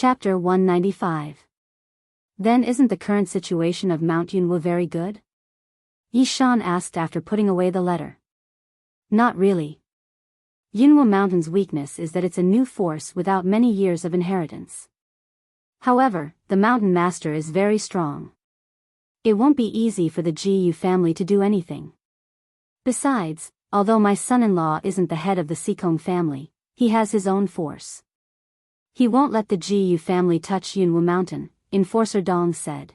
Chapter 195. Then isn't the current situation of Mount Yunwu very good? Yi Shan asked after putting away the letter. Not really. Yunwu Mountain's weakness is that it's a new force without many years of inheritance. However, the mountain master is very strong. It won't be easy for the Gu family to do anything. Besides, although my son-in-law isn't the head of the Sikong family, he has his own force. He won't let the Gu family touch Yunwu Mountain, Enforcer Dong said.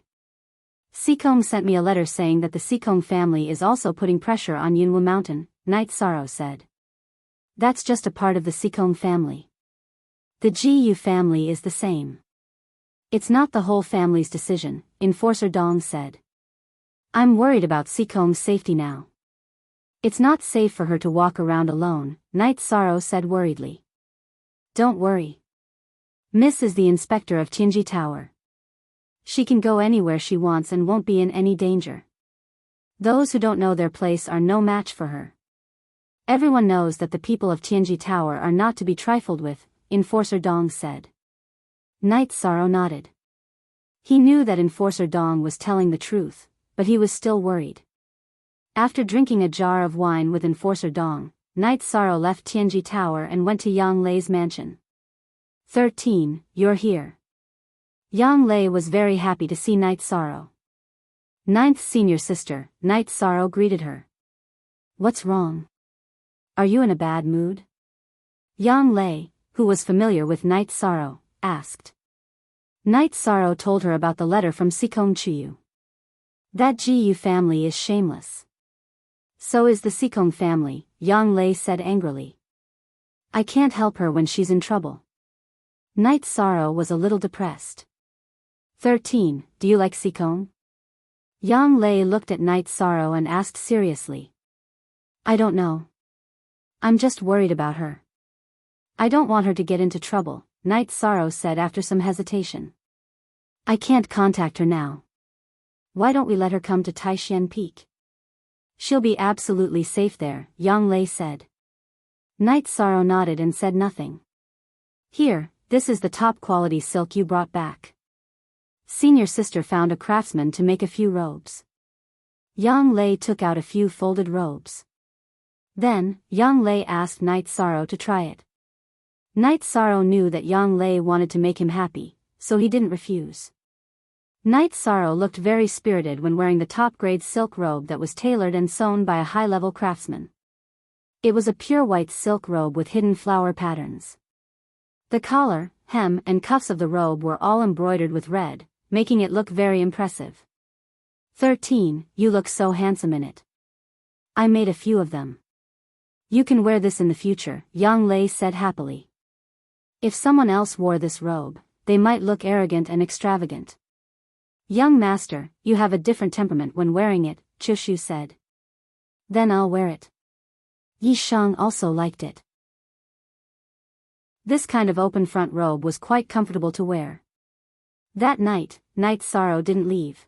Sikong sent me a letter saying that the Sikong family is also putting pressure on Yunwu Mountain, Night Sorrow said. That's just a part of the Sikong family. The Gu family is the same. It's not the whole family's decision, Enforcer Dong said. I'm worried about Sikong's safety now. It's not safe for her to walk around alone, Night Sorrow said worriedly. Don't worry. Miss is the inspector of Tianji Tower. She can go anywhere she wants and won't be in any danger. Those who don't know their place are no match for her. Everyone knows that the people of Tianji Tower are not to be trifled with, Enforcer Dong said. Night Sorrow nodded. He knew that Enforcer Dong was telling the truth, but he was still worried. After drinking a jar of wine with Enforcer Dong, Night Sorrow left Tianji Tower and went to Yang Lei's mansion. 13. You're here. Yang Lei was very happy to see Night Sorrow. Ninth senior sister, Night Sorrow greeted her. What's wrong? Are you in a bad mood? Yang Lei, who was familiar with Night Sorrow, asked. Night Sorrow told her about the letter from Sikong Chuyu. That Gu family is shameless. So is the Sikong family, Yang Lei said angrily. I can't help her when she's in trouble. Night Sorrow was a little depressed. 13. Do you like Sikong? Yang Lei looked at Night Sorrow and asked seriously. I don't know. I'm just worried about her. I don't want her to get into trouble, Night Sorrow said after some hesitation. I can't contact her now. Why don't we let her come to Taishan Peak? She'll be absolutely safe there, Yang Lei said. Night Sorrow nodded and said nothing. Here, this is the top quality silk you brought back. Senior sister found a craftsman to make a few robes. Yang Lei took out a few folded robes. Then, Yang Lei asked Night Sorrow to try it. Night Sorrow knew that Yang Lei wanted to make him happy, so he didn't refuse. Night Sorrow looked very spirited when wearing the top-grade silk robe that was tailored and sewn by a high-level craftsman. It was a pure white silk robe with hidden flower patterns. The collar, hem, and cuffs of the robe were all embroidered with red, making it look very impressive. 13. You look so handsome in it. I made a few of them. You can wear this in the future, Yang Lei said happily. If someone else wore this robe, they might look arrogant and extravagant. Young master, you have a different temperament when wearing it, Chushu said. Then I'll wear it. Yi Shang also liked it. This kind of open front robe was quite comfortable to wear. That night, Night Sorrow didn't leave.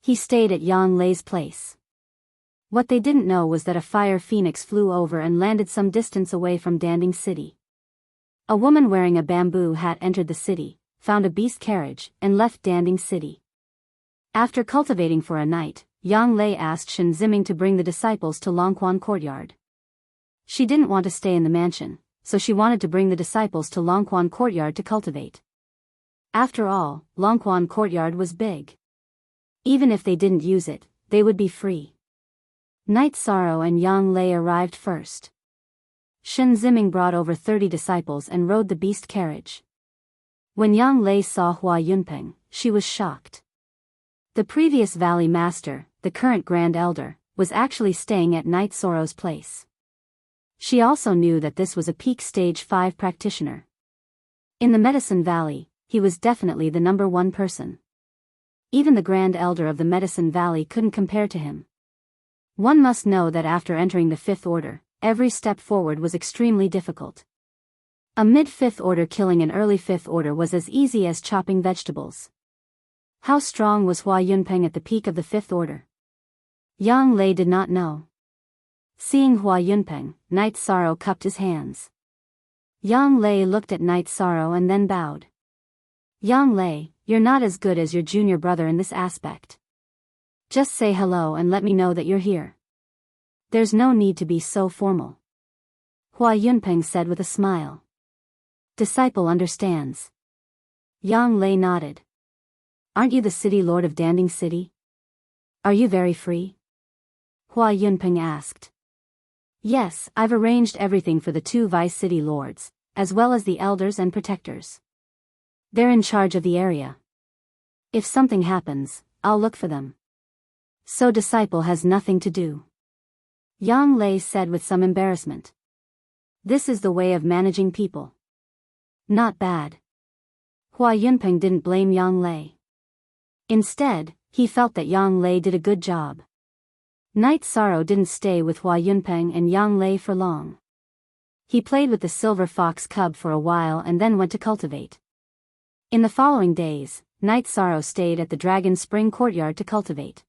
He stayed at Yang Lei's place. What they didn't know was that a fire phoenix flew over and landed some distance away from Danding City. A woman wearing a bamboo hat entered the city, found a beast carriage, and left Danding City. After cultivating for a night, Yang Lei asked Shen Ziming to bring the disciples to Longquan Courtyard. She didn't want to stay in the mansion, so she wanted to bring the disciples to Longquan Courtyard to cultivate. After all, Longquan Courtyard was big. Even if they didn't use it, they would be free. Night Sorrow and Yang Lei arrived first. Shen Ziming brought over 30 disciples and rode the beast carriage. When Yang Lei saw Hua Yunpeng, she was shocked. The previous valley master, the current Grand Elder, was actually staying at Night Sorrow's place. She also knew that this was a peak stage 5 practitioner. In the Medicine Valley, he was definitely the number one person. Even the Grand Elder of the Medicine Valley couldn't compare to him. One must know that after entering the Fifth Order, every step forward was extremely difficult. A mid-Fifth Order killing an early Fifth Order was as easy as chopping vegetables. How strong was Hua Yunpeng at the peak of the Fifth Order? Yang Lei did not know. Seeing Hua Yunpeng, Night Sorrow cupped his hands. Yang Lei looked at Night Sorrow and then bowed. Yang Lei, you're not as good as your junior brother in this aspect. Just say hello and let me know that you're here. There's no need to be so formal. Hua Yunpeng said with a smile. Disciple understands. Yang Lei nodded. Aren't you the city lord of Danding City? Are you very free? Hua Yunpeng asked. Yes, I've arranged everything for the two vice city lords, as well as the elders and protectors. They're in charge of the area. If something happens, I'll look for them. So disciple has nothing to do. Yang Lei said with some embarrassment. This is the way of managing people. Not bad. Hua Yunpeng didn't blame Yang Lei. Instead, he felt that Yang Lei did a good job. Night Sorrow didn't stay with Hua Yunpeng and Yang Lei for long. He played with the silver fox cub for a while and then went to cultivate. In the following days, Night Sorrow stayed at the Dragon Spring courtyard to cultivate.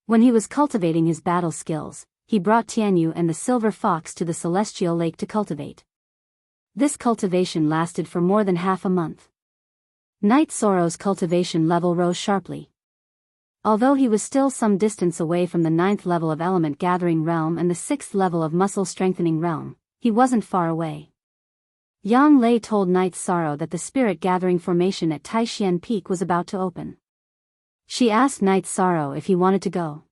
When he was cultivating his battle skills, he brought Tianyu and the silver fox to the celestial lake to cultivate. This cultivation lasted for more than half a month. Night Sorrow's cultivation level rose sharply. Although he was still some distance away from the 9th level of Element Gathering Realm and the 6th level of Muscle Strengthening Realm, he wasn't far away. Yang Lei told Night Sorrow that the Spirit Gathering Formation at Taishian Peak was about to open. She asked Night Sorrow if he wanted to go.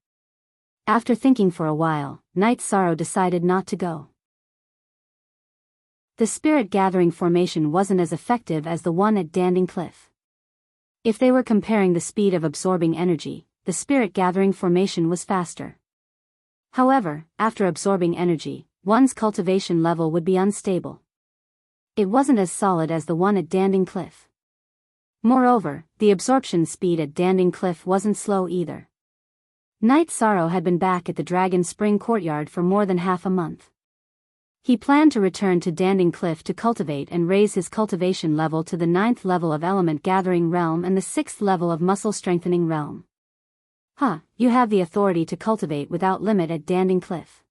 After thinking for a while, Night Sorrow decided not to go. The Spirit Gathering Formation wasn't as effective as the one at Danding Cliff. If they were comparing the speed of absorbing energy, the Spirit Gathering Formation was faster. However, after absorbing energy, one's cultivation level would be unstable. It wasn't as solid as the one at Danding Cliff. Moreover, the absorption speed at Danding Cliff wasn't slow either. Night Sorrow had been back at the Dragon Spring courtyard for more than half a month. He planned to return to Danding Cliff to cultivate and raise his cultivation level to the 9th level of Element Gathering Realm and the 6th level of Muscle Strengthening Realm. You have the authority to cultivate without limit at Danding Cliff.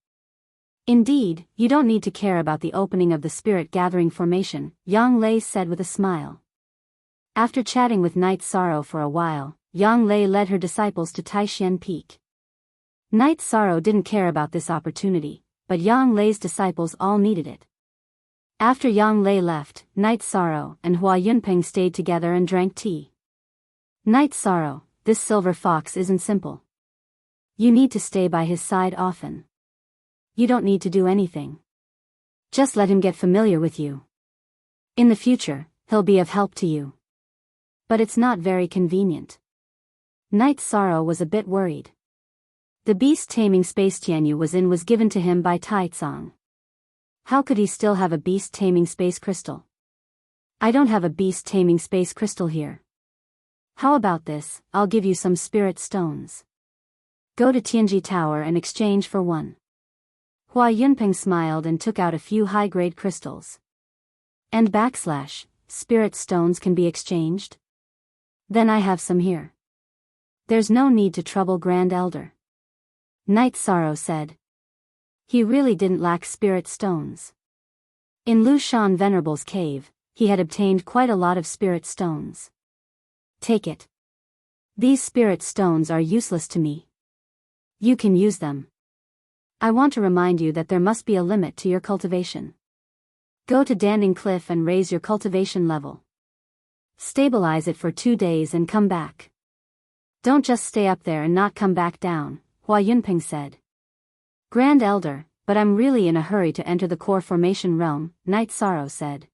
Indeed, you don't need to care about the opening of the Spirit Gathering Formation, Yang Lei said with a smile. After chatting with Night Sorrow for a while, Yang Lei led her disciples to Taishian Peak. Night Sorrow didn't care about this opportunity, but Yang Lei's disciples all needed it. After Yang Lei left, Night Sorrow and Hua Yunpeng stayed together and drank tea. Night Sorrow, this silver fox isn't simple. You need to stay by his side often. You don't need to do anything. Just let him get familiar with you. In the future, he'll be of help to you. But it's not very convenient. Night Sorrow was a bit worried. The beast-taming space Tianyu was given to him by Tai Tsang. How could he still have a beast-taming space crystal? I don't have a beast-taming space crystal here. How about this, I'll give you some spirit stones. Go to Tianji Tower and exchange for one. Hua Yunpeng smiled and took out a few high-grade crystals. And spirit stones can be exchanged? Then I have some here. There's no need to trouble Grand Elder. Night Sorrow said. He really didn't lack spirit stones. In Lu Shan Venerable's cave, he had obtained quite a lot of spirit stones. Take it. These spirit stones are useless to me. You can use them. I want to remind you that there must be a limit to your cultivation. Go to Danding Cliff and raise your cultivation level. Stabilize it for 2 days and come back. Don't just stay up there and not come back down, Hua Yunpeng said. Grand Elder, but I'm really in a hurry to enter the core formation realm, Night Sorrow said.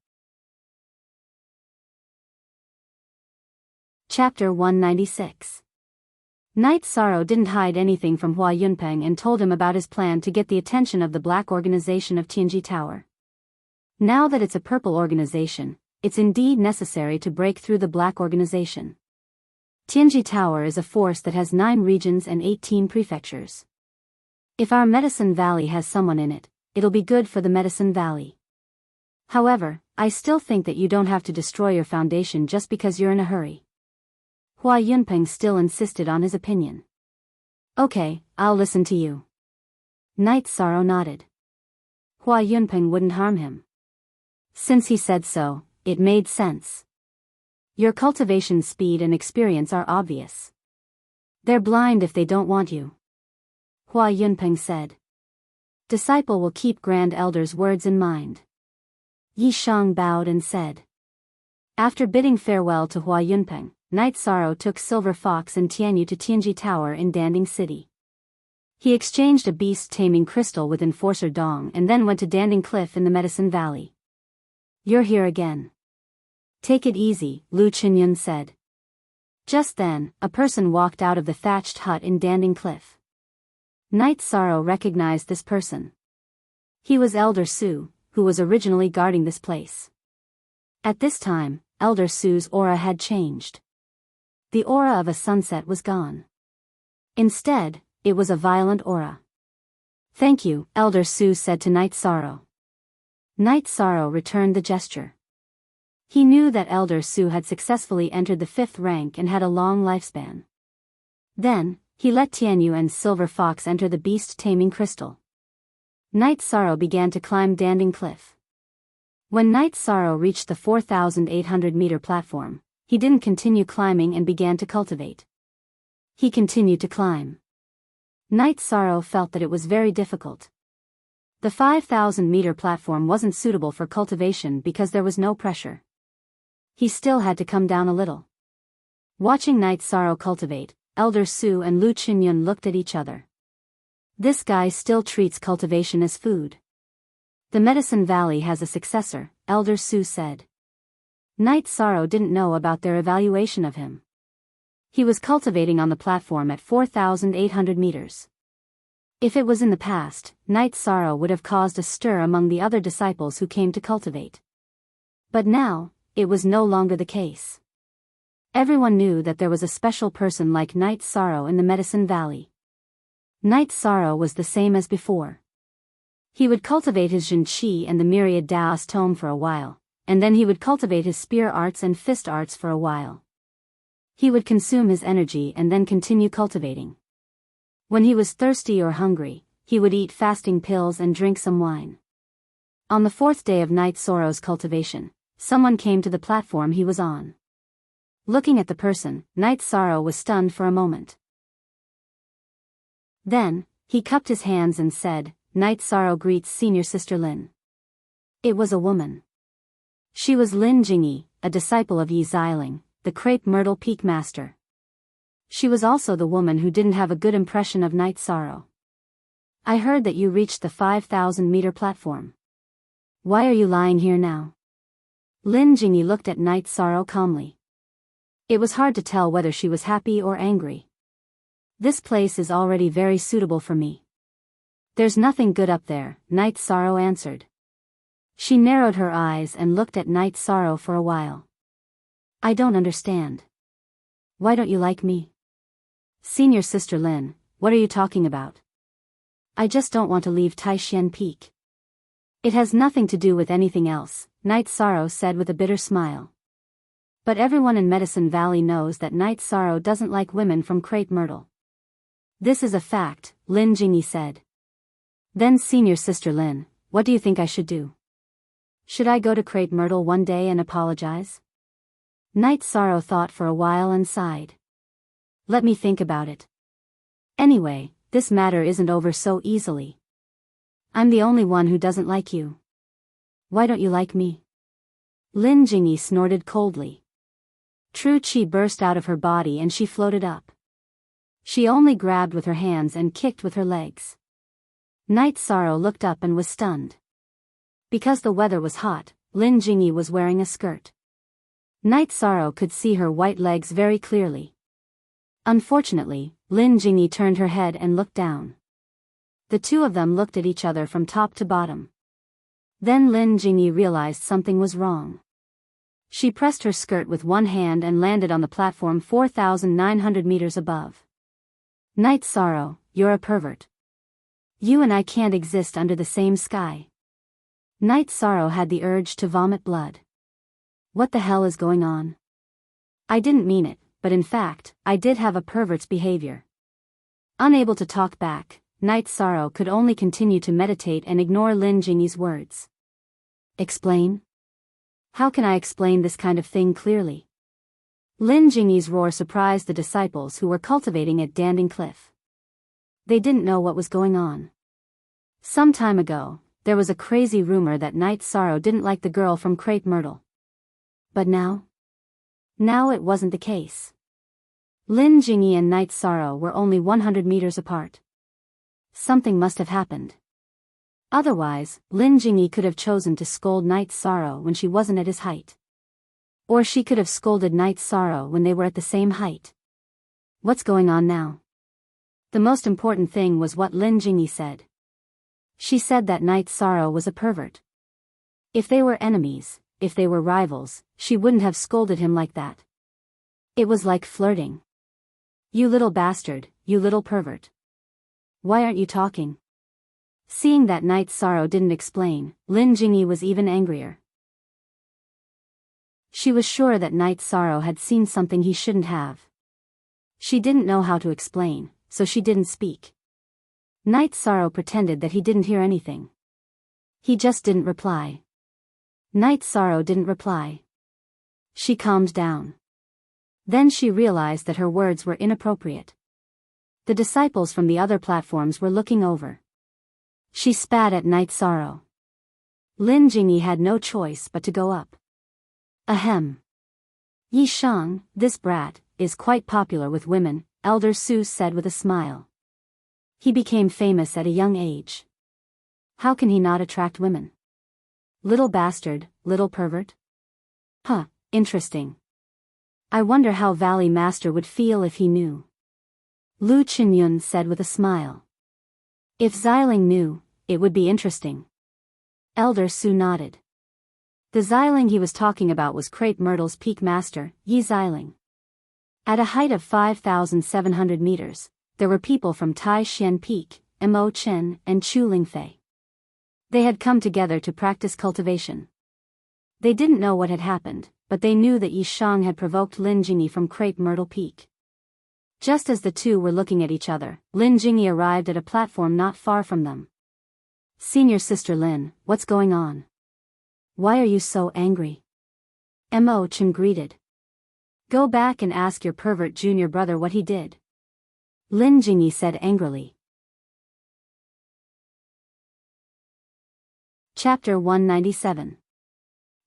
Chapter 196. Night Sorrow didn't hide anything from Hua Yunpeng and told him about his plan to get the attention of the Black Organization of Tianji Tower. Now that it's a purple organization, it's indeed necessary to break through the Black Organization. Tianji Tower is a force that has 9 regions and 18 prefectures. If our Medicine Valley has someone in it, it'll be good for the Medicine Valley. However, I still think that you don't have to destroy your foundation just because you're in a hurry. Hua Yunpeng still insisted on his opinion. Okay, I'll listen to you. Night Sorrow nodded. Hua Yunpeng wouldn't harm him. Since he said so, it made sense. Your cultivation speed and experience are obvious. They're blind if they don't want you. Hua Yunpeng said. Disciple will keep Grand Elder's words in mind. Yi Shang bowed and said. After bidding farewell to Hua Yunpeng, Night Sorrow took Silver Fox and Tianyu to Tianji Tower in Danding City. He exchanged a beast-taming crystal with Enforcer Dong and then went to Danding Cliff in the Medicine Valley. You're here again. Take it easy, Lu Qinyun said. Just then, a person walked out of the thatched hut in Danding Cliff. Night Sorrow recognized this person. He was Elder Su, who was originally guarding this place. At this time, Elder Su's aura had changed. The aura of a sunset was gone. Instead, it was a violent aura. Thank you, Elder Su said to Night Sorrow. Night Sorrow returned the gesture. He knew that Elder Su had successfully entered the 5th rank and had a long lifespan. Then, he let Tianyu and Silver Fox enter the beast-taming crystal. Night Sorrow began to climb Danding Cliff. When Night Sorrow reached the 4,800-meter platform, he didn't continue climbing and began to cultivate. He continued to climb. Night Sorrow felt that it was very difficult. The 5,000-meter platform wasn't suitable for cultivation because there was no pressure. He still had to come down a little. Watching Night Sorrow cultivate, Elder Su and Lu Qinyun looked at each other. This guy still treats cultivation as food. The Medicine Valley has a successor, Elder Su said. Night Sorrow didn't know about their evaluation of him. He was cultivating on the platform at 4,800 meters. If it was in the past, Night Sorrow would have caused a stir among the other disciples who came to cultivate. But now, it was no longer the case. Everyone knew that there was a special person like Night Sorrow in the Medicine Valley. Night Sorrow was the same as before. He would cultivate his Jin Qi and the myriad Daoist tome for a while, and then he would cultivate his spear arts and fist arts for a while. He would consume his energy and then continue cultivating. When he was thirsty or hungry, he would eat fasting pills and drink some wine. On the 4th day of Night Sorrow's cultivation, someone came to the platform he was on. Looking at the person, Night Sorrow was stunned for a moment. Then, he cupped his hands and said, Night Sorrow greets Senior Sister Lin. It was a woman. She was Lin Jingyi, a disciple of Yi Xiling, the Crepe Myrtle Peak Master. She was also the woman who didn't have a good impression of Night Sorrow. I heard that you reached the 5,000-meter platform. Why are you lying here now? Lin Jingyi looked at Night Sorrow calmly. It was hard to tell whether she was happy or angry. This place is already very suitable for me. There's nothing good up there, Night Sorrow answered. She narrowed her eyes and looked at Night Sorrow for a while. I don't understand. Why don't you like me? Senior Sister Lin, what are you talking about? I just don't want to leave Taishan Peak. It has nothing to do with anything else, Night Sorrow said with a bitter smile. But everyone in Medicine Valley knows that Night Sorrow doesn't like women from Crepe Myrtle. This is a fact, Lin Jingyi said. Then Senior Sister Lin, what do you think I should do? Should I go to Crepe Myrtle one day and apologize? Night Sorrow thought for a while and sighed. Let me think about it. Anyway, this matter isn't over so easily. I'm the only one who doesn't like you. Why don't you like me? Lin Jingyi snorted coldly. True Qi burst out of her body and she floated up. She only grabbed with her hands and kicked with her legs. Night Sorrow looked up and was stunned. Because the weather was hot, Lin Jingyi was wearing a skirt. Night Sorrow could see her white legs very clearly. Unfortunately, Lin Jingyi turned her head and looked down. The two of them looked at each other from top to bottom. Then Lin Jingyi realized something was wrong. She pressed her skirt with one hand and landed on the platform 4,900 meters above. Night Sorrow, you're a pervert. You and I can't exist under the same sky. Night Sorrow had the urge to vomit blood. What the hell is going on? I didn't mean it, but in fact, I did have a pervert's behavior. Unable to talk back, Night Sorrow could only continue to meditate and ignore Lin Jingyi's words. Explain? How can I explain this kind of thing clearly? Lin Jingyi's roar surprised the disciples who were cultivating at Danding Cliff. They didn't know what was going on. Some time ago, there was a crazy rumor that Night Sorrow didn't like the girl from Crepe Myrtle. But now? Now it wasn't the case. Lin Jingyi and Night Sorrow were only 100 meters apart. Something must have happened. Otherwise, Lin Jingyi could have chosen to scold Night Sorrow when she wasn't at his height. Or she could have scolded Night Sorrow when they were at the same height. What's going on now? The most important thing was what Lin Jingyi said. She said that Night Sorrow was a pervert. If they were enemies, if they were rivals, she wouldn't have scolded him like that. It was like flirting. You little bastard, you little pervert. Why aren't you talking? Seeing that Night Sorrow didn't explain, Lin Jingyi was even angrier. She was sure that Night Sorrow had seen something he shouldn't have. She didn't know how to explain, so she didn't speak. Night Sorrow pretended that he didn't hear anything. He just didn't reply. Night Sorrow didn't reply. She calmed down. Then she realized that her words were inappropriate. The disciples from the other platforms were looking over. She spat at Night Sorrow. Lin Jingyi had no choice but to go up. Ahem. Yi Shang, this brat, is quite popular with women, Elder Su said with a smile. He became famous at a young age. How can he not attract women? Little bastard, little pervert? Huh, interesting. I wonder how Valley Master would feel if he knew. Lu Qinyun said with a smile. If Xiling knew, it would be interesting. Elder Su nodded. The Xiling he was talking about was Crepe Myrtle's peak master, Yi Xiling. At a height of 5,700 meters, there were people from Tai Xian Peak, Mo Chen, and Chu Lingfei. They had come together to practice cultivation. They didn't know what had happened, but they knew that Yi Shang had provoked Lin Jingyi from Crepe Myrtle Peak. Just as the two were looking at each other, Lin Jingyi arrived at a platform not far from them. Senior Sister Lin, what's going on? Why are you so angry? Mo Chen greeted. Go back and ask your pervert junior brother what he did. Lin Jingyi said angrily. Chapter 197.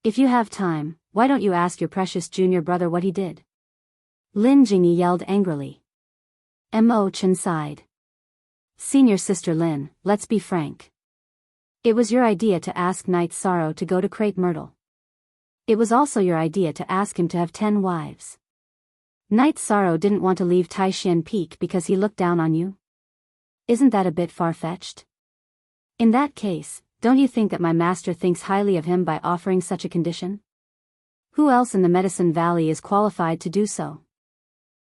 If you have time, why don't you ask your precious junior brother what he did? Lin Jingyi yelled angrily. Mo Chen sighed. Senior Sister Lin, let's be frank. It was your idea to ask Night Sorrow to go to Crepe Myrtle. It was also your idea to ask him to have 10 wives. Night Sorrow didn't want to leave Taishan Peak because he looked down on you? Isn't that a bit far-fetched? In that case, don't you think that my master thinks highly of him by offering such a condition? Who else in the Medicine Valley is qualified to do so?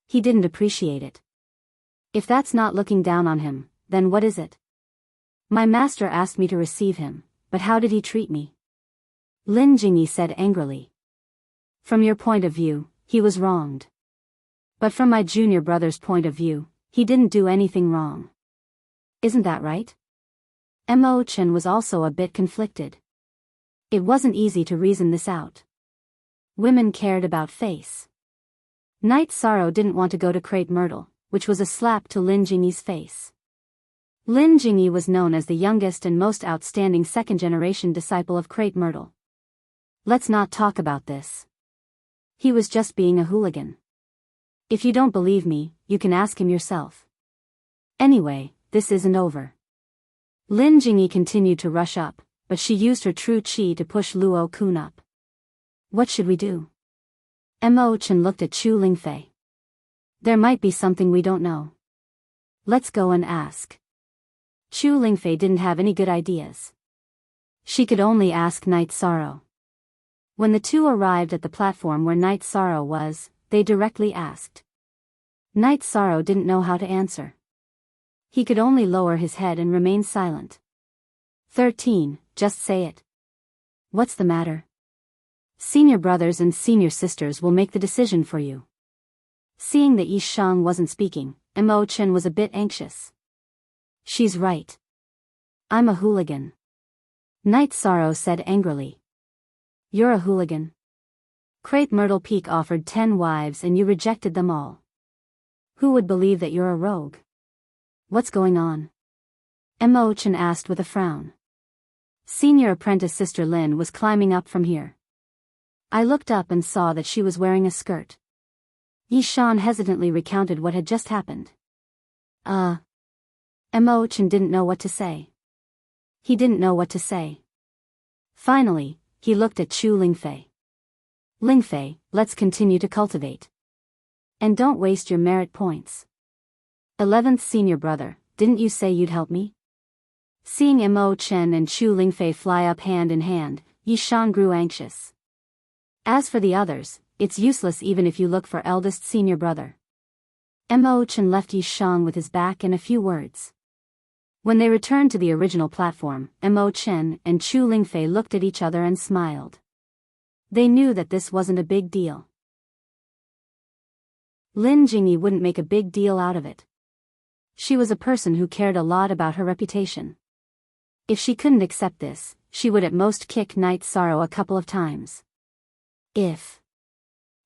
He didn't appreciate it. If that's not looking down on him, then what is it? My master asked me to receive him, but how did he treat me? Lin Jingyi said angrily. From your point of view, he was wronged. But from my junior brother's point of view, he didn't do anything wrong. Isn't that right? Mo Chen was also a bit conflicted. It wasn't easy to reason this out. Women cared about face. Night Sorrow didn't want to go to Crepe Myrtle, which was a slap to Lin Jingyi's face. Lin Jingyi was known as the youngest and most outstanding second-generation disciple of Crepe Myrtle. Let's not talk about this. He was just being a hooligan. If you don't believe me, you can ask him yourself. Anyway, this isn't over. Lin Jingyi continued to rush up, but she used her true qi to push Luo Kun up. What should we do? Mo Chen looked at Chu Lingfei. There might be something we don't know. Let's go and ask. Chu Lingfei didn't have any good ideas. She could only ask Night Sorrow. When the two arrived at the platform where Night Sorrow was, they directly asked. Night Sorrow didn't know how to answer. He could only lower his head and remain silent. 13, just say it. What's the matter? Senior brothers and senior sisters will make the decision for you. Seeing that Yi Shang wasn't speaking, Mo Chen was a bit anxious. She's right. I'm a hooligan. Night Sorrow said angrily. You're a hooligan. Crepe Myrtle Peak offered 10 wives and you rejected them all. Who would believe that you're a rogue? What's going on? Chen asked with a frown. Senior apprentice Sister Lin was climbing up from here. I looked up and saw that she was wearing a skirt. Yishan hesitantly recounted what had just happened. Chen didn't know what to say. He didn't know what to say. Finally, he looked at Chu Lingfei. Lingfei, let's continue to cultivate. And don't waste your merit points. 11th senior brother, didn't you say you'd help me? Seeing Chen and Chu Lingfei fly up hand in hand, Yishan grew anxious. As for the others, it's useless even if you look for eldest senior brother. Chen left Yishan with his back and a few words. When they returned to the original platform, Chen and Chu Lingfei looked at each other and smiled. They knew that this wasn't a big deal. Lin Jingyi wouldn't make a big deal out of it. She was a person who cared a lot about her reputation. If she couldn't accept this, she would at most kick Night Sorrow a couple of times. If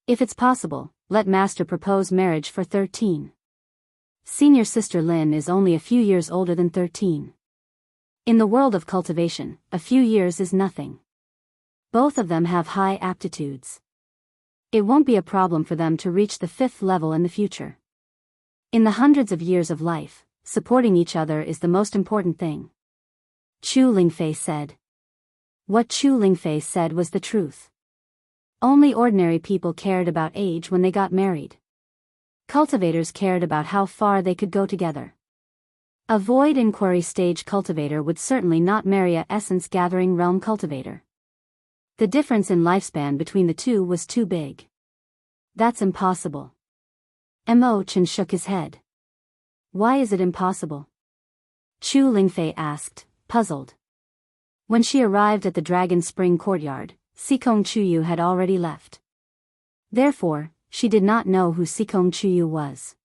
it's possible, let Master propose marriage for 13. Senior sister Lin is only a few years older than 13. In the world of cultivation, a few years is nothing. Both of them have high aptitudes. It won't be a problem for them to reach the 5th level in the future. In the hundreds of years of life, supporting each other is the most important thing. Chu Lingfei said. What Chu Lingfei said was the truth. Only ordinary people cared about age when they got married. Cultivators cared about how far they could go together. A void inquiry stage cultivator would certainly not marry a essence gathering realm cultivator. The difference in lifespan between the two was too big. That's impossible. Chen shook his head. Why is it impossible? Chu Lingfei asked, puzzled. When she arrived at the Dragon Spring courtyard, Sikong Chuyu had already left. Therefore, she did not know who Sikong Chuyu was.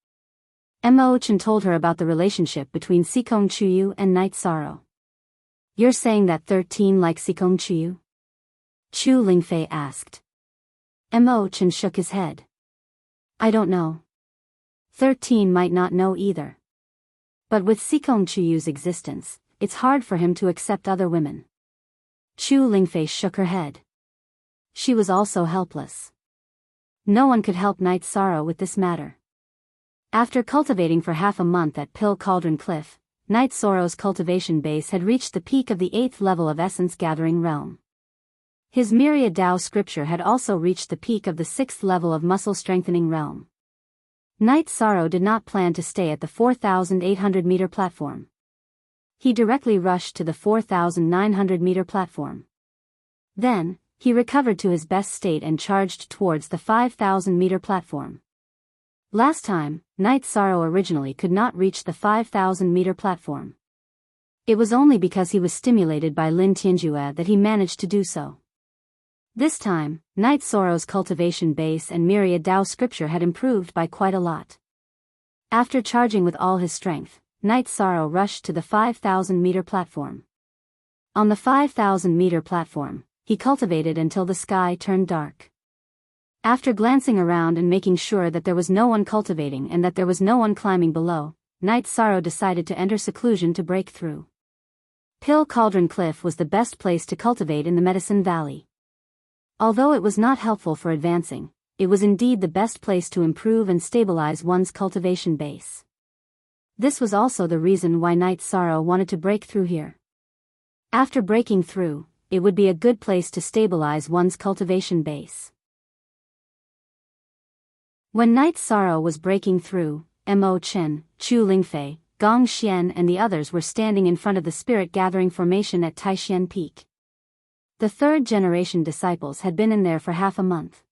Chen told her about the relationship between Sikong Chuyu and Night Sorrow. You're saying that 13 like Sikong Chuyu? Chu Lingfei asked. Chen shook his head. I don't know. 13 might not know either. But with Sikong Chuyu's existence, it's hard for him to accept other women. Chu Lingfei shook her head. She was also helpless. No one could help Night Sorrow with this matter. After cultivating for half a month at Pill Cauldron Cliff, Night Sorrow's cultivation base had reached the peak of the 8th level of Essence Gathering Realm. His Myriad Dao scripture had also reached the peak of the 6th level of Muscle Strengthening Realm. Night Sorrow did not plan to stay at the 4,800-meter platform. He directly rushed to the 4,900-meter platform. Then, he recovered to his best state and charged towards the 5,000-meter platform. Last time, Night Sorrow originally could not reach the 5,000-meter platform. It was only because he was stimulated by Lin Tianjue that he managed to do so. This time, Night Sorrow's cultivation base and Myriad Dao scripture had improved by quite a lot. After charging with all his strength, Night Sorrow rushed to the 5,000-meter platform. On the 5,000-meter platform, he cultivated until the sky turned dark. After glancing around and making sure that there was no one cultivating and that there was no one climbing below, Night Sorrow decided to enter seclusion to break through. Pill Cauldron Cliff was the best place to cultivate in the Medicine Valley. Although it was not helpful for advancing, it was indeed the best place to improve and stabilize one's cultivation base. This was also the reason why Night Sorrow wanted to break through here. After breaking through, it would be a good place to stabilize one's cultivation base. When Night Sorrow was breaking through, Chen, Chu Lingfei, Gong Xian and the others were standing in front of the Spirit Gathering Formation at Taixian Peak. The third-generation disciples had been in there for half a month.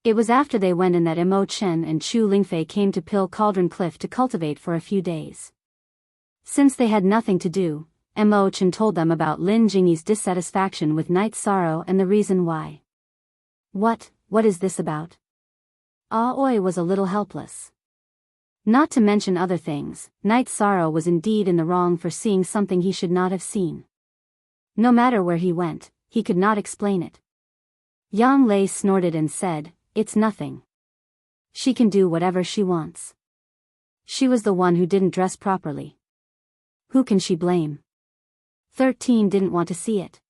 It was after they went in that Chen and Chu Lingfei came to Pill Cauldron Cliff to cultivate for a few days. Since they had nothing to do, Chen told them about Lin Jingyi's dissatisfaction with Night Sorrow and the reason why. What is this about? Aoi was a little helpless. Not to mention other things, Night Sorrow was indeed in the wrong for seeing something he should not have seen. No matter where he went, he could not explain it. Yang Lei snorted and said, "It's nothing. She can do whatever she wants. She was the one who didn't dress properly. Who can she blame? 13 didn't want to see it."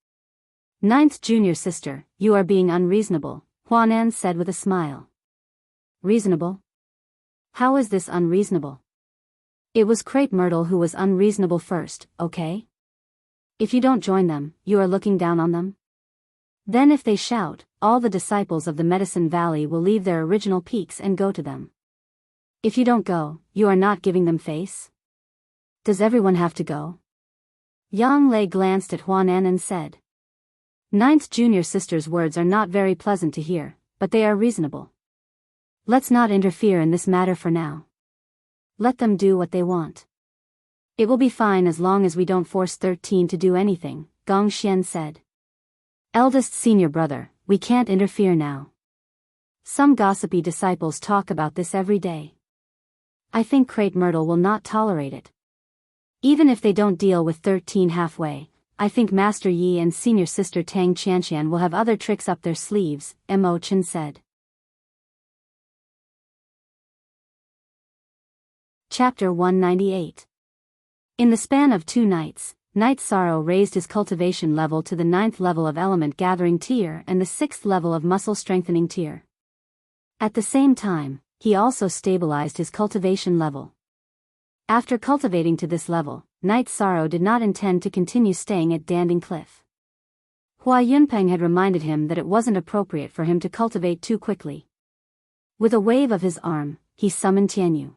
"Ninth junior sister, you are being unreasonable," Huanan said with a smile. "Reasonable? How is this unreasonable? It was Crepe Myrtle who was unreasonable first, okay? If you don't join them, you are looking down on them? Then if they shout, all the disciples of the Medicine Valley will leave their original peaks and go to them. If you don't go, you are not giving them face? Does everyone have to go?" Yang Lei glanced at Huanan and said. "Ninth junior sister's words are not very pleasant to hear, but they are reasonable. Let's not interfere in this matter for now. Let them do what they want. It will be fine as long as we don't force 13 to do anything," Gong Xian said. "Eldest senior brother, we can't interfere now. Some gossipy disciples talk about this every day. I think Crepe Myrtle will not tolerate it. Even if they don't deal with 13 halfway, I think Master Yi and senior sister Tang Qianqian will have other tricks up their sleeves," Mo Chen said. Chapter 198. In the span of 2 nights, Night Sorrow raised his cultivation level to the 9th level of Element Gathering tier and the 6th level of Muscle Strengthening tier. At the same time, he also stabilized his cultivation level. After cultivating to this level, Night Sorrow did not intend to continue staying at Danding Cliff. Hua Yunpeng had reminded him that it wasn't appropriate for him to cultivate too quickly. With a wave of his arm, he summoned Tianyu.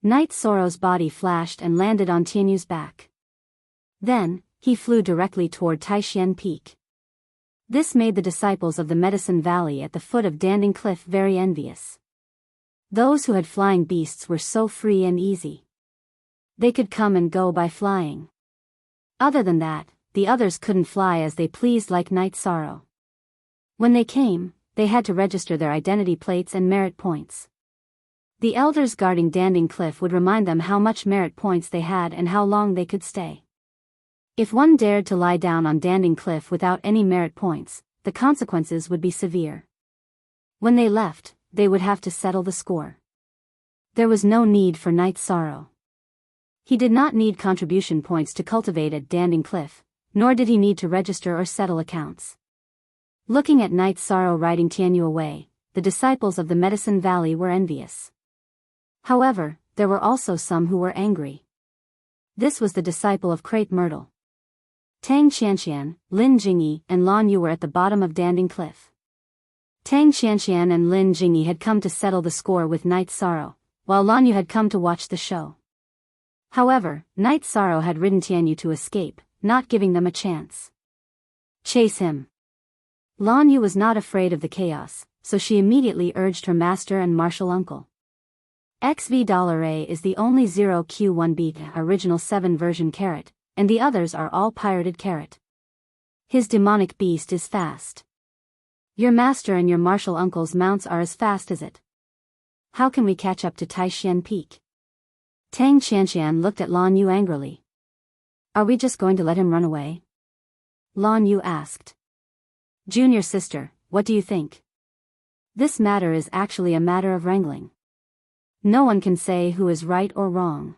Night Sorrow's body flashed and landed on Tianyu's back. Then, he flew directly toward Taishan Peak. This made the disciples of the Medicine Valley at the foot of Danding Cliff very envious. Those who had flying beasts were so free and easy. They could come and go by flying. Other than that, the others couldn't fly as they pleased like Night Sorrow. When they came, they had to register their identity plates and merit points. The elders guarding Danding Cliff would remind them how much merit points they had and how long they could stay. If one dared to lie down on Danding Cliff without any merit points, the consequences would be severe. When they left, they would have to settle the score. There was no need for Night Sorrow. He did not need contribution points to cultivate at Danding Cliff, nor did he need to register or settle accounts. Looking at Night Sorrow riding Tianyu away, the disciples of the Medicine Valley were envious. However, there were also some who were angry. This was the disciple of Crepe Myrtle. Tang Qianqian, Lin Jingyi, and Lan Yu were at the bottom of Danding Cliff. Tang Qianqian and Lin Jingyi had come to settle the score with Night Sorrow, while Lan Yu had come to watch the show. However, Night Sorrow had ridden Tianyu to escape, not giving them a chance. "Chase him." Lan Yu was not afraid of the chaos, so she immediately urged her master and martial uncle. XV$A is the only 0Q1B original 7 version carrot, and the others are all pirated carrot. His demonic beast is fast. Your master and your martial uncle's mounts are as fast as it. How can we catch up to Taishan Peak? Tang Qianqian looked at Lan Yu angrily. Are we just going to let him run away? Lan Yu asked. Junior sister, what do you think? This matter is actually a matter of wrangling. No one can say who is right or wrong.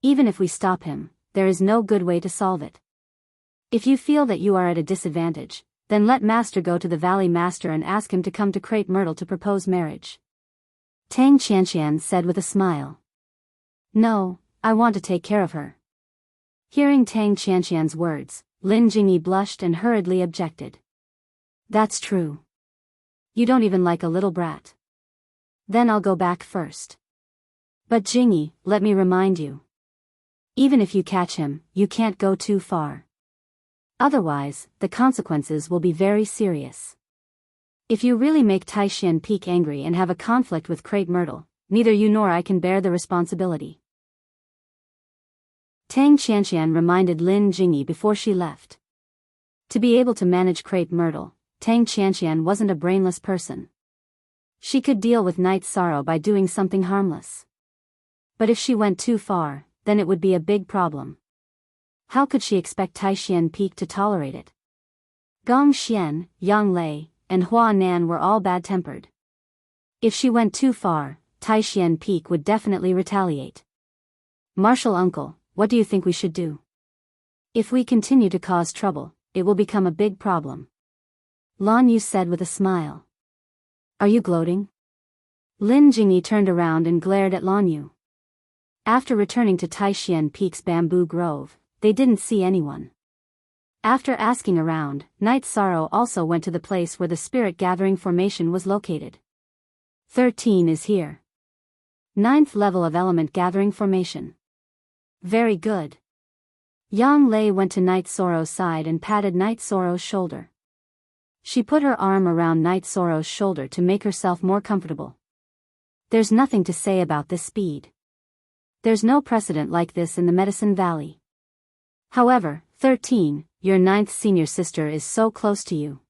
Even if we stop him, there is no good way to solve it. If you feel that you are at a disadvantage, then let Master go to the Valley Master and ask him to come to Crepe Myrtle to propose marriage. Tang Qianqian said with a smile. No, I want to take care of her. Hearing Tang Qianqian's words, Lin Jingyi blushed and hurriedly objected. That's true. You don't even like a little brat. Then I'll go back first. But Jingyi, let me remind you. Even if you catch him, you can't go too far. Otherwise, the consequences will be very serious. If you really make Taishan Peak angry and have a conflict with Crepe Myrtle, neither you nor I can bear the responsibility. Tang Qianqian reminded Lin Jingyi before she left. To be able to manage Crepe Myrtle, Tang Qianqian wasn't a brainless person. She could deal with Night Sorrow by doing something harmless. But if she went too far, then it would be a big problem. How could she expect Taishan Peak to tolerate it? Gong Xian, Yang Lei, and Hua Nan were all bad-tempered. If she went too far, Taishan Peak would definitely retaliate. Martial uncle, what do you think we should do? If we continue to cause trouble, it will become a big problem. Lan Yu said with a smile. Are you gloating? Lin Jingyi turned around and glared at Lan Yu. After returning to Taishan Peak's bamboo grove, they didn't see anyone. After asking around, Night Sorrow also went to the place where the spirit gathering formation was located. 13 is here. 9th level of element gathering formation. Very good. Yang Lei went to Night Sorrow's side and patted Night Sorrow's shoulder. She put her arm around Night Sorrow's shoulder to make herself more comfortable. There's nothing to say about this speed. There's no precedent like this in the Medicine Valley. However, 13, your 9th senior sister is so close to you.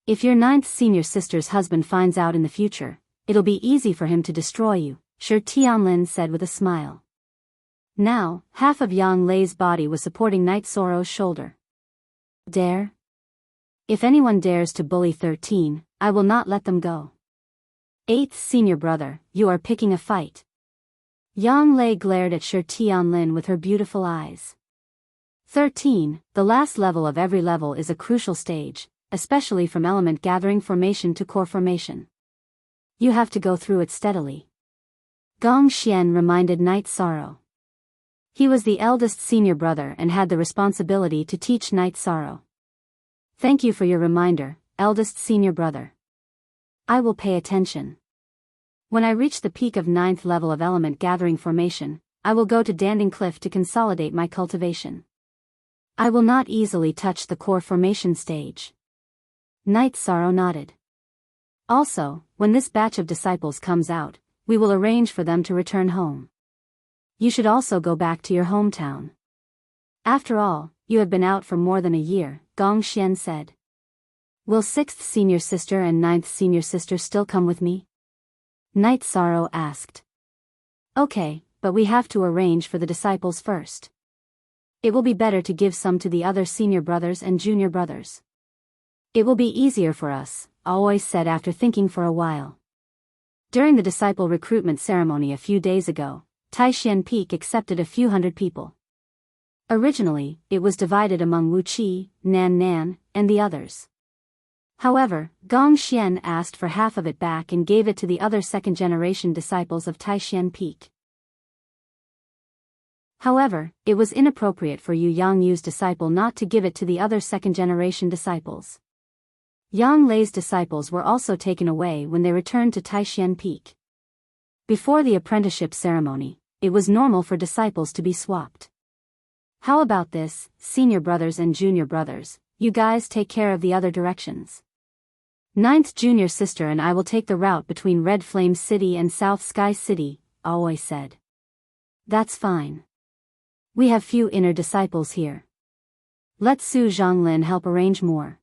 If your 9th senior sister's husband finds out in the future, it'll be easy for him to destroy you, Shi Tianlin said with a smile. Now, half of Yang Lei's body was supporting Night Sorrow's shoulder. Dare? If anyone dares to bully 13, I will not let them go. 8th senior brother, you are picking a fight. Yang Lei glared at Shi Tianlin with her beautiful eyes. 13, the last level of every level is a crucial stage, especially from element gathering formation to core formation. You have to go through it steadily. Gong Xian reminded Night Sorrow. He was the eldest senior brother and had the responsibility to teach Night Sorrow. Thank you for your reminder, eldest senior brother. I will pay attention. When I reach the peak of 9th level of element gathering formation, I will go to Danding Cliff to consolidate my cultivation. I will not easily touch the core formation stage. Night Sorrow nodded. Also, when this batch of disciples comes out, we will arrange for them to return home. You should also go back to your hometown. After all, you have been out for more than a year, Gong Xian said. Will 6th senior sister and 9th senior sister still come with me? Night Sorrow asked. Okay, but we have to arrange for the disciples first. It will be better to give some to the other senior brothers and junior brothers. It will be easier for us, Aoi said after thinking for a while. During the disciple recruitment ceremony a few days ago, Taishan Peak accepted a few hundred people. Originally, it was divided among Wu Qi, Nan Nan, and the others. However, Gong Xian asked for half of it back and gave it to the other second-generation disciples of Taishan Peak. However, it was inappropriate for Yang Yu's disciple not to give it to the other second-generation disciples. Yang Lei's disciples were also taken away when they returned to Taishan Peak. Before the apprenticeship ceremony, it was normal for disciples to be swapped. How about this, senior brothers and junior brothers, you guys take care of the other directions. 9th junior sister and I will take the route between Red Flame City and South Sky City, Aoi said. That's fine. We have few inner disciples here. Let Su Zhonglin help arrange more.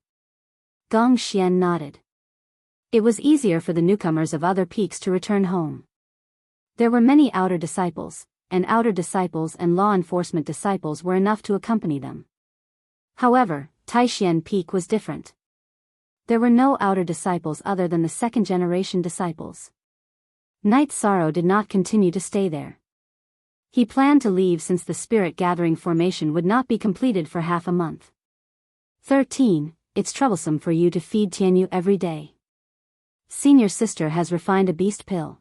Gong Xian nodded. It was easier for the newcomers of other peaks to return home. There were many outer disciples, and outer disciples and law enforcement disciples were enough to accompany them. However, Taishan Peak was different. There were no outer disciples other than the second-generation disciples. Night Sorrow did not continue to stay there. He planned to leave since the spirit gathering formation would not be completed for half a month. 13. It's troublesome for you to feed Tianyu every day. Senior sister has refined a beast pill.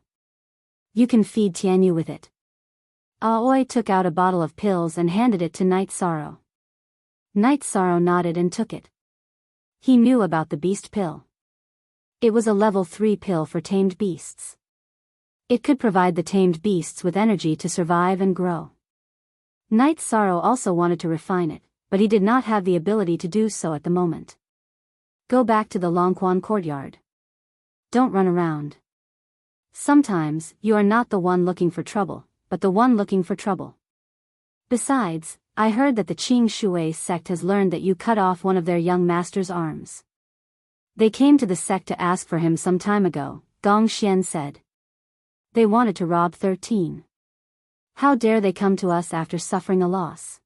You can feed Tianyu with it. Aoi took out a bottle of pills and handed it to Night Sorrow. Night Sorrow nodded and took it. He knew about the beast pill. It was a level 3 pill for tamed beasts. It could provide the tamed beasts with energy to survive and grow. Night Sorrow also wanted to refine it, but he did not have the ability to do so at the moment. Go back to the Longquan courtyard. Don't run around. Sometimes, you are not the one looking for trouble, but the one looking for trouble. Besides, I heard that the Qing Shui sect has learned that you cut off one of their young master's arms. They came to the sect to ask for him some time ago, Gong Xian said. They wanted to rob 13. How dare they come to us after suffering a loss?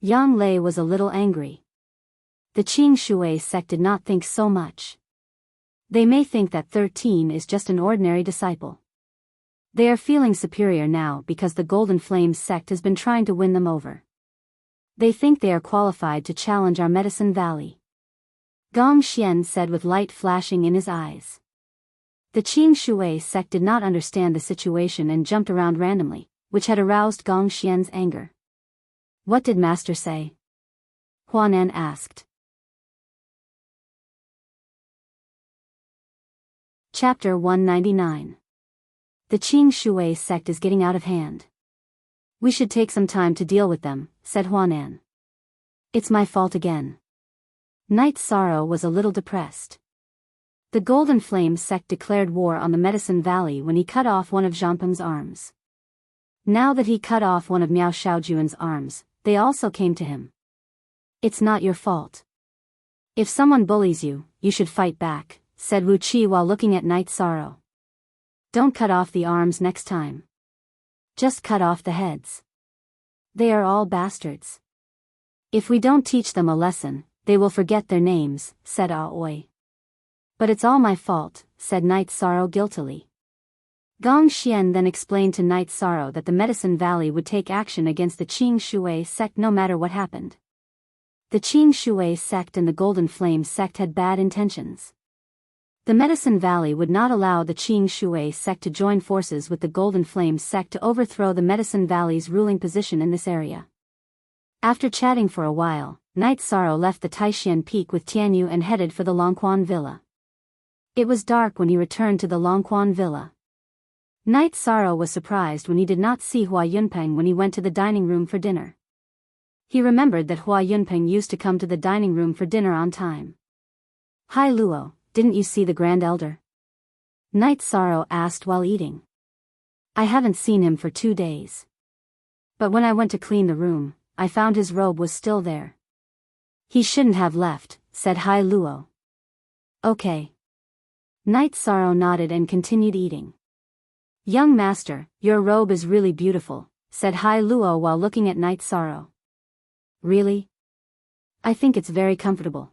Yang Lei was a little angry. The Qing Shui sect did not think so much. They may think that 13 is just an ordinary disciple. They are feeling superior now because the Golden Flames sect has been trying to win them over. They think they are qualified to challenge our Medicine Valley. Gong Xian said with light flashing in his eyes. The Qing Shui sect did not understand the situation and jumped around randomly, which had aroused Gong Xian's anger. What did Master say? Huanan asked. Chapter 199. The Qing Shui sect is getting out of hand. We should take some time to deal with them, said Huanan. It's my fault again. Knight Sorrow was a little depressed. The Golden Flame sect declared war on the Medicine Valley when he cut off one of Zhangpeng's arms. Now that he cut off one of Miao Shaojuan's arms, they also came to him. It's not your fault. If someone bullies you, you should fight back, said Wu Qi while looking at Knight Sorrow. Don't cut off the arms next time. Just cut off the heads. They are all bastards. If we don't teach them a lesson, they will forget their names, said Aoi. But it's all my fault, said Knight Sorrow guiltily. Gong Xian then explained to Knight Sorrow that the Medicine Valley would take action against the Qing Shui sect no matter what happened. The Qing Shui sect and the Golden Flame sect had bad intentions. The Medicine Valley would not allow the Qing Shui sect to join forces with the Golden Flame sect to overthrow the Medicine Valley's ruling position in this area. After chatting for a while, Knight Sorrow left the Taixian Peak with Tianyu and headed for the Longquan Villa. It was dark when he returned to the Longquan Villa. Knight Sorrow was surprised when he did not see Hua Yunpeng when he went to the dining room for dinner. He remembered that Hua Yunpeng used to come to the dining room for dinner on time. Hi Luo, didn't you see the Grand Elder? Knight Sorrow asked while eating. I haven't seen him for 2 days. But when I went to clean the room, I found his robe was still there. He shouldn't have left, said Hai Luo. Okay. Knight Sorrow nodded and continued eating. Young master, your robe is really beautiful, said Hai Luo while looking at Knight Sorrow. Really? I think it's very comfortable.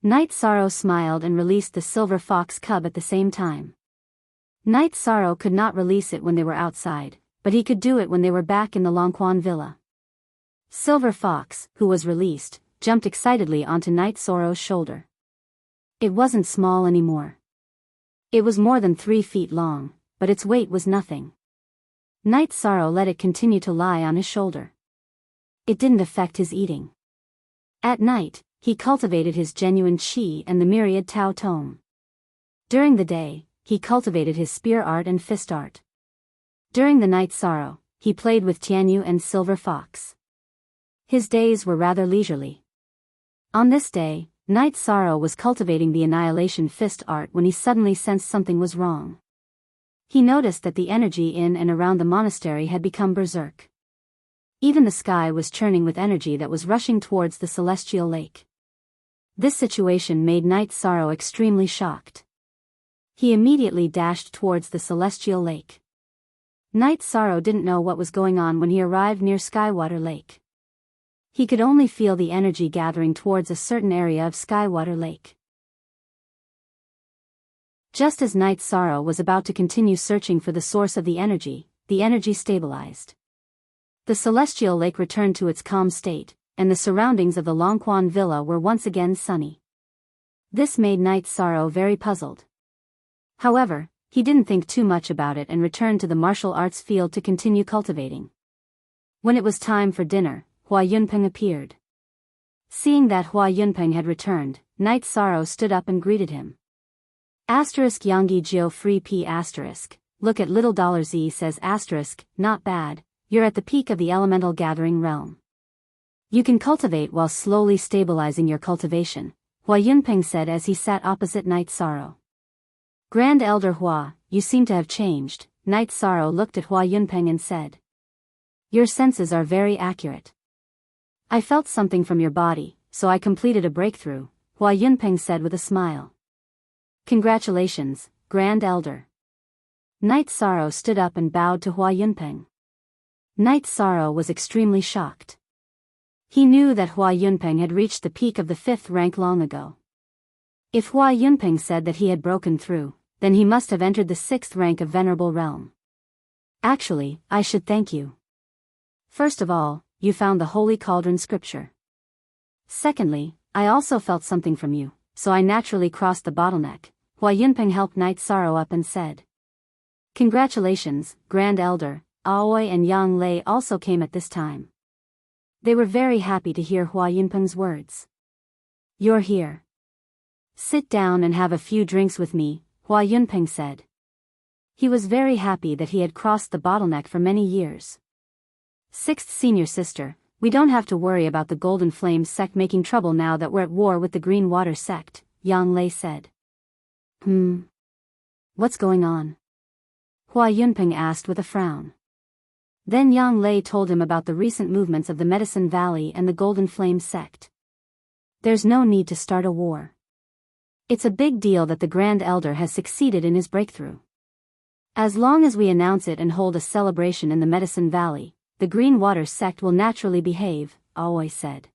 Knight Sorrow smiled and released the silver fox cub at the same time. Knight Sorrow could not release it when they were outside, but he could do it when they were back in the Longquan Villa. Silver Fox, who was released, jumped excitedly onto Knight Sorrow's shoulder. It wasn't small anymore. It was more than 3 feet long, but its weight was nothing. Knight Sorrow let it continue to lie on his shoulder. It didn't affect his eating. At night, he cultivated his genuine qi and the myriad Tao Tome. During the day, he cultivated his spear art and fist art. During the Night Sorrow, he played with Tianyu and Silver Fox. His days were rather leisurely. On this day, Night Sorrow was cultivating the Annihilation Fist art when he suddenly sensed something was wrong. He noticed that the energy in and around the monastery had become berserk. Even the sky was churning with energy that was rushing towards the celestial lake. This situation made Night Sorrow extremely shocked. He immediately dashed towards the celestial lake. Night Sorrow didn't know what was going on when he arrived near Skywater Lake. He could only feel the energy gathering towards a certain area of Skywater Lake. Just as Night Sorrow was about to continue searching for the source of the energy stabilized. The celestial lake returned to its calm state, and the surroundings of the Longquan Villa were once again sunny. This made Night Sorrow very puzzled. However, he didn't think too much about it and returned to the martial arts field to continue cultivating. When it was time for dinner, Hua Yunpeng appeared. Seeing that Hua Yunpeng had returned, Night Sorrow stood up and greeted him. Asterisk Yanggi Jiu Free P asterisk, look at little dollar Z says asterisk, not bad, you're at the peak of the elemental gathering realm. You can cultivate while slowly stabilizing your cultivation, Hua Yunpeng said as he sat opposite Night Sorrow. Grand Elder Hua, you seem to have changed, Night Sorrow looked at Hua Yunpeng and said. Your senses are very accurate. I felt something from your body, so I completed a breakthrough, Hua Yunpeng said with a smile. Congratulations, Grand Elder. Night Sorrow stood up and bowed to Hua Yunpeng. Night Sorrow was extremely shocked. He knew that Hua Yunpeng had reached the peak of the 5th rank long ago. If Hua Yunping said that he had broken through, then he must have entered the 6th rank of Venerable Realm. Actually, I should thank you. First of all, you found the Holy Cauldron scripture. Secondly, I also felt something from you, so I naturally crossed the bottleneck. Hua Yunping helped Knight Sorrow up and said. Congratulations, Grand Elder. Aoi and Yang Lei also came at this time. They were very happy to hear Hua Yunpeng's words. You're here. Sit down and have a few drinks with me, Hua Yunpeng said. He was very happy that he had crossed the bottleneck for many years. 6th Senior Sister, we don't have to worry about the Golden Flame sect making trouble now that we're at war with the Green Water sect, Yang Lei said. What's going on? Hua Yunpeng asked with a frown. Then Yang Lei told him about the recent movements of the Medicine Valley and the Golden Flame sect. There's no need to start a war. It's a big deal that the Grand Elder has succeeded in his breakthrough. As long as we announce it and hold a celebration in the Medicine Valley, the Green Water sect will naturally behave, Aoi said.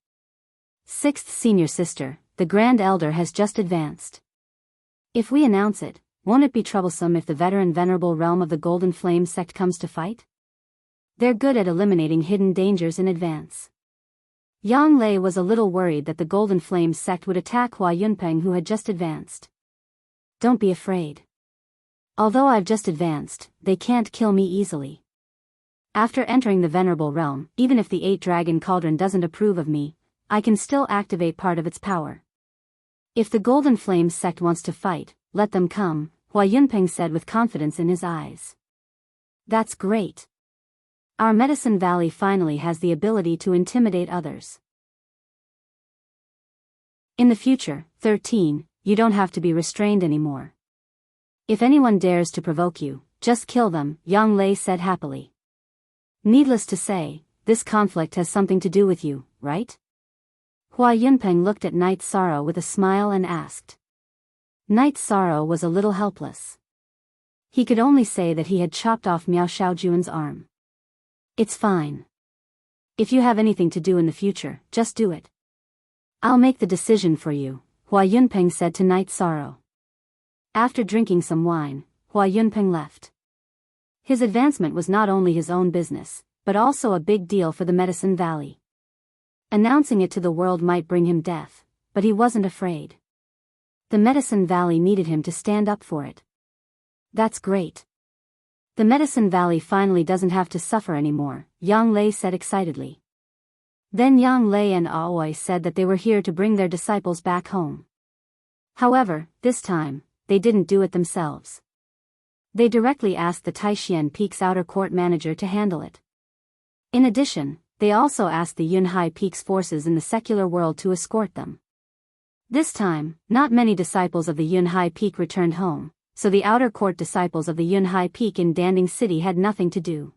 6th Senior Sister, the Grand Elder has just advanced. If we announce it, won't it be troublesome if the veteran Venerable Realm of the Golden Flame sect comes to fight? They're good at eliminating hidden dangers in advance. Yang Lei was a little worried that the Golden Flame sect would attack Hua Yunpeng who had just advanced. Don't be afraid. Although I've just advanced, they can't kill me easily. After entering the Venerable Realm, even if the 8-Dragon Cauldron doesn't approve of me, I can still activate part of its power. If the Golden Flame sect wants to fight, let them come, Hua Yunpeng said with confidence in his eyes. That's great. Our Medicine Valley finally has the ability to intimidate others. In the future, 13, you don't have to be restrained anymore. If anyone dares to provoke you, just kill them, Yang Lei said happily. Needless to say, this conflict has something to do with you, right? Hua Yunpeng looked at Knight Sorrow with a smile and asked. Knight Sorrow was a little helpless. He could only say that he had chopped off Miao Shaojuan's arm. It's fine. If you have anything to do in the future, just do it. I'll make the decision for you, Hua Yunpeng said to Knight Sorrow. After drinking some wine, Hua Yunpeng left. His advancement was not only his own business, but also a big deal for the Medicine Valley. Announcing it to the world might bring him death, but he wasn't afraid. The Medicine Valley needed him to stand up for it. That's great. The Medicine Valley finally doesn't have to suffer anymore, Yang Lei said excitedly. Then Yang Lei and Aoi said that they were here to bring their disciples back home. However, this time, they didn't do it themselves. They directly asked the Taishan Peak's outer court manager to handle it. In addition, they also asked the Yunhai Peak's forces in the secular world to escort them. This time, not many disciples of the Yunhai Peak returned home, so the outer court disciples of the Yunhai Peak in Danding City had nothing to do.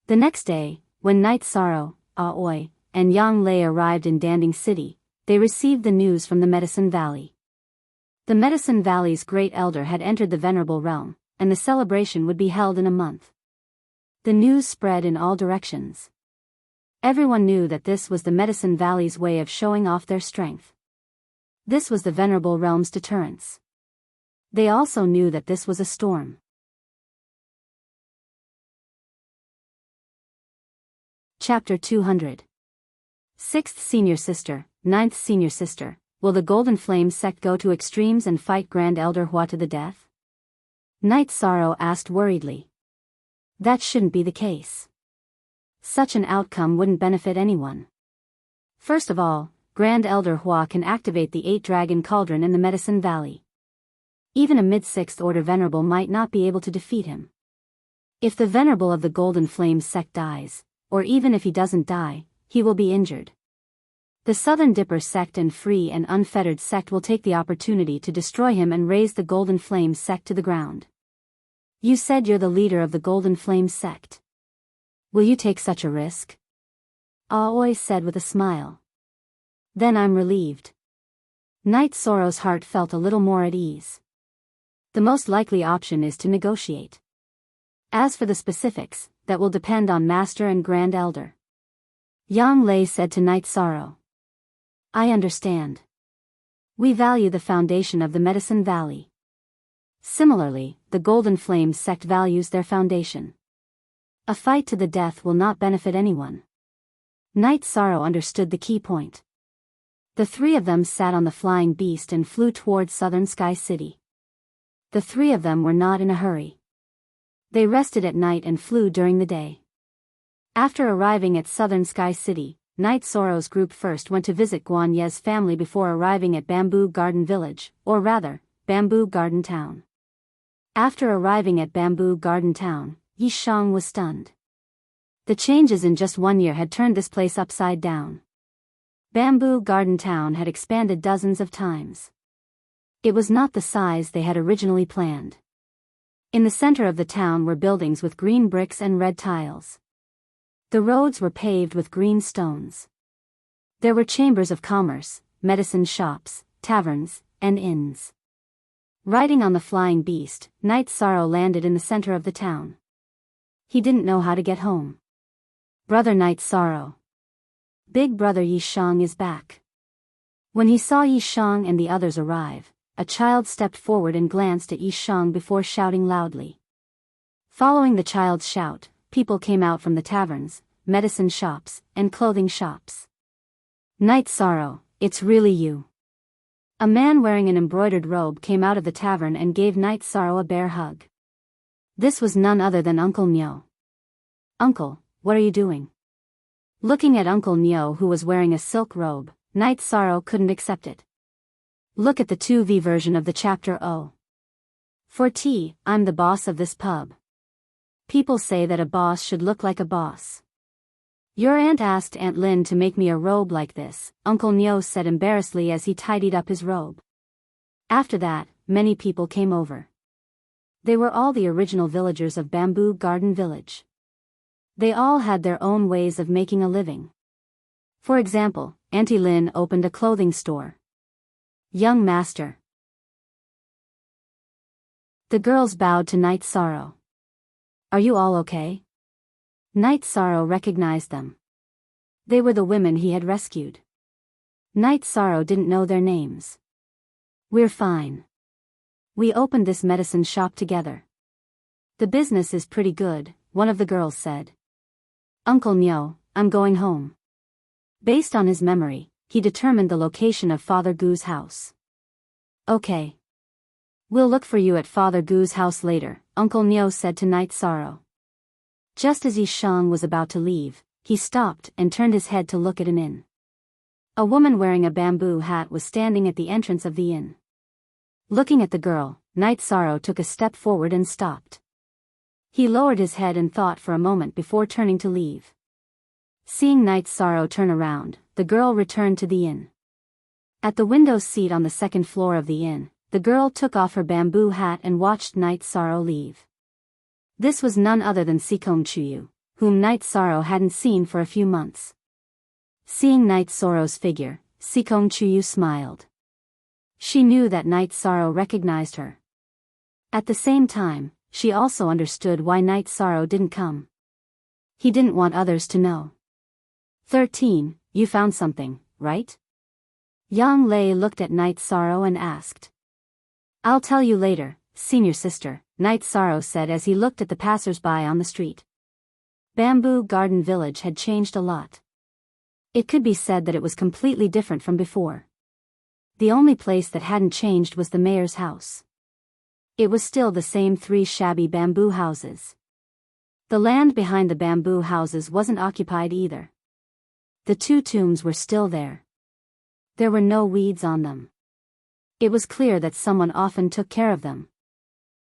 The next day, when Knight Sorrow, Aoi, and Yang Lei arrived in Danding City, they received the news from the Medicine Valley. The Medicine Valley's great elder had entered the Venerable Realm, and the celebration would be held in a month. The news spread in all directions. Everyone knew that this was the Medicine Valley's way of showing off their strength. This was the Venerable Realm's deterrence. They also knew that this was a storm. Chapter 200. 6th Senior Sister, 9th Senior Sister, will the Golden Flame sect go to extremes and fight Grand Elder Hua to the death? Knight Sorrow asked worriedly. That shouldn't be the case. Such an outcome wouldn't benefit anyone. First of all, Grand Elder Hua can activate the 8-Dragon Cauldron in the Medicine Valley. Even a mid-6th Order Venerable might not be able to defeat him. If the Venerable of the Golden Flame sect dies, or even if he doesn't die, he will be injured. The Southern Dipper sect and Free and Unfettered sect will take the opportunity to destroy him and raze the Golden Flame sect to the ground. You said you're the leader of the Golden Flame sect. Will you take such a risk? Aoi said with a smile. Then I'm relieved. Knight Sorrow's heart felt a little more at ease. The most likely option is to negotiate. As for the specifics, that will depend on Master and Grand Elder. Yang Lei said to Knight Sorrow. I understand. We value the foundation of the Medicine Valley. Similarly, the Golden Flame sect values their foundation. A fight to the death will not benefit anyone. Night Sorrow understood the key point. The three of them sat on the flying beast and flew towards Southern Sky City. The three of them were not in a hurry. They rested at night and flew during the day. After arriving at Southern Sky City, Night Sorrow's group first went to visit Guan Ye's family before arriving at Bamboo Garden Village, or rather, Bamboo Garden Town. After arriving at Bamboo Garden Town, Yi Shang was stunned. The changes in just 1 year had turned this place upside down. Bamboo Garden Town had expanded dozens of times. It was not the size they had originally planned. In the center of the town were buildings with green bricks and red tiles. The roads were paved with green stones. There were chambers of commerce, medicine shops, taverns, and inns. Riding on the flying beast, Night Sorrow landed in the center of the town. He didn't know how to get home. Brother Night Sorrow. Big brother Yi Shang is back. When he saw Yi Shang and the others arrive, a child stepped forward and glanced at Yi Shang before shouting loudly. Following the child's shout, people came out from the taverns, medicine shops, and clothing shops. Night Sorrow, it's really you. A man wearing an embroidered robe came out of the tavern and gave Night Sorrow a bear hug. This was none other than Uncle Nyo. Uncle, what are you doing? Looking at Uncle Nyo, who was wearing a silk robe, Night Sorrow couldn't accept it. Look at the 2V version of the chapter O. For tea, I'm the boss of this pub. People say that a boss should look like a boss. Your aunt asked Aunt Lin to make me a robe like this, Uncle Nyo said embarrassedly as he tidied up his robe. After that, many people came over. They were all the original villagers of Bamboo Garden Village. They all had their own ways of making a living. For example, Auntie Lin opened a clothing store. Young master. The girls bowed to Night Sorrow. Are you all okay? Night Sorrow recognized them. They were the women he had rescued. Night Sorrow didn't know their names. We're fine. We opened this medicine shop together. The business is pretty good, one of the girls said. Uncle Nyo, I'm going home. Based on his memory, he determined the location of Father Gu's house. Okay. We'll look for you at Father Gu's house later, Uncle Nyo said to Night Sorrow. Just as Yi Shang was about to leave, he stopped and turned his head to look at an inn. A woman wearing a bamboo hat was standing at the entrance of the inn. Looking at the girl, Night Sorrow took a step forward and stopped. He lowered his head and thought for a moment before turning to leave. Seeing Night Sorrow turn around, the girl returned to the inn. At the window seat on the second floor of the inn, the girl took off her bamboo hat and watched Night Sorrow leave. This was none other than Sikong Chuyu, whom Night Sorrow hadn't seen for a few months. Seeing Night Sorrow's figure, Sikong Chuyu smiled. She knew that Night Sorrow recognized her. At the same time, she also understood why Night Sorrow didn't come. He didn't want others to know. 13, you found something, right? Yang Lei looked at Night Sorrow and asked. I'll tell you later, senior sister, Night Sorrow said as he looked at the passers-by on the street. Bamboo Garden Village had changed a lot. It could be said that it was completely different from before. The only place that hadn't changed was the mayor's house. It was still the same 3 shabby bamboo houses. The land behind the bamboo houses wasn't occupied either. The 2 tombs were still there. There were no weeds on them. It was clear that someone often took care of them.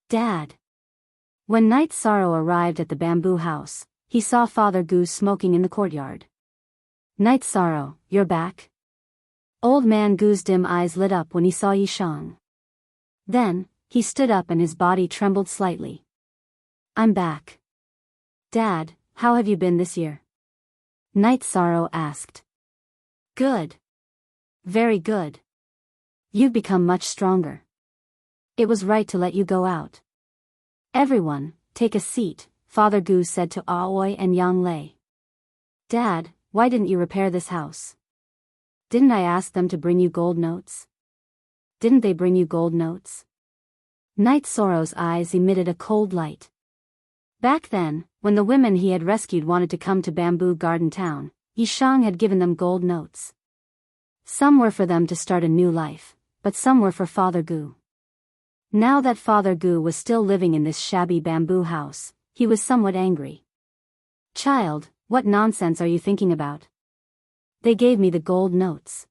Dad. When Night Sorrow arrived at the bamboo house, he saw Father Gu smoking in the courtyard. Night Sorrow, you're back? Old man Gu's dim eyes lit up when he saw Yi Shang. Then, he stood up and his body trembled slightly. I'm back. Dad, how have you been this year? Night Sorrow asked. Good. Very good. You've become much stronger. It was right to let you go out. Everyone, take a seat, Father Gu said to Aoi and Yang Lei. Dad, why didn't you repair this house? Didn't I ask them to bring you gold notes? Didn't they bring you gold notes? Night Sorrow's eyes emitted a cold light. Back then, when the women he had rescued wanted to come to Bamboo Garden Town, Yishang had given them gold notes. Some were for them to start a new life, but some were for Father Gu. Now that Father Gu was still living in this shabby bamboo house, he was somewhat angry. Child, what nonsense are you thinking about? They gave me the gold notes.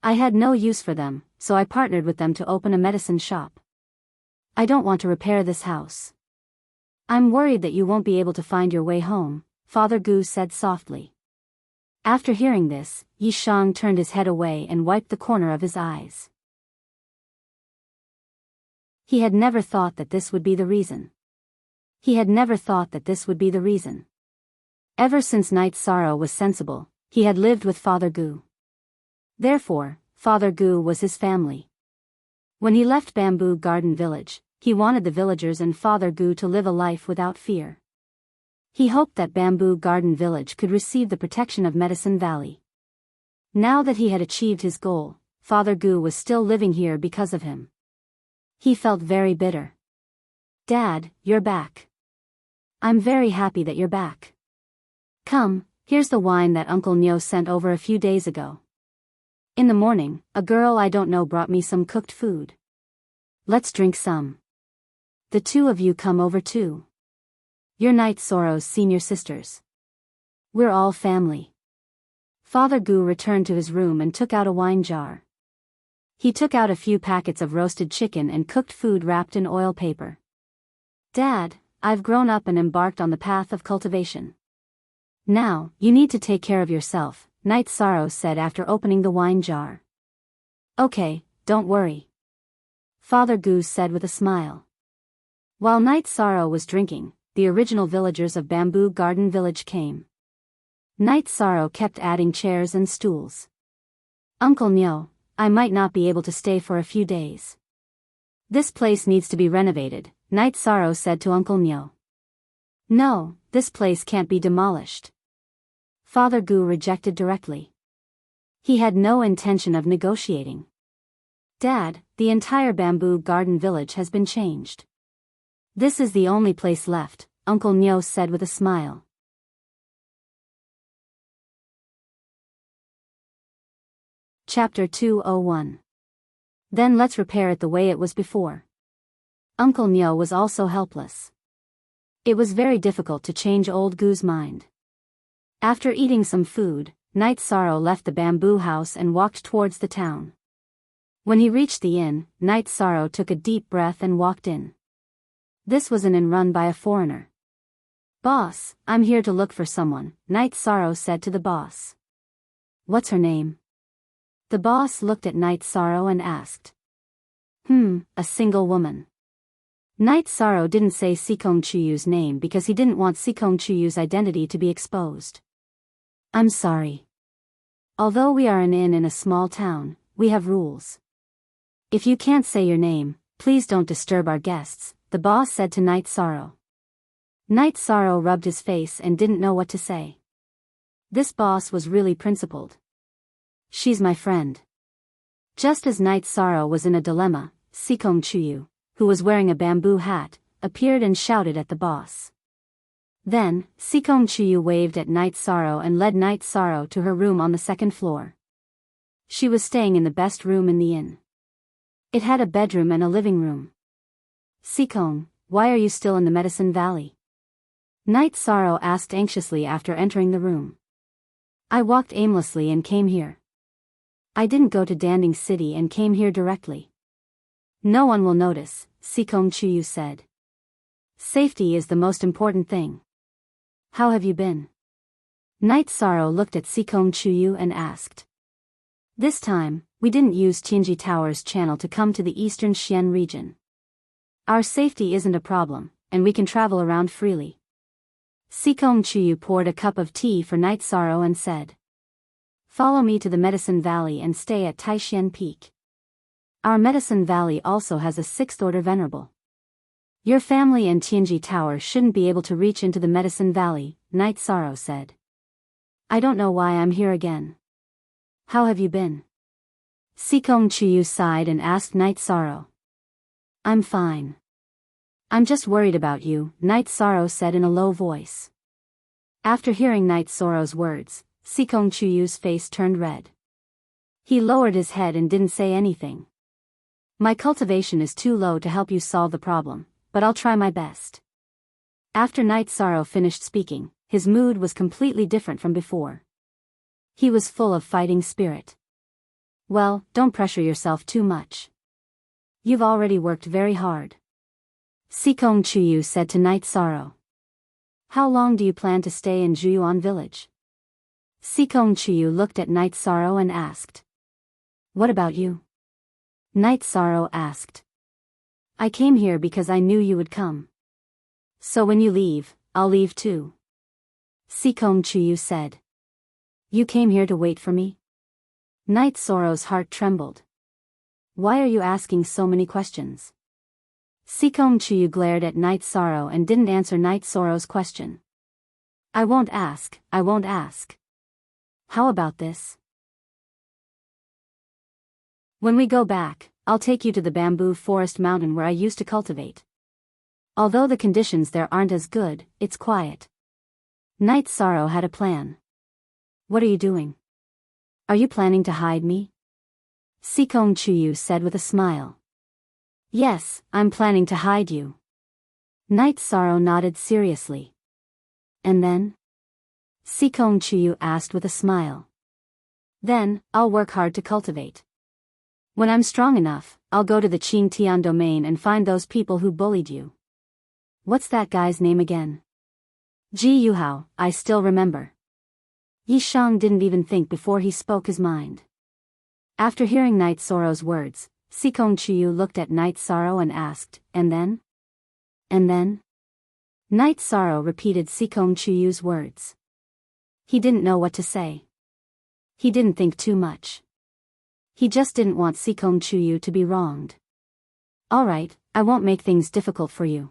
I had no use for them, so I partnered with them to open a medicine shop. I don't want to repair this house. I'm worried that you won't be able to find your way home, Father Gu said softly. After hearing this, Yishang turned his head away and wiped the corner of his eyes. He had never thought that this would be the reason. Ever since Night Sorrow was sensible, he had lived with Father Gu. Therefore, Father Gu was his family. When he left Bamboo Garden Village, he wanted the villagers and Father Gu to live a life without fear. He hoped that Bamboo Garden Village could receive the protection of Medicine Valley. Now that he had achieved his goal, Father Gu was still living here because of him. He felt very bitter. Dad, you're back. I'm very happy that you're back. Come, here's the wine that Uncle Nyo sent over a few days ago. In the morning, a girl I don't know brought me some cooked food. Let's drink some. The two of you come over too. You're Night Sorrow's senior sisters. We're all family. Father Gu returned to his room and took out a wine jar. He took out a few packets of roasted chicken and cooked food wrapped in oil paper. Dad, I've grown up and embarked on the path of cultivation. Now, you need to take care of yourself, Night Sorrow said after opening the wine jar. Okay, don't worry. Father Gu said with a smile. While Night Sorrow was drinking, the original villagers of Bamboo Garden Village came. Night Sorrow kept adding chairs and stools. Uncle Nyo, I might not be able to stay for a few days. This place needs to be renovated, Night Sorrow said to Uncle Nyo. No, this place can't be demolished. Father Gu rejected directly. He had no intention of negotiating. Dad, the entire Bamboo Garden Village has been changed. This is the only place left, Uncle Nyo said with a smile. Chapter 201. Then let's repair it the way it was before. Uncle Nyo was also helpless. It was very difficult to change old Gu's mind. After eating some food, Night Sorrow left the bamboo house and walked towards the town. When he reached the inn, Night Sorrow took a deep breath and walked in. This was an inn run by a foreigner. Boss, I'm here to look for someone, Night Sorrow said to the boss. What's her name? The boss looked at Night Sorrow and asked. A single woman. Night Sorrow didn't say Sikong Chuyu's name because he didn't want Sikong Chuyu's identity to be exposed. I'm sorry. Although we are an inn in a small town, we have rules. If you can't say your name, please don't disturb our guests, the boss said to Night Sorrow. Night Sorrow rubbed his face and didn't know what to say. This boss was really principled. She's my friend. Just as Night Sorrow was in a dilemma, Sikong Chuyu, who was wearing a bamboo hat, appeared and shouted at the boss. Then, Sikong Chuyu waved at Night Sorrow and led Night Sorrow to her room on the second floor. She was staying in the best room in the inn. It had a bedroom and a living room. Sikong, why are you still in the Medicine Valley? Night Sorrow asked anxiously after entering the room. I walked aimlessly and came here. I didn't go to Danding City and came here directly. No one will notice, Sikong Chuyu said. Safety is the most important thing. How have you been? Night Sorrow looked at Sikong Chuyu and asked. This time, we didn't use Tianji Tower's channel to come to the eastern Xian region. Our safety isn't a problem, and we can travel around freely. Sikong Chuyu poured a cup of tea for Night Sorrow and said. Follow me to the Medicine Valley and stay at Taishan Peak. Our Medicine Valley also has a 6th order venerable. Your family and Tianji Tower shouldn't be able to reach into the Medicine Valley, Night Sorrow said. I don't know why I'm here again. How have you been? Sikong Chuyu sighed and asked Night Sorrow. I'm fine. I'm just worried about you, Night Sorrow said in a low voice. After hearing Night Sorrow's words, Sikong Chuyu's face turned red. He lowered his head and didn't say anything. My cultivation is too low to help you solve the problem, but I'll try my best. After Night Sorrow finished speaking, his mood was completely different from before. He was full of fighting spirit. Well, don't pressure yourself too much. You've already worked very hard. Sikong Chuyu said to Night Sorrow. How long do you plan to stay in Juyuan village? Sikong Chuyu looked at Night Sorrow and asked. What about you? Night Sorrow asked. I came here because I knew you would come. So when you leave, I'll leave too. Sikong Chuyu said. You came here to wait for me? Night Sorrow's heart trembled. Why are you asking so many questions? Sikong Chuyu glared at Night Sorrow and didn't answer Night Sorrow's question. I won't ask. How about this? When we go back, I'll take you to the bamboo forest mountain where I used to cultivate. Although the conditions there aren't as good, it's quiet. Night Sorrow had a plan. What are you doing? Are you planning to hide me? Sikong Chuyu said with a smile. Yes, I'm planning to hide you. Night Sorrow nodded seriously. And then? Sikong Chuyu asked with a smile. Then, I'll work hard to cultivate. When I'm strong enough, I'll go to the Qingtian domain and find those people who bullied you. What's that guy's name again? Ji Yuhao, I still remember. Yi Shang didn't even think before he spoke his mind. After hearing Night Sorrow's words, Sikong Chuyu looked at Night Sorrow and asked, and then? And then? Night Sorrow repeated Sikong Chuyu's words. He didn't know what to say. He didn't think too much. He just didn't want Sikong Chuyu to be wronged. Alright, I won't make things difficult for you.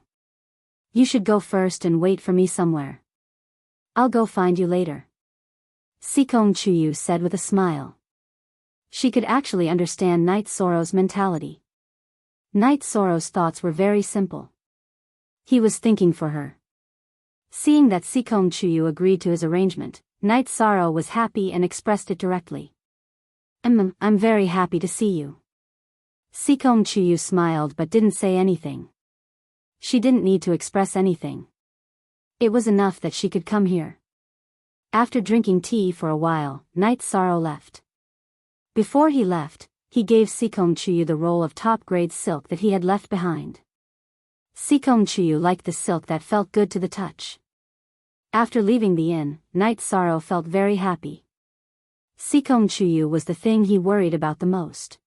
You should go first and wait for me somewhere. I'll go find you later. Sikong Chuyu said with a smile. She could actually understand Night Sorrow's mentality. Night Sorrow's thoughts were very simple. He was thinking for her. Seeing that Sikong Chuyu agreed to his arrangement, Night Sorrow was happy and expressed it directly. I'm very happy to see you. Sikong Chuyu smiled but didn't say anything. She didn't need to express anything. It was enough that she could come here. After drinking tea for a while, Night Sorrow left. Before he left, he gave Sikong Chuyu the roll of top-grade silk that he had left behind. Sikong Chuyu liked the silk that felt good to the touch. After leaving the inn, Night Sorrow felt very happy. Sikong Chuyu was the thing he worried about the most.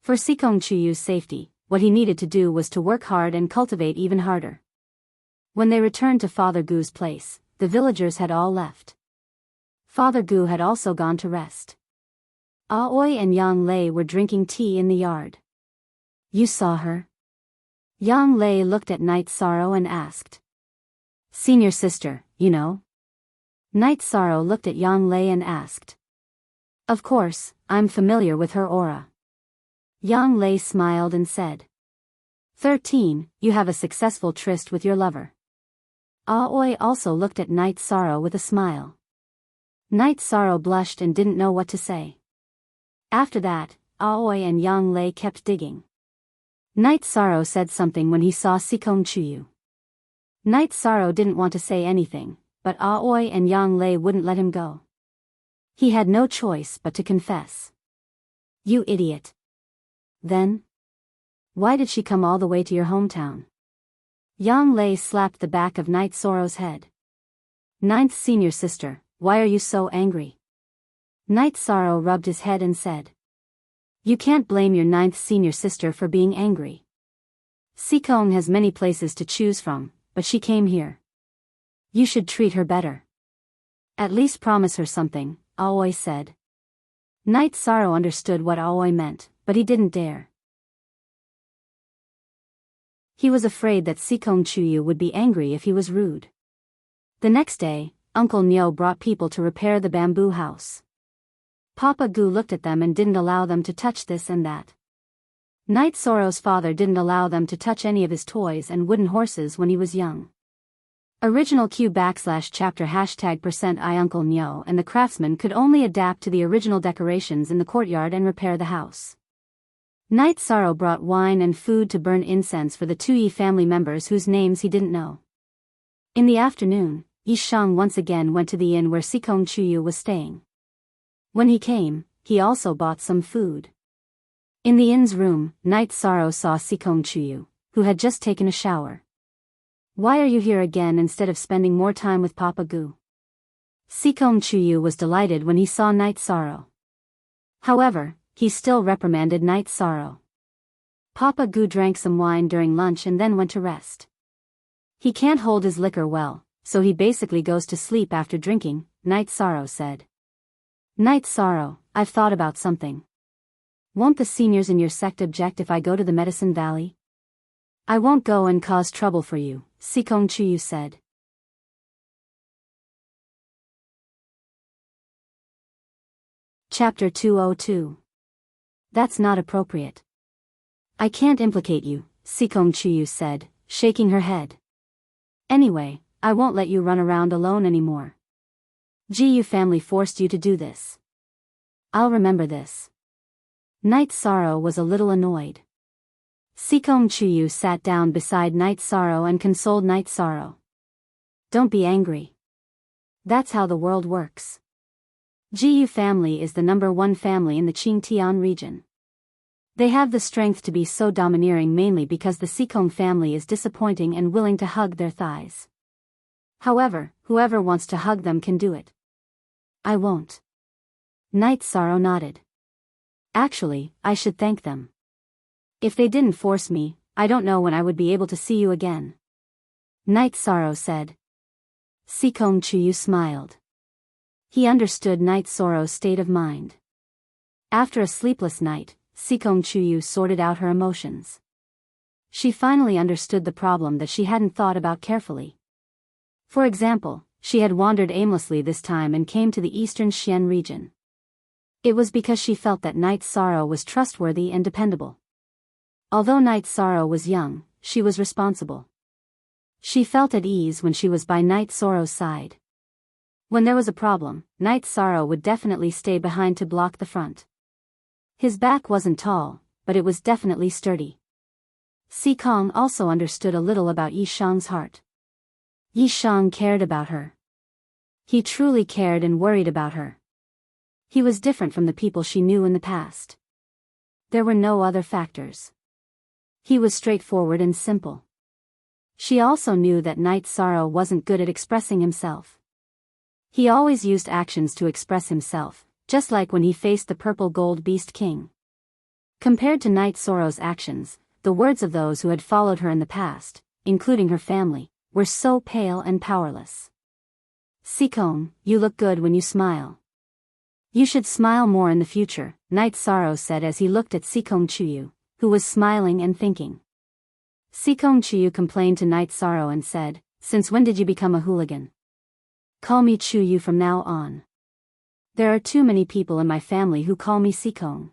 For Sikong Chuyu's safety, what he needed to do was to work hard and cultivate even harder. When they returned to Father Gu's place, the villagers had all left. Father Gu had also gone to rest. Aoi and Yang Lei were drinking tea in the yard. You saw her? Yang Lei looked at Night Sorrow and asked. Senior sister, you know? Night Sorrow looked at Yang Lei and asked. Of course, I'm familiar with her aura. Yang Lei smiled and said. 13, you have a successful tryst with your lover. Aoi also looked at Night Sorrow with a smile. Night Sorrow blushed and didn't know what to say. After that, Aoi and Yang Lei kept digging. Night Sorrow said something when he saw Sikong Chuyu. Night Sorrow didn't want to say anything, but Aoi and Yang Lei wouldn't let him go. He had no choice but to confess. You idiot. Then? Why did she come all the way to your hometown? Yang Lei slapped the back of Night Sorrow's head. Ninth senior sister, why are you so angry? Night Sorrow rubbed his head and said. You can't blame your ninth senior sister for being angry. Sikong has many places to choose from, but she came here. You should treat her better. At least promise her something, Aoi said. Night Sorrow understood what Aoi meant, but he didn't dare. He was afraid that Sikong Chuyu would be angry if he was rude. The next day, Uncle Nyo brought people to repair the bamboo house. Papa Gu looked at them and didn't allow them to touch this and that. Night Sorrow's father didn't allow them to touch any of his toys and wooden horses when he was young. Original Q/chapter #I Uncle Nyo and the craftsman could only adapt to the original decorations in the courtyard and repair the house. Night Sorrow brought wine and food to burn incense for the two Yi family members whose names he didn't know. In the afternoon, Yi Shang once again went to the inn where Sikong Chuyu was staying. When he came, he also bought some food. In the inn's room, Night Sorrow saw Sikong Chuyu, who had just taken a shower. "Why are you here again instead of spending more time with Papa Gu?" Sikong Chuyu was delighted when he saw Night Sorrow. However, he still reprimanded Night Sorrow. Papa Gu drank some wine during lunch and then went to rest. "He can't hold his liquor well, so he basically goes to sleep after drinking," Night Sorrow said. "Night Sorrow, I've thought about something. Won't the seniors in your sect object if I go to the Medicine Valley?" "I won't go and cause trouble for you," Sikong Chuyu said. Chapter 202. That's not appropriate. "I can't implicate you," Sikong Chuyu said, shaking her head. "Anyway, I won't let you run around alone anymore. Jiyu family forced you to do this. I'll remember this." Night Sorrow was a little annoyed. Sikong Chuyu sat down beside Night Sorrow and consoled Night Sorrow. "Don't be angry. That's how the world works. Jiyu family is the #1 family in the Qingtian region. They have the strength to be so domineering mainly because the Sikong family is disappointing and willing to hug their thighs. However, whoever wants to hug them can do it. I won't." Night Sorrow nodded. "Actually, I should thank them. If they didn't force me, I don't know when I would be able to see you again." Night Sorrow said. Sikong Chuyu smiled. He understood Night Sorrow's state of mind. After a sleepless night, Sikong Chuyu sorted out her emotions. She finally understood the problem that she hadn't thought about carefully. For example, she had wandered aimlessly this time and came to the eastern Xian region. It was because she felt that Night Sorrow was trustworthy and dependable. Although Night Sorrow was young, she was responsible. She felt at ease when she was by Night Sorrow's side. When there was a problem, Night Sorrow would definitely stay behind to block the front. His back wasn't tall, but it was definitely sturdy. Sikong also understood a little about Yi Shang's heart. Yi Shang cared about her. He truly cared and worried about her. He was different from the people she knew in the past. There were no other factors. He was straightforward and simple. She also knew that Night Sorrow wasn't good at expressing himself. He always used actions to express himself, just like when he faced the purple gold beast king. Compared to Night Sorrow's actions, the words of those who had followed her in the past, including her family, were so pale and powerless. "Sikong, you look good when you smile. You should smile more in the future," Night Sorrow said as he looked at Sikong Chuyu, who was smiling and thinking. Sikong Chuyu complained to Night Sorrow and said, "Since when did you become a hooligan? Call me Chuyu from now on. There are too many people in my family who call me Sikong."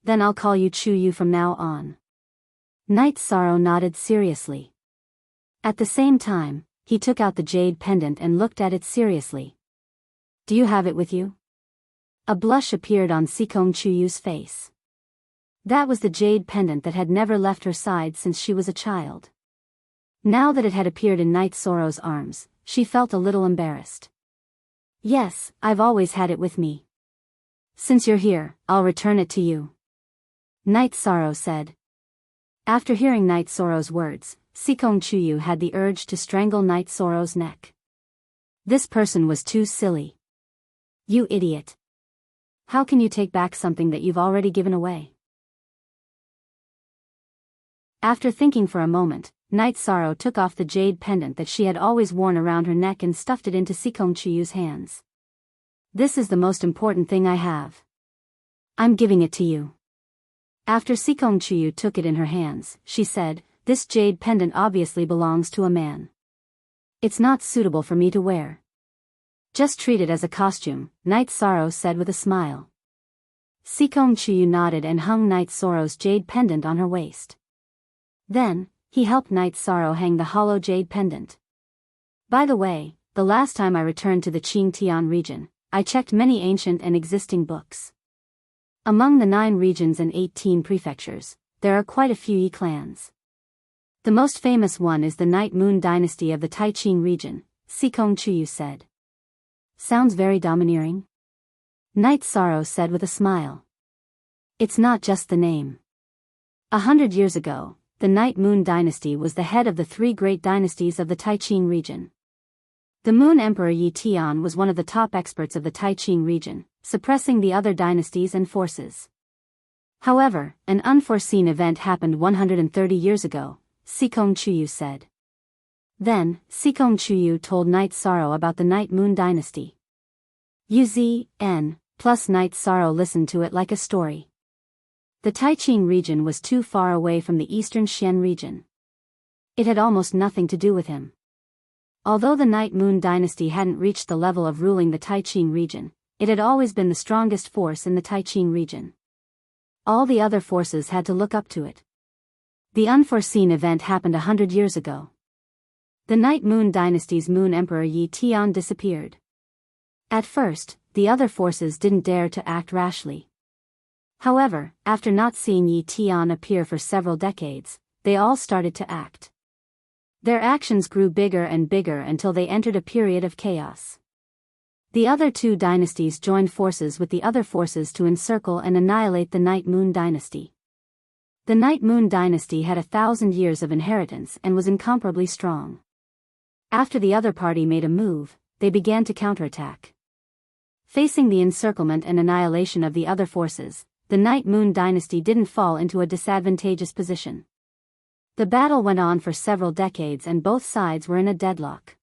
Then I'll call you Chuyu from now on." Night Sorrow nodded seriously. At the same time, he took out the jade pendant and looked at it seriously. "Do you have it with you?" A blush appeared on Sikong Chuyu's face. That was the jade pendant that had never left her side since she was a child. Now that it had appeared in Night Sorrow's arms, she felt a little embarrassed. "Yes, I've always had it with me. Since you're here, I'll return it to you," Night Sorrow said. After hearing Night Sorrow's words, Sikong Chuyu had the urge to strangle Night Sorrow's neck. This person was too silly. "You idiot. How can you take back something that you've already given away?" After thinking for a moment, Night Sorrow took off the jade pendant that she had always worn around her neck and stuffed it into Sikong Chuyu's hands. "This is the most important thing I have. I'm giving it to you." After Sikong Chuyu took it in her hands, she said, "This jade pendant obviously belongs to a man. It's not suitable for me to wear. Just treat it as a costume, Night Sorrow said with a smile. Sikong Chuyu nodded and hung Night Sorrow's jade pendant on her waist. Then, he helped Night Sorrow hang the hollow jade pendant. By the way, the last time I returned to the Qingtian region, I checked many ancient and existing books. Among the 9 regions and 18 prefectures, there are quite a few Yi clans. The most famous one is the Night Moon dynasty of the Taiqing region, Sikong Chuyu said. Sounds very domineering. Night Sorrow said with a smile. It's not just the name. 100 years ago, the Night Moon dynasty was the head of the 3 great dynasties of the Taiqing region. The Moon Emperor Yi Tian was one of the top experts of the Taiqing region, suppressing the other dynasties and forces. However, an unforeseen event happened 130 years ago, Sikong Chuyu said. Then, Sikong Chuyu told Night Sorrow about the Night Moon dynasty. Plus Night Sorrow listened to it like a story. The Taiqing region was too far away from the eastern Xian region. It had almost nothing to do with him. Although the Night Moon dynasty hadn't reached the level of ruling the Taiqing region, it had always been the strongest force in the Taiqing region. All the other forces had to look up to it. The unforeseen event happened 100 years ago. The Night Moon dynasty's Moon Emperor Yi Tian disappeared. At first, the other forces didn't dare to act rashly. However, after not seeing Yi Tian appear for several decades, they all started to act. Their actions grew bigger and bigger until they entered a period of chaos. The other 2 dynasties joined forces with the other forces to encircle and annihilate the Night Moon dynasty. The Night Moon dynasty had 1,000 years of inheritance and was incomparably strong. After the other party made a move, they began to counterattack. Facing the encirclement and annihilation of the other forces, the Night Moon dynasty didn't fall into a disadvantageous position. The battle went on for several decades and both sides were in a deadlock.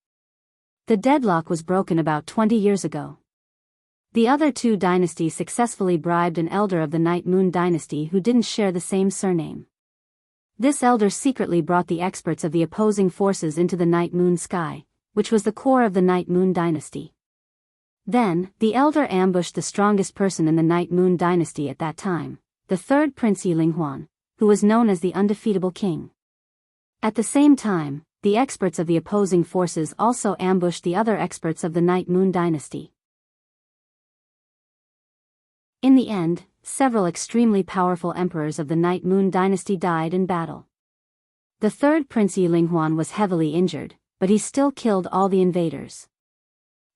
The deadlock was broken about 20 years ago. The other 2 dynasties successfully bribed an elder of the Night Moon dynasty who didn't share the same surname. This elder secretly brought the experts of the opposing forces into the Night Moon sky, which was the core of the Night Moon dynasty. Then, the elder ambushed the strongest person in the Night Moon dynasty at that time, the 3rd Prince Yi Linghuan, who was known as the undefeatable king. At the same time, the experts of the opposing forces also ambushed the other experts of the Night Moon dynasty. In the end, several extremely powerful emperors of the Night Moon dynasty died in battle. The 3rd Prince Yi Linghuan was heavily injured, but he still killed all the invaders.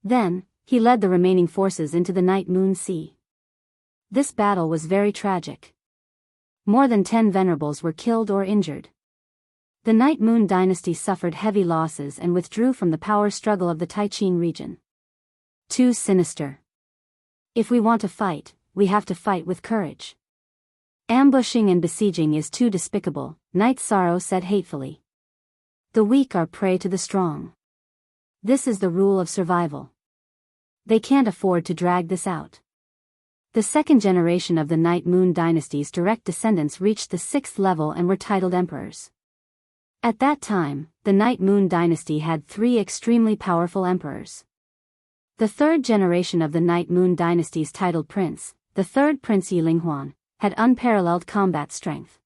Then, he led the remaining forces into the Night Moon Sea. This battle was very tragic. More than 10 venerables were killed or injured. The Night Moon dynasty suffered heavy losses and withdrew from the power struggle of the Taiqing region. Too sinister. If we want to fight, we have to fight with courage. Ambushing and besieging is too despicable, Night Sorrow said hatefully. The weak are prey to the strong. This is the rule of survival. They can't afford to drag this out. The 2nd generation of the Night Moon dynasty's direct descendants reached the 6th level and were titled emperors. At that time, the Night Moon dynasty had 3 extremely powerful emperors. The 3rd generation of the Night Moon dynasty's titled prince, the 3rd Prince Yi Linghuan, had unparalleled combat strength.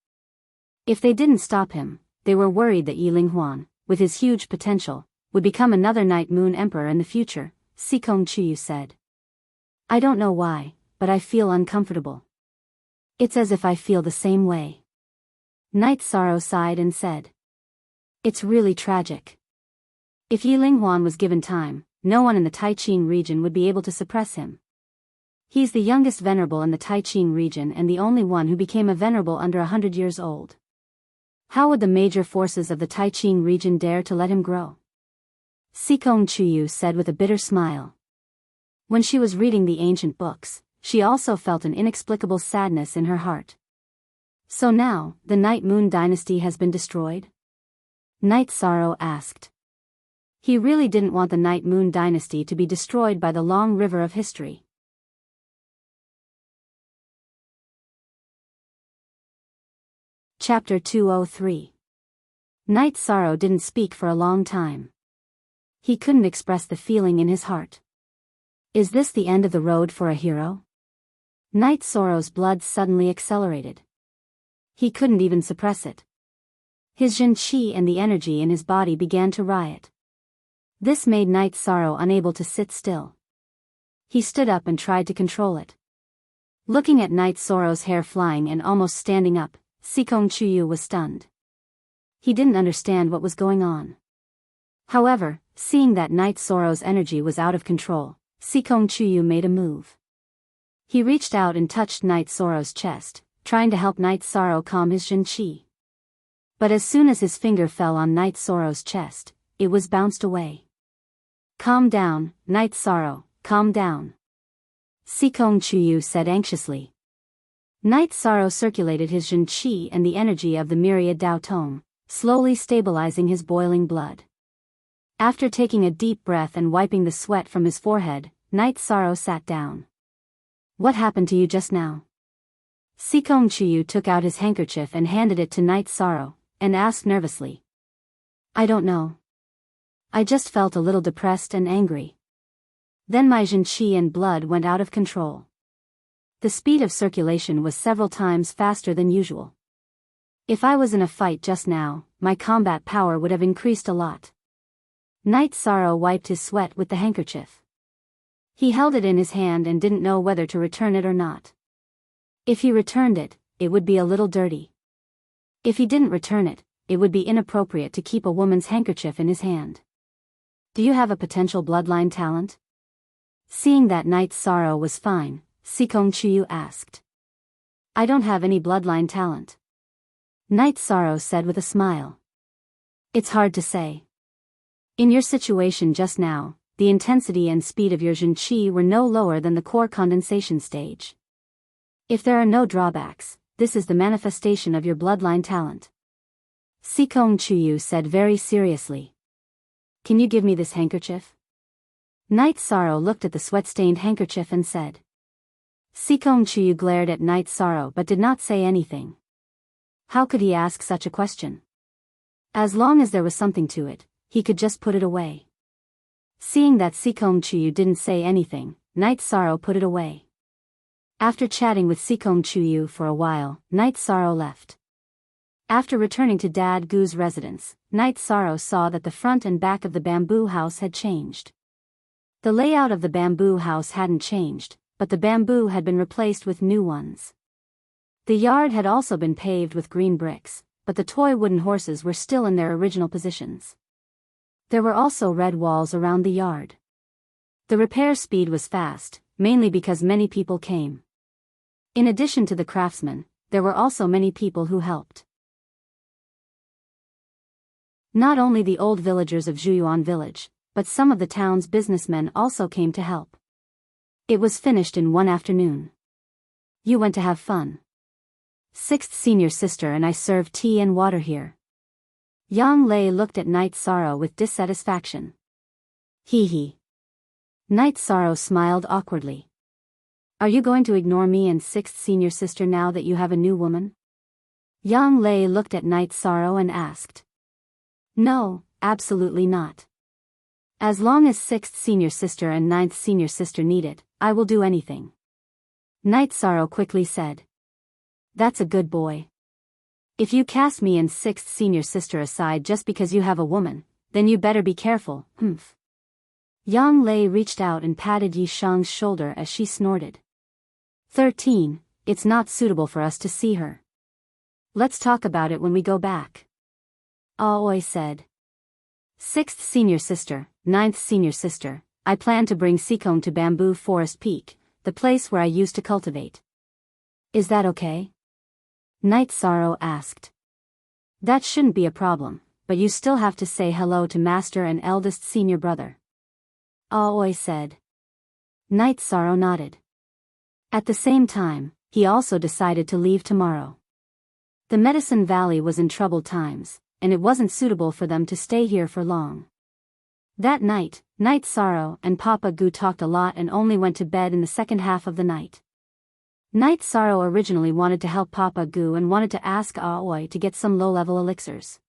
If they didn't stop him, they were worried that Yi Linghuan, with his huge potential, would become another Night Moon emperor in the future, Sikong Chuyu said. I don't know why, but I feel uncomfortable. It's as if I feel the same way. Night Sorrow sighed and said. It's really tragic. If Yi Linghuan was given time, no one in the Taiqing region would be able to suppress him. He's the youngest venerable in the Taiqing region and the only one who became a venerable under 100 years old. How would the major forces of the Taiqing region dare to let him grow? Sikong Chuyu said with a bitter smile. When she was reading the ancient books, she also felt an inexplicable sadness in her heart. So now, the Night Moon dynasty has been destroyed? Night Sorrow asked. He really didn't want the Night Moon dynasty to be destroyed by the long river of history. Chapter 203. Night Sorrow didn't speak for a long time. He couldn't express the feeling in his heart. Is this the end of the road for a hero? Night Sorrow's blood suddenly accelerated. He couldn't even suppress it. His Jin Qi and the energy in his body began to riot. This made Night Sorrow unable to sit still. He stood up and tried to control it. Looking at Night Sorrow's hair flying and almost standing up, Sikong Chuyu was stunned. He didn't understand what was going on. However, seeing that Night Sorrow's energy was out of control, Sikong Chuyu made a move. He reached out and touched Night Sorrow's chest, trying to help Night Sorrow calm his Jin Qi. But as soon as his finger fell on Night Sorrow's chest, it was bounced away. Calm down, Night Sorrow, calm down. Sikong Chuyu said anxiously. Night Sorrow circulated his Jin Qi and the energy of the myriad Dao Tong, slowly stabilizing his boiling blood. After taking a deep breath and wiping the sweat from his forehead, Night Sorrow sat down. What happened to you just now? Sikong Chuyu took out his handkerchief and handed it to Night Sorrow, and asked nervously. I don't know. I just felt a little depressed and angry. Then my Jin Qi and blood went out of control. The speed of circulation was several times faster than usual. If I was in a fight just now, my combat power would have increased a lot. Night Sorrow wiped his sweat with the handkerchief. He held it in his hand and didn't know whether to return it or not. If he returned it, it would be a little dirty. If he didn't return it, it would be inappropriate to keep a woman's handkerchief in his hand. Do you have a potential bloodline talent? Seeing that Night Sorrow was fine, Sikong Chuyu asked. I don't have any bloodline talent. Night Sorrow said with a smile. It's hard to say. In your situation just now, the intensity and speed of your Jin Qi were no lower than the core condensation stage. If there are no drawbacks, this is the manifestation of your bloodline talent. Sikong Chuyu said very seriously. Can you give me this handkerchief? Night Sorrow looked at the sweat-stained handkerchief and said. Sikong Chuyu glared at Night Sorrow but did not say anything. How could he ask such a question? As long as there was something to it, he could just put it away. Seeing that Sikong Chuyu didn't say anything, Night Sorrow put it away. After chatting with Sikong Chuyu for a while, Night Sorrow left. After returning to Dad Gu's residence, Night Sorrow saw that the front and back of the bamboo house had changed. The layout of the bamboo house hadn't changed, but the bamboo had been replaced with new ones. The yard had also been paved with green bricks, but the toy wooden horses were still in their original positions. There were also red walls around the yard. The repair speed was fast, mainly because many people came. In addition to the craftsmen, there were also many people who helped. Not only the old villagers of Zhuyuan village, but some of the town's businessmen also came to help. It was finished in one afternoon. You went to have fun. Sixth senior sister and I served tea and water here. Yang Lei looked at Night Sorrow with dissatisfaction. Hee hee. Night Sorrow smiled awkwardly. Are you going to ignore me and sixth senior sister now that you have a new woman? Yang Lei looked at Night Sorrow and asked. No, absolutely not. As long as sixth senior sister and ninth senior sister need it, I will do anything. Night Sorrow quickly said. That's a good boy. If you cast me and sixth senior sister aside just because you have a woman, then you better be careful, humph. Yang Lei reached out and patted Yi Shang's shoulder as she snorted. 13, it's not suitable for us to see her. Let's talk about it when we go back. Aoi said. Sixth senior sister, ninth senior sister, I plan to bring Sikong to Bamboo Forest Peak, the place where I used to cultivate. Is that okay? Night Sorrow asked. That shouldn't be a problem, but you still have to say hello to master and eldest senior brother. Aoi said. Night Sorrow nodded. At the same time, he also decided to leave tomorrow. The Medicine Valley was in troubled times, and it wasn't suitable for them to stay here for long. That night, Night Sorrow and Papa Gu talked a lot and only went to bed in the second half of the night. Night Sorrow originally wanted to help Papa Gu and wanted to ask Aoi to get some low-level elixirs.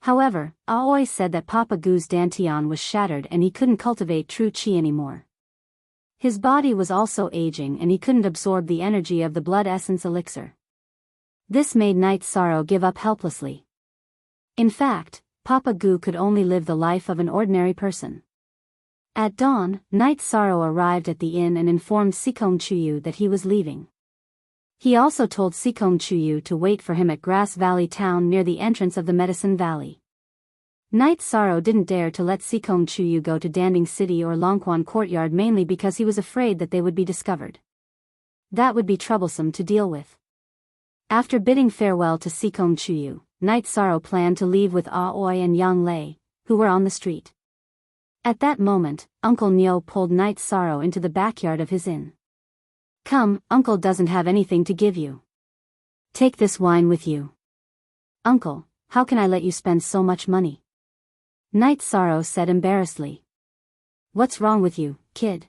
However, Aoi said that Papa Gu's dantian was shattered and he couldn't cultivate true qi anymore. His body was also aging and he couldn't absorb the energy of the blood essence elixir. This made Night Sorrow give up helplessly. In fact, Papa Goo could only live the life of an ordinary person. At dawn, Night Sorrow arrived at the inn and informed Sikong Chuyu that he was leaving. He also told Sikong Chuyu to wait for him at Grass Valley Town near the entrance of the Medicine Valley. Night Sorrow didn't dare to let Sikong Chuyu go to Danding City or Longquan Courtyard mainly because he was afraid that they would be discovered. That would be troublesome to deal with. After bidding farewell to Sikong Chuyu, Night Sorrow planned to leave with Aoi and Yang Lei, who were on the street. At that moment, Uncle Nyo pulled Night Sorrow into the backyard of his inn. "Come, Uncle doesn't have anything to give you. Take this wine with you." "Uncle, how can I let you spend so much money?" Night Sorrow said embarrassedly. "What's wrong with you, kid?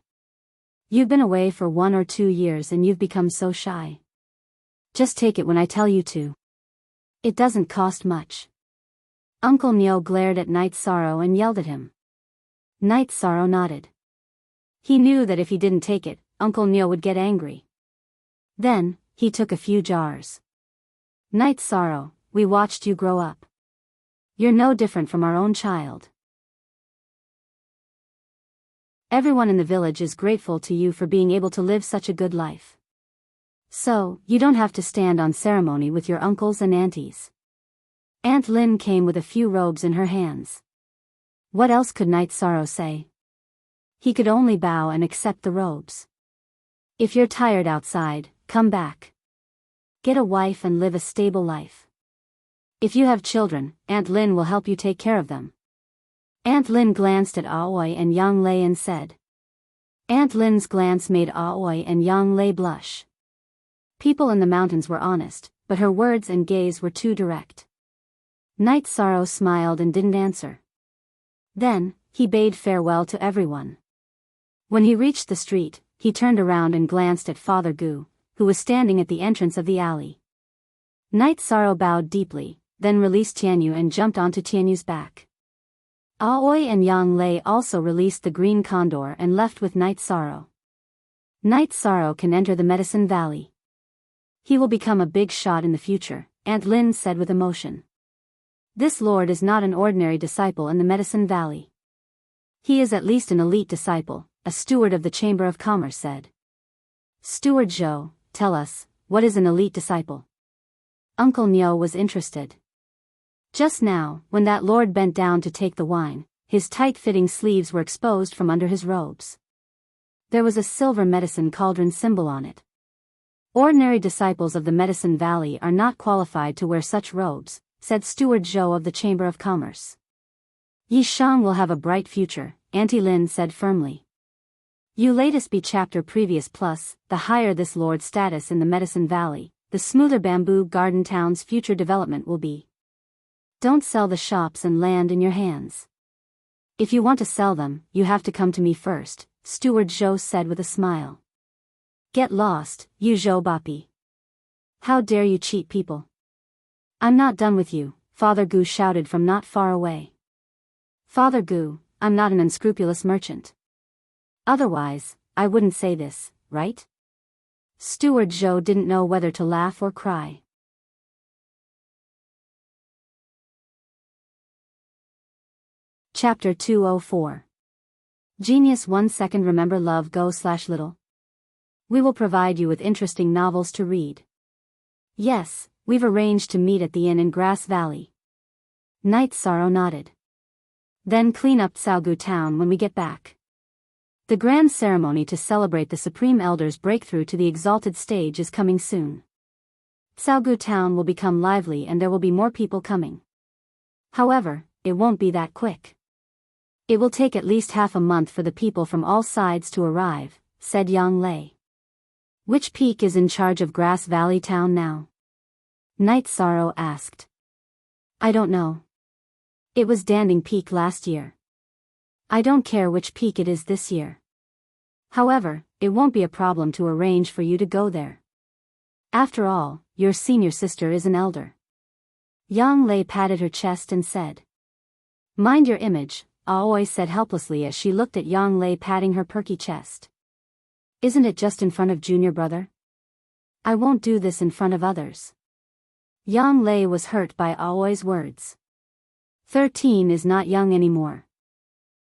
You've been away for 1 or 2 years and you've become so shy. Just take it when I tell you to. It doesn't cost much." Uncle Nyo glared at Night Sorrow and yelled at him. Night Sorrow nodded. He knew that if he didn't take it, Uncle Nyo would get angry. Then, he took a few jars. "Night Sorrow, we watched you grow up. You're no different from our own child. Everyone in the village is grateful to you for being able to live such a good life. So, you don't have to stand on ceremony with your uncles and aunties." Aunt Lin came with a few robes in her hands. What else could Night Sorrow say? He could only bow and accept the robes. "If you're tired outside, come back. Get a wife and live a stable life. If you have children, Aunt Lin will help you take care of them." Aunt Lin glanced at Aoi and Yang Lei and said. Aunt Lin's glance made Aoi and Yang Lei blush. People in the mountains were honest, but her words and gaze were too direct. Night Sorrow smiled and didn't answer. Then, he bade farewell to everyone. When he reached the street, he turned around and glanced at Father Goo, who was standing at the entrance of the alley. Night Sorrow bowed deeply, then released Tianyu and jumped onto Tianyu's back. Aoi and Yang Lei also released the green condor and left with Night Sorrow. Night Sorrow can enter the Medicine Valley. He will become a big shot in the future, Aunt Lin said with emotion. This lord is not an ordinary disciple in the Medicine Valley. He is at least an elite disciple, a steward of the Chamber of Commerce said. Steward Zhou, tell us, what is an elite disciple? Uncle Nyo was interested. Just now, when that lord bent down to take the wine, his tight-fitting sleeves were exposed from under his robes. There was a silver medicine cauldron symbol on it. Ordinary disciples of the Medicine Valley are not qualified to wear such robes, said Steward Zhou of the Chamber of Commerce. Yi Shang will have a bright future, Auntie Lin said firmly. You latest be chapter previous plus, the higher this lord's status in the Medicine Valley, the smoother Bamboo Garden Town's future development will be. Don't sell the shops and land in your hands. If you want to sell them, you have to come to me first, Steward Zhou said with a smile. Get lost, you Zhou Bapi. How dare you cheat people? I'm not done with you, Father Gu shouted from not far away. Father Gu, I'm not an unscrupulous merchant. Otherwise, I wouldn't say this, right? Steward Zhou didn't know whether to laugh or cry. Chapter 204. Genius 1 second remember love go/little. We will provide you with interesting novels to read. Yes, we've arranged to meet at the inn in Grass Valley. Night Sorrow nodded. Then clean up Tsaogu Town when we get back. The grand ceremony to celebrate the Supreme Elder's breakthrough to the exalted stage is coming soon. Tsaogu Town will become lively and there will be more people coming. However, it won't be that quick. It will take at least half a month for the people from all sides to arrive, said Yang Lei. Which peak is in charge of Grass Valley Town now? Night Sorrow asked. I don't know. It was Danding Peak last year. I don't care which peak it is this year. However, it won't be a problem to arrange for you to go there. After all, your senior sister is an elder. Yang Lei patted her chest and said. Mind your image, Aoi said helplessly as she looked at Yang Lei patting her perky chest. Isn't it just in front of junior brother? I won't do this in front of others. Yang Lei was hurt by Aoi's words. 13 is not young anymore.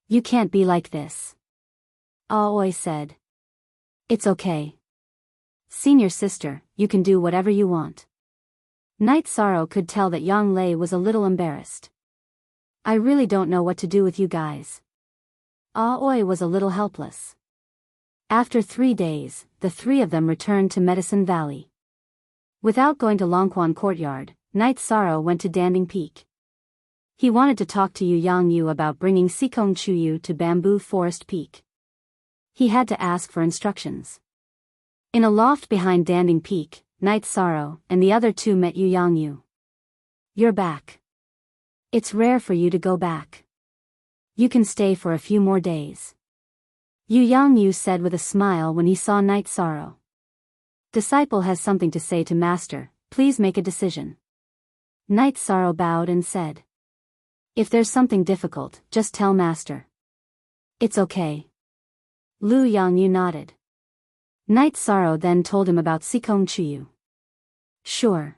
You can't be like this. Aoi said. It's okay. Senior sister, you can do whatever you want. Night Sorrow could tell that Yang Lei was a little embarrassed. I really don't know what to do with you guys. Aoi was a little helpless. After 3 days, the three of them returned to Medicine Valley. Without going to Longquan Courtyard, Night Sorrow went to Danding Peak. He wanted to talk to Yu Yang Yu about bringing Sikong Chuyu to Bamboo Forest Peak. He had to ask for instructions. In a loft behind Danding Peak, Night Sorrow and the other two met Yu Yang Yu. You're back. It's rare for you to go back. You can stay for a few more days. Yu Yang Yu said with a smile when he saw Night Sorrow. Disciple has something to say to Master, please make a decision. Night Sorrow bowed and said. If there's something difficult, just tell Master. It's okay. Lu Yang Yu nodded. Night Sorrow then told him about Sikong Chuyu. Sure.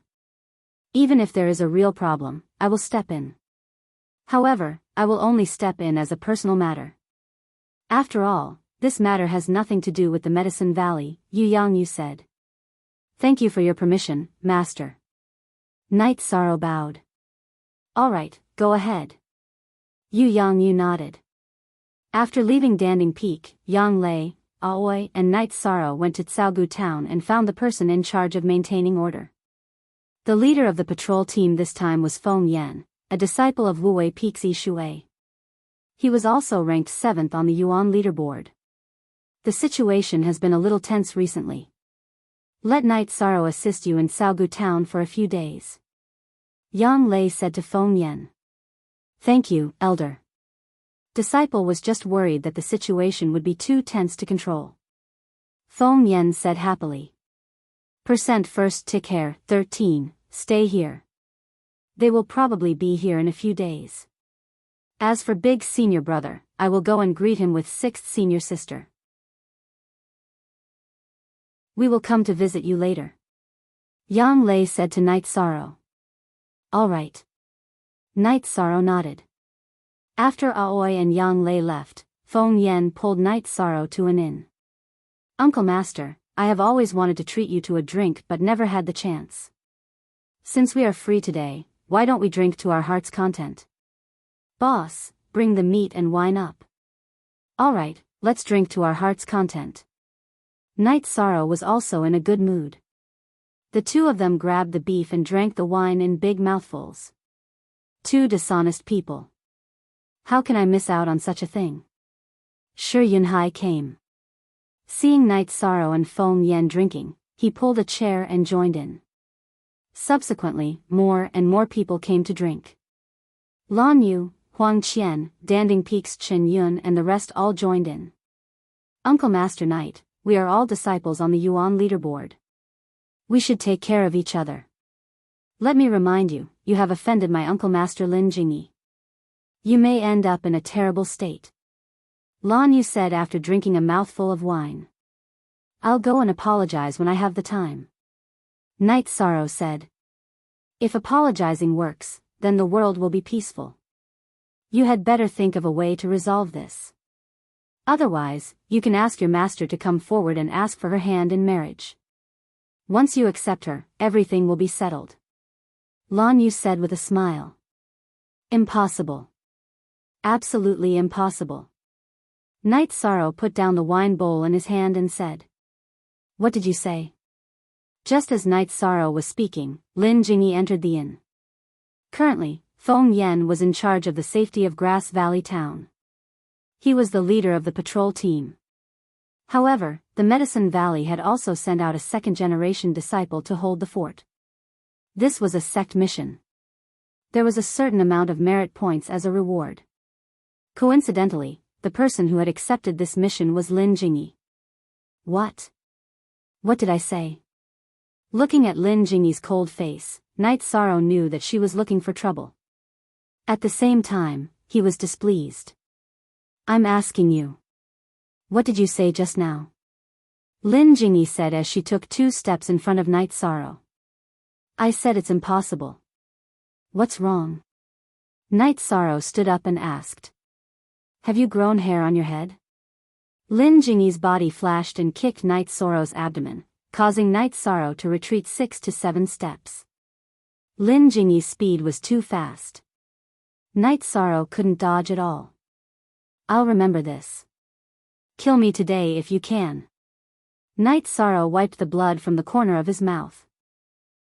Even if there is a real problem, I will step in. However, I will only step in as a personal matter. After all, this matter has nothing to do with the Medicine Valley, Yu Yang Yu said. Thank you for your permission, Master. Night Sorrow bowed. All right, go ahead. Yu Yang Yu nodded. After leaving Danding Peak, Yang Lei, Aoi and Night Sorrow went to Tsaogu Town and found the person in charge of maintaining order. The leader of the patrol team this time was Feng Yan, a disciple of Wuwei Pixi Shui. He was also ranked 7th on the Yuan leaderboard. The situation has been a little tense recently. Let Night Sorrow assist you in Tsaogu Town for a few days. Yang Lei said to Feng Yan. Thank you, Elder. Disciple was just worried that the situation would be too tense to control. Feng Yan said happily. Percent first tick hair, 13, stay here. They will probably be here in a few days. As for big senior brother, I will go and greet him with 6th senior sister. We will come to visit you later. Yang Lei said to Night Sorrow. All right. Night Sorrow nodded. After Aoi and Yang Lei left, Feng Yan pulled Night Sorrow to an inn. Uncle Master, I have always wanted to treat you to a drink but never had the chance. Since we are free today, why don't we drink to our heart's content? Boss, bring the meat and wine up. All right, let's drink to our heart's content. Night Sorrow was also in a good mood. The two of them grabbed the beef and drank the wine in big mouthfuls. Two dishonest people. How can I miss out on such a thing? Shi Yunhai came. Seeing Night Sorrow and Feng Yan drinking, he pulled a chair and joined in. Subsequently, more and more people came to drink. Lan Yu, Huang Qian, Danding Peak's Chen Yun and the rest all joined in. Uncle Master Knight, we are all disciples on the Yuan leaderboard. We should take care of each other. Let me remind you, you have offended my Uncle Master Lin Jingyi. You may end up in a terrible state. Lan Yu said after drinking a mouthful of wine. I'll go and apologize when I have the time. Night Sorrow said. If apologizing works, then the world will be peaceful. You had better think of a way to resolve this. Otherwise, you can ask your master to come forward and ask for her hand in marriage. Once you accept her, everything will be settled. Lan Yu said with a smile. Impossible. Absolutely impossible. Night Sorrow put down the wine bowl in his hand and said. What did you say? Just as Night Sorrow was speaking, Lin Jingyi entered the inn. Currently, Feng Yan was in charge of the safety of Grass Valley Town. He was the leader of the patrol team. However, the Medicine Valley had also sent out a second-generation disciple to hold the fort. This was a sect mission. There was a certain amount of merit points as a reward. Coincidentally, the person who had accepted this mission was Lin Jingyi. What? What did I say? Looking at Lin Jingyi's cold face, Night Sorrow knew that she was looking for trouble. At the same time, he was displeased. I'm asking you. What did you say just now? Lin Jingyi said as she took 2 steps in front of Night Sorrow. I said it's impossible. What's wrong? Night Sorrow stood up and asked. Have you grown hair on your head? Lin Jingyi's body flashed and kicked Night Sorrow's abdomen, causing Night Sorrow to retreat 6 to 7 steps. Lin Jingyi's speed was too fast. Night Sorrow couldn't dodge at all. I'll remember this. Kill me today if you can. Night Sorrow wiped the blood from the corner of his mouth.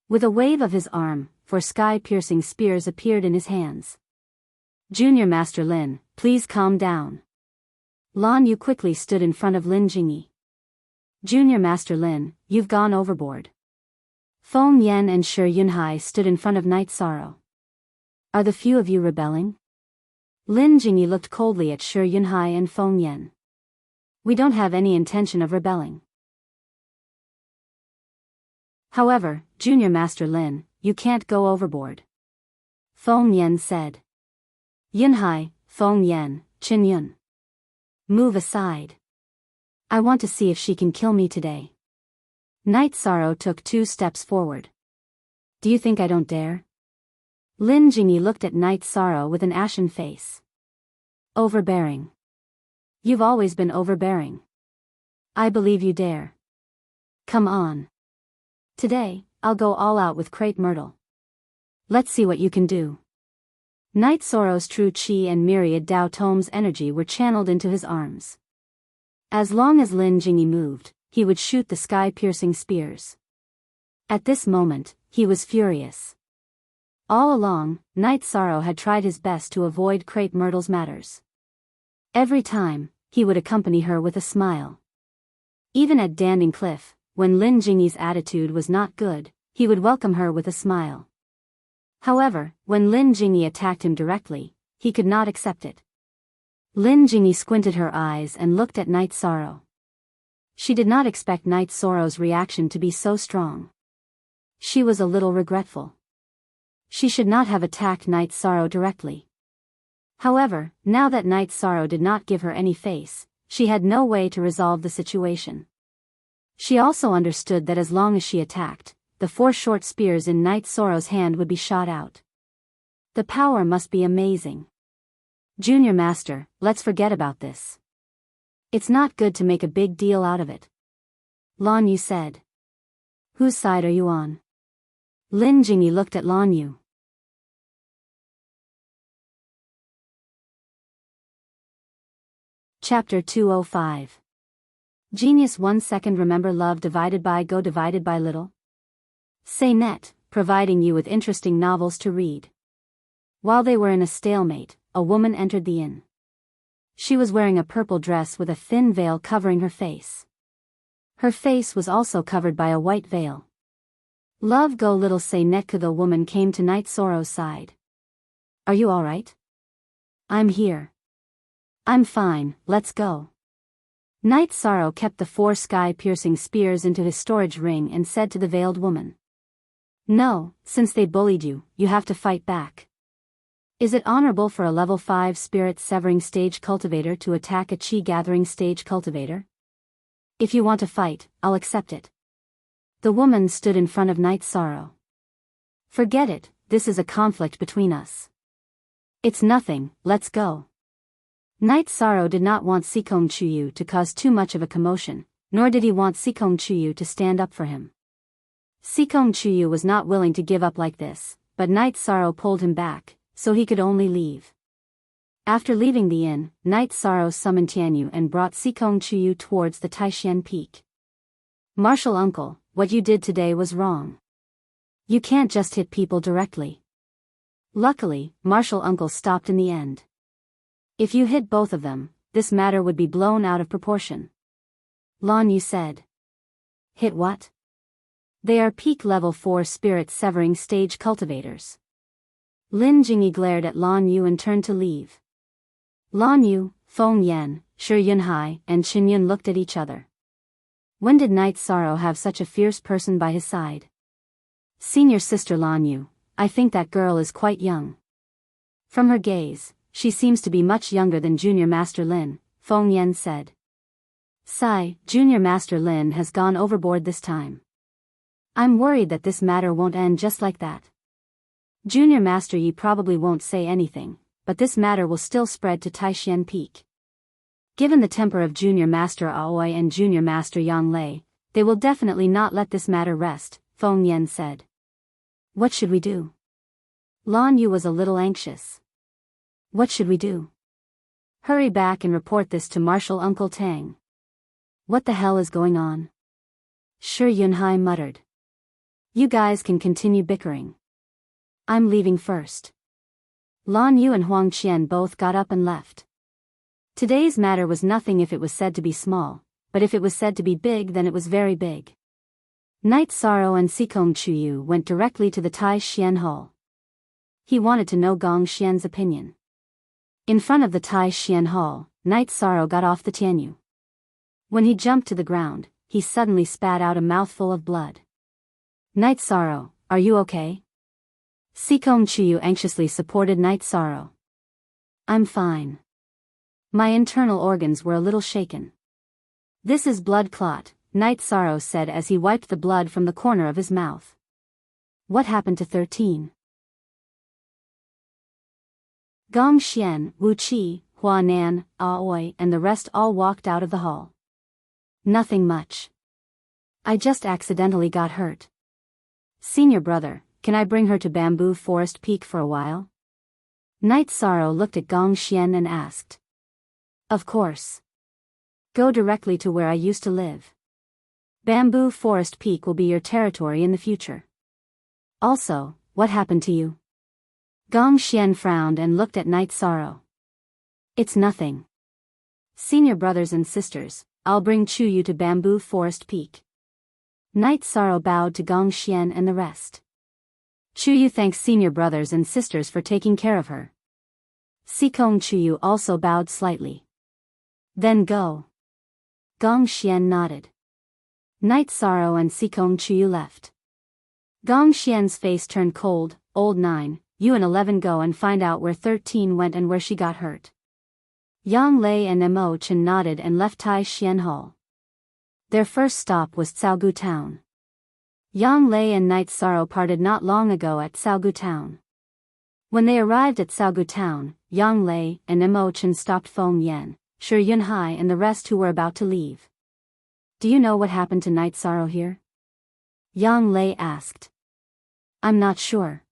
With a wave of his arm, 4 sky-piercing spears appeared in his hands. Junior Master Lin, please calm down. Lan Yu quickly stood in front of Lin Jingyi. Junior Master Lin, you've gone overboard. Feng Yan and Shi Yunhai stood in front of Night Sorrow. Are the few of you rebelling? Lin Jingyi looked coldly at Shi Yunhai and Feng Yan. We don't have any intention of rebelling. However, Junior Master Lin, you can't go overboard. Feng Yan said. Yunhai, Feng Yan, Qin Yun. Move aside. I want to see if she can kill me today. Night Sorrow took 2 steps forward. Do you think I don't dare? Lin Jingyi looked at Night Sorrow with an ashen face. Overbearing. You've always been overbearing. I believe you dare. Come on. Today, I'll go all out with Crepe Myrtle. Let's see what you can do. Night Sorrow's true chi and myriad Dao Tome's energy were channeled into his arms. As long as Lin Jingyi moved, he would shoot the sky-piercing spears. At this moment, he was furious. All along, Night Sorrow had tried his best to avoid Crepe Myrtle's matters. Every time, he would accompany her with a smile. Even at Danding Cliff, when Lin Jingyi's attitude was not good, he would welcome her with a smile. However, when Lin Jingyi attacked him directly, he could not accept it. Lin Jingyi squinted her eyes and looked at Night Sorrow. She did not expect Night Sorrow's reaction to be so strong. She was a little regretful. She should not have attacked Night Sorrow directly. However, now that Night Sorrow did not give her any face, she had no way to resolve the situation. She also understood that as long as she attacked, the 4 short spears in Night Sorrow's hand would be shot out. The power must be amazing. Junior Master, let's forget about this. It's not good to make a big deal out of it. Lan Yu said. Whose side are you on? Lin Jingyi looked at Lan Yu. Chapter 205. Genius 1 second. Remember love divided by go divided by little? Say net, providing you with interesting novels to read. While they were in a stalemate, a woman entered the inn. She was wearing a purple dress with a thin veil covering her face. Her face was also covered by a white veil. Love go little say netka. The woman came to Night Sorrow's side. Are you alright? I'm here. I'm fine, let's go. Night Sorrow kept the 4 sky-piercing spears into his storage ring and said to the veiled woman. No, since they bullied you, you have to fight back. Is it honorable for a level 5 spirit-severing stage cultivator to attack a chi-gathering stage cultivator? If you want to fight, I'll accept it. The woman stood in front of Night Sorrow. Forget it, this is a conflict between us. It's nothing, let's go. Night Sorrow did not want Sikong Chuyu to cause too much of a commotion, nor did he want Sikong Chuyu to stand up for him. Sikong Chuyu was not willing to give up like this, but Night Sorrow pulled him back, so he could only leave. After leaving the inn, Night Sorrow summoned Tianyu and brought Sikong Chuyu towards the Taishan Peak. Martial uncle, what you did today was wrong. You can't just hit people directly. Luckily, martial uncle stopped in the end. If you hit both of them, this matter would be blown out of proportion. Lan Yu said. Hit what? They are peak level 4 spirit-severing stage cultivators. Lin Jingyi glared at Lan Yu and turned to leave. Lan Yu, Feng Yan, Shi Yunhai, and Qin Yun looked at each other. When did Night Sorrow have such a fierce person by his side? Senior sister Lan Yu, I think that girl is quite young. From her gaze, she seems to be much younger than Junior Master Lin, Feng Yan said. Sigh, Junior Master Lin has gone overboard this time. I'm worried that this matter won't end just like that. Junior Master Yi probably won't say anything, but this matter will still spread to Taishan Peak. Given the temper of Junior Master Aoi and Junior Master Yang Lei, they will definitely not let this matter rest, Feng Yan said. What should we do? Lan Yu was a little anxious. What should we do? Hurry back and report this to Marshal Uncle Tang. What the hell is going on? Shi Yunhai muttered. You guys can continue bickering. I'm leaving first. Lan Yu and Huang Qian both got up and left. Today's matter was nothing if it was said to be small, but if it was said to be big then it was very big. Knight Sorrow and Sikong Chuyu went directly to the Tai Xian Hall. He wanted to know Gong Xian's opinion. In front of the Tai Xian Hall, Knight Sorrow got off the Tianyu. When he jumped to the ground, he suddenly spat out a mouthful of blood. Knight Sorrow, are you okay? Sikong Chuyu anxiously supported Knight Sorrow. I'm fine. My internal organs were a little shaken. This is blood clot, Knight Sorrow said as he wiped the blood from the corner of his mouth. What happened to 13? Gong Xian, Wu Qi, Hua Nan, Aoi and the rest all walked out of the hall. Nothing much. I just accidentally got hurt. Senior brother, can I bring her to Bamboo Forest Peak for a while? Knight Sorrow looked at Gong Xian and asked. Of course. Go directly to where I used to live. Bamboo Forest Peak will be your territory in the future. Also, what happened to you? Gong Xian frowned and looked at Knight Sorrow. It's nothing. Senior brothers and sisters, I'll bring Chuyu to Bamboo Forest Peak. Knight Sorrow bowed to Gong Xian and the rest. Chuyu thanks senior brothers and sisters for taking care of her. Sikong Chuyu also bowed slightly. Then go. Gong Xian nodded. Knight Sorrow and Sikong Chuyu left. Gong Xian's face turned cold. Old 9, you and 11 go and find out where 13 went and where she got hurt. Yang Lei and Mo Chen nodded and left Tai Xian Hall. Their first stop was Caogu Town. Yang Lei and Knight Sorrow parted not long ago at Caogu Town. When they arrived at Caogu Town, Yang Lei and Mo Chen stopped Feng Yan, Shi Yunhai and the rest who were about to leave. Do you know what happened to Knight Sorrow here? Yang Lei asked. I'm not sure.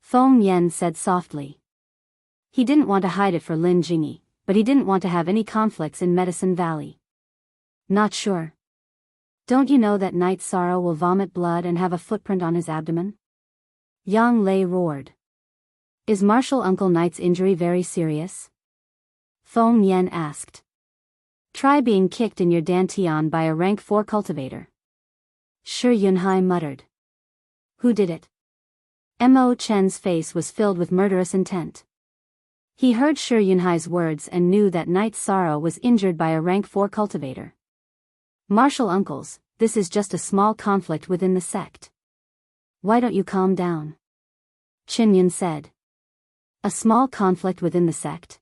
Feng Yan said softly. He didn't want to hide it for Lin Jingyi, but he didn't want to have any conflicts in Medicine Valley. Not sure. Don't you know that Knight Sorrow will vomit blood and have a footprint on his abdomen? Yang Lei roared. Is Marshal Uncle Knight's injury very serious? Feng Yan asked. Try being kicked in your dantian by a rank 4 cultivator. Shi Yunhai muttered. Who did it? Mo Chen's face was filled with murderous intent. He heard Shi Yunhai's words and knew that Knight Sorrow was injured by a rank 4 cultivator. Marshal uncles, this is just a small conflict within the sect. Why don't you calm down? Qinyan said. A small conflict within the sect?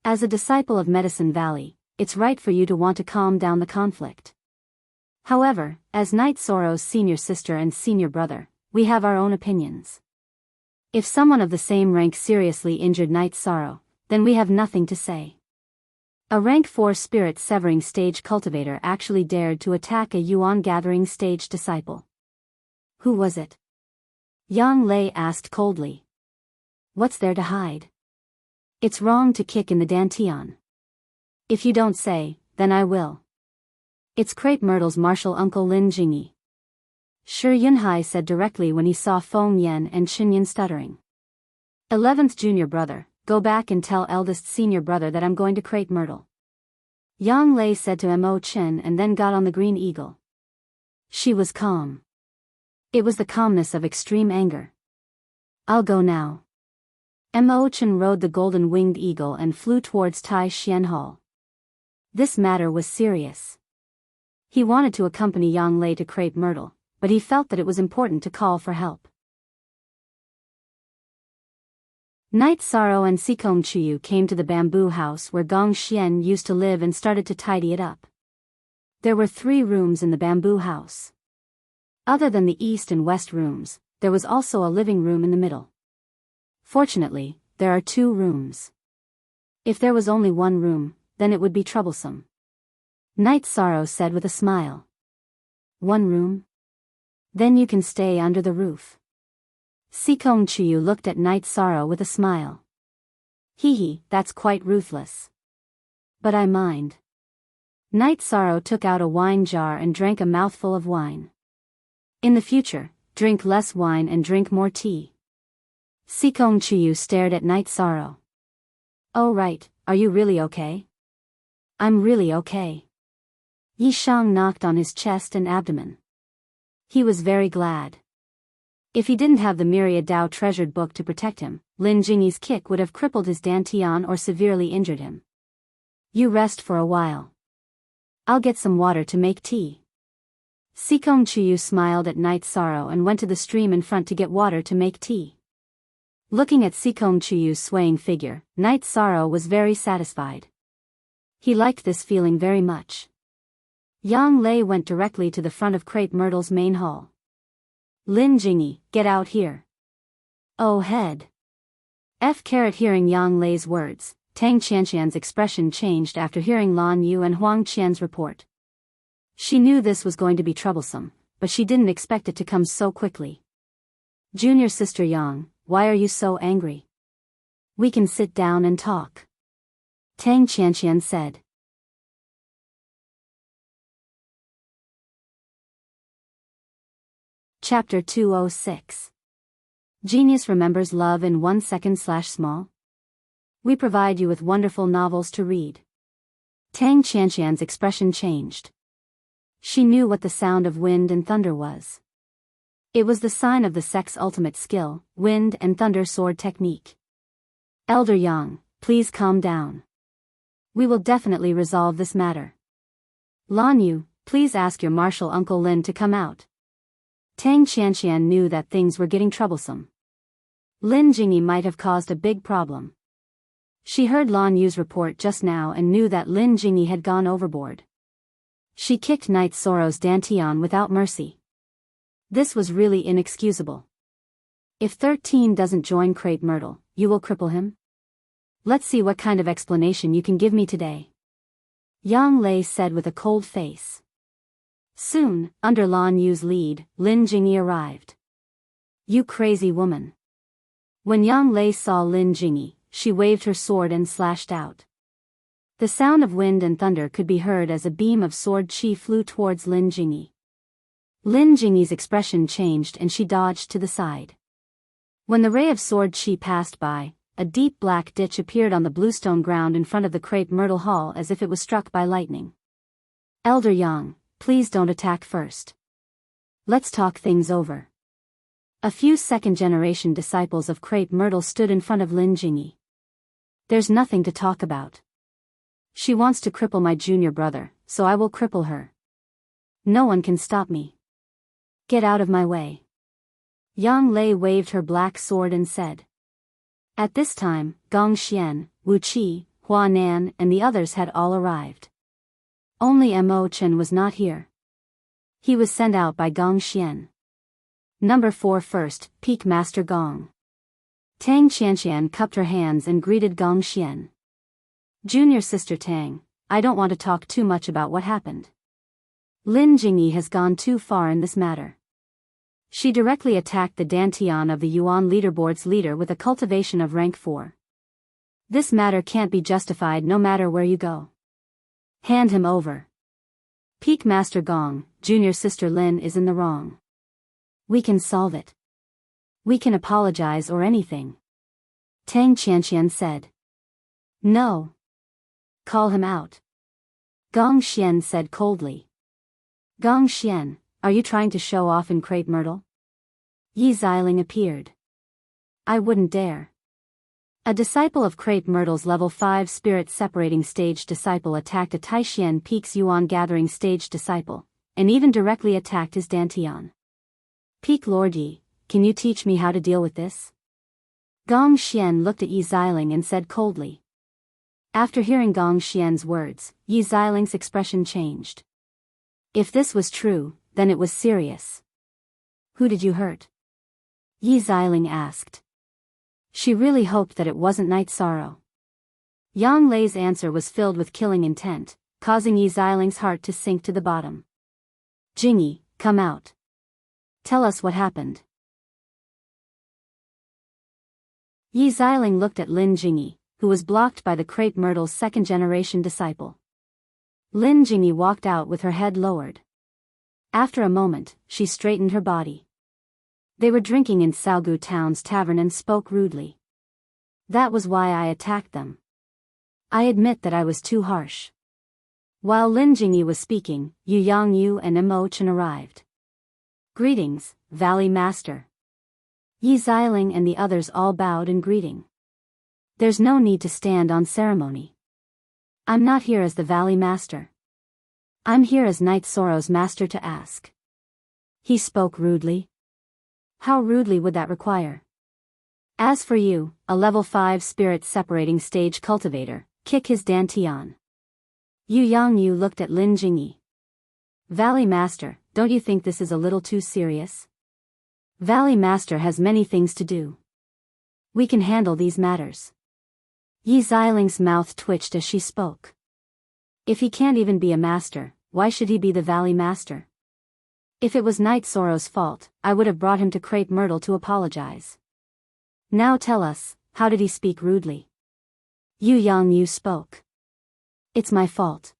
As a disciple of Medicine Valley, it's right for you to want to calm down the conflict. However, as Knight Sorrow's senior sister and senior brother, we have our own opinions. If someone of the same rank seriously injured Knight Sorrow, then we have nothing to say. A rank 4 spirit severing stage cultivator actually dared to attack a Yuan gathering stage disciple. Who was it? Yang Lei asked coldly. What's there to hide? It's wrong to kick in the dantian. If you don't say, then I will. It's Crepe Myrtle's Marshal Uncle Lin Jingyi. Shi Yunhai said directly when he saw Feng Yan and Qinyan stuttering. 11th junior brother, go back and tell eldest senior brother that I'm going to Crepe Myrtle. Yang Lei said to Mo Chen and then got on the Green Eagle. She was calm. It was the calmness of extreme anger. I'll go now. Mo Chen rode the golden-winged eagle and flew towards Tai Xian Hall. This matter was serious. He wanted to accompany Yang Lei to Crepe Myrtle, but he felt that it was important to call for help. Knight Sorrow and Sikong Chuyu came to the bamboo house where Gong Xian used to live and started to tidy it up. There were 3 rooms in the bamboo house. Other than the east and west rooms, there was also a living room in the middle. Fortunately, there are 2 rooms. If there was only 1 room, then it would be troublesome. Night Sorrow said with a smile. 1 room? Then you can stay under the roof. Sikong Chuyu looked at Night Sorrow with a smile. Hee, that's quite ruthless. But I mind. Night Sorrow took out a wine jar and drank a mouthful of wine. In the future, drink less wine and drink more tea. Sikong Chuyu stared at Night Sorrow. Oh right, are you really okay? I'm really okay. Yi Shang knocked on his chest and abdomen. He was very glad. If he didn't have the Myriad Dao treasured book to protect him, Lin Jingyi's kick would have crippled his dantian or severely injured him. You rest for a while. I'll get some water to make tea. Sikong Chuyu smiled at Night Sorrow and went to the stream in front to get water to make tea. Looking at Sikong Chuyu's swaying figure, Night Sorrow was very satisfied. He liked this feeling very much. Yang Lei went directly to the front of Crepe Myrtle's main hall. Lin Jingyi, get out here. Oh head. Hearing Yang Lei's words, Tang Qianqian's expression changed after hearing Lan Yu and Huang Qian's report. She knew this was going to be troublesome, but she didn't expect it to come so quickly. Junior sister Yang, why are you so angry? We can sit down and talk. Tang Qianqian said. Chapter 206. Genius remembers love in 1 second/small. We provide you with wonderful novels to read. Tang Qianqian's expression changed. She knew what the sound of wind and thunder was. It was the sign of the sect's ultimate skill, wind and thunder sword technique. Elder Yang, please calm down. We will definitely resolve this matter. Lan Yu, please ask your martial uncle Lin to come out. Tang Qianqian knew that things were getting troublesome. Lin Jingyi might have caused a big problem. She heard Lan Yu's report just now and knew that Lin Jingyi had gone overboard. She kicked Night Sorrow's dantian without mercy. This was really inexcusable. If 13 doesn't join Crepe Myrtle, you will cripple him? Let's see what kind of explanation you can give me today. Yang Lei said with a cold face. Soon, under Lan Yu's lead, Lin Jingyi arrived. You crazy woman. When Yang Lei saw Lin Jingyi, she waved her sword and slashed out. The sound of wind and thunder could be heard as a beam of sword chi flew towards Lin Jingyi. Lin Jingyi's expression changed and she dodged to the side. When the ray of sword chi passed by, a deep black ditch appeared on the bluestone ground in front of the Crepe Myrtle Hall as if it was struck by lightning. Elder Yang, please don't attack first. Let's talk things over. A few second-generation disciples of Crepe Myrtle stood in front of Lin Jingyi. There's nothing to talk about. She wants to cripple my junior brother, so I will cripple her. No one can stop me. Get out of my way. Yang Lei waved her black sword and said. At this time, Gong Xian, Wu Qi, Hua Nan and the others had all arrived. Only Mo Chen was not here. He was sent out by Gong Xian. Number 4 first, Peak Master Gong. Tang Qianqian cupped her hands and greeted Gong Xian. Junior sister Tang, I don't want to talk too much about what happened. Lin Jingyi has gone too far in this matter. She directly attacked the dantian of the Yuan leaderboard's leader with a cultivation of rank 4. This matter can't be justified no matter where you go. Hand him over. Peak Master Gong, junior sister Lin is in the wrong. We can solve it. We can apologize or anything. Tang Qianqian said. No. Call him out. Gong Xian said coldly. Gong Xian, are you trying to show off in Crepe Myrtle? Yi Xiling appeared. I wouldn't dare. A disciple of Crepe Myrtle's level 5 spirit separating stage disciple attacked a Taishian Peaks Yuan gathering stage disciple, and even directly attacked his dantian. Peak Lord Yi, can you teach me how to deal with this? Gong Xian looked at Yi Xiling and said coldly. After hearing Gong Xian's words, Yi Xiling's expression changed. If this was true, then it was serious. Who did you hurt? Yi Xiling asked. She really hoped that it wasn't Night Sorrow. Yang Lei's answer was filled with killing intent, causing Yi Xiling's heart to sink to the bottom. Jingyi, come out. Tell us what happened. Yi Xiling looked at Lin Jingyi, who was blocked by the crepe myrtle's second-generation disciple. Lin Jingyi walked out with her head lowered. After a moment, she straightened her body. They were drinking in Saogu Town's tavern and spoke rudely. That was why I attacked them. I admit that I was too harsh. While Lin Jingyi was speaking, Yu Yangyu and Mo Chen arrived. Greetings, Valley Master. Yi Xiling and the others all bowed in greeting. There's no need to stand on ceremony. I'm not here as the Valley Master. I'm here as Night Sorrow's master to ask. He spoke rudely. How rudely would that require? As for you, a level 5 spirit separating stage cultivator, kick his dantian. Yu Yangyu looked at Lin Jingyi. Valley Master, don't you think this is a little too serious? Valley Master has many things to do. We can handle these matters. Yi Xiling's mouth twitched as she spoke. If he can't even be a master, why should he be the Valley Master? If it was Night Sorrow's fault, I would have brought him to Crepe Myrtle to apologize. Now tell us, how did he speak rudely? Yu Yangyu spoke. It's my fault.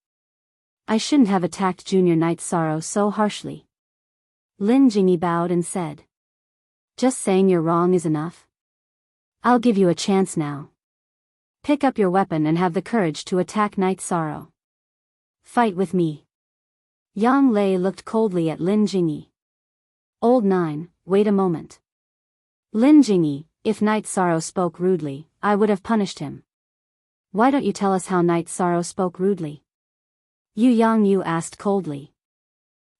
I shouldn't have attacked Junior Night Sorrow so harshly. Lin Jingyi bowed and said. Just saying you're wrong is enough. I'll give you a chance now. Pick up your weapon and have the courage to attack Night Sorrow. Fight with me. Yang Lei looked coldly at Lin Jingyi. Old Nine, wait a moment. Lin Jingyi, if Night Sorrow spoke rudely, I would have punished him. Why don't you tell us how Night Sorrow spoke rudely? Yu Yangyu asked coldly.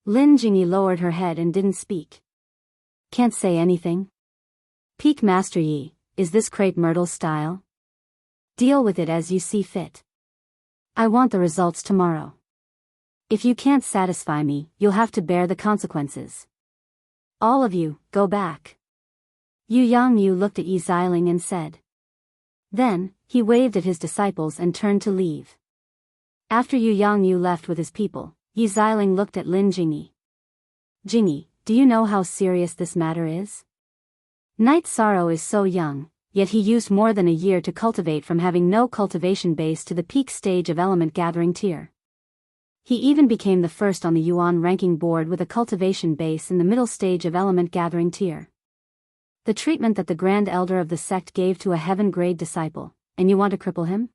Lin Jingyi lowered her head and didn't speak. Can't say anything? Peak Master Yi, is this Crepe Myrtle's style? Deal with it as you see fit. I want the results tomorrow. If you can't satisfy me, you'll have to bear the consequences. All of you, go back. Yu Yangyu looked at Yi Xiling and said. Then, he waved at his disciples and turned to leave. After Yu Yangyu left with his people, Yi Xiling looked at Lin Jingyi. Jingyi, do you know how serious this matter is? Night Sorrow is so young, yet he used more than a year to cultivate from having no cultivation base to the peak stage of element gathering tier. He even became the first on the Yuan ranking board with a cultivation base in the middle stage of element gathering tier. The treatment that the Grand Elder of the sect gave to a heaven-grade disciple, and you want to cripple him?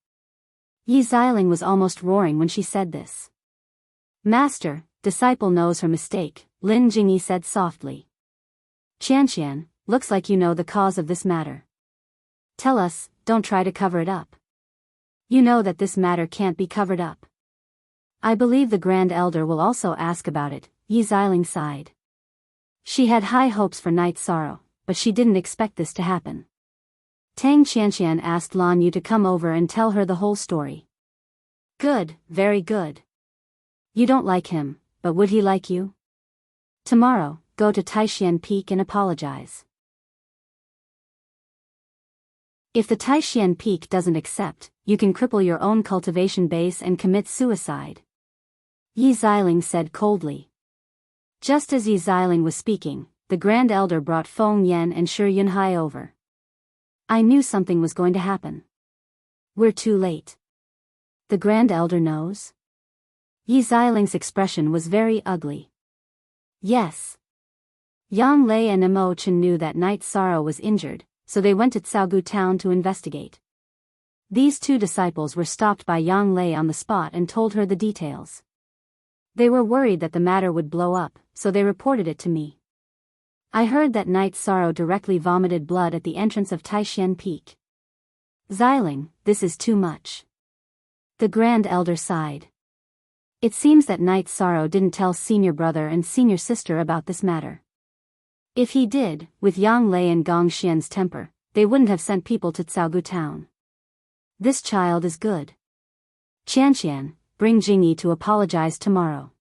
Yi Xiling was almost roaring when she said this. Master, disciple knows her mistake, Lin Jingyi said softly. Qianqian, looks like you know the cause of this matter. Tell us, don't try to cover it up. You know that this matter can't be covered up. I believe the Grand Elder will also ask about it, Yi Xiling sighed. She had high hopes for Night Sorrow, but she didn't expect this to happen. Tang Qianqian asked Lan Yu to come over and tell her the whole story. Good, very good. You don't like him, but would he like you? Tomorrow, go to Taishan Peak and apologize. If the Taishan Peak doesn't accept, you can cripple your own cultivation base and commit suicide. Yi Xiling said coldly. Just as Yi Xiling was speaking, the Grand Elder brought Feng Yan and Shi Yunhai over. I knew something was going to happen. We're too late. The Grand Elder knows? Yi Xiling's expression was very ugly. Yes. Yang Lei and Mo Chen knew that Night Sorrow was injured, so they went to Saogu Town to investigate. These two disciples were stopped by Yang Lei on the spot and told her the details. They were worried that the matter would blow up, so they reported it to me. I heard that Night Sorrow directly vomited blood at the entrance of Taishan Peak. Xiling, this is too much. The Grand Elder sighed. It seems that Night Sorrow didn't tell senior brother and senior sister about this matter. If he did, with Yang Lei and Gong Xian's temper, they wouldn't have sent people to Saogu Town. This child is good. Qianqian, bring Jingyi to apologize tomorrow.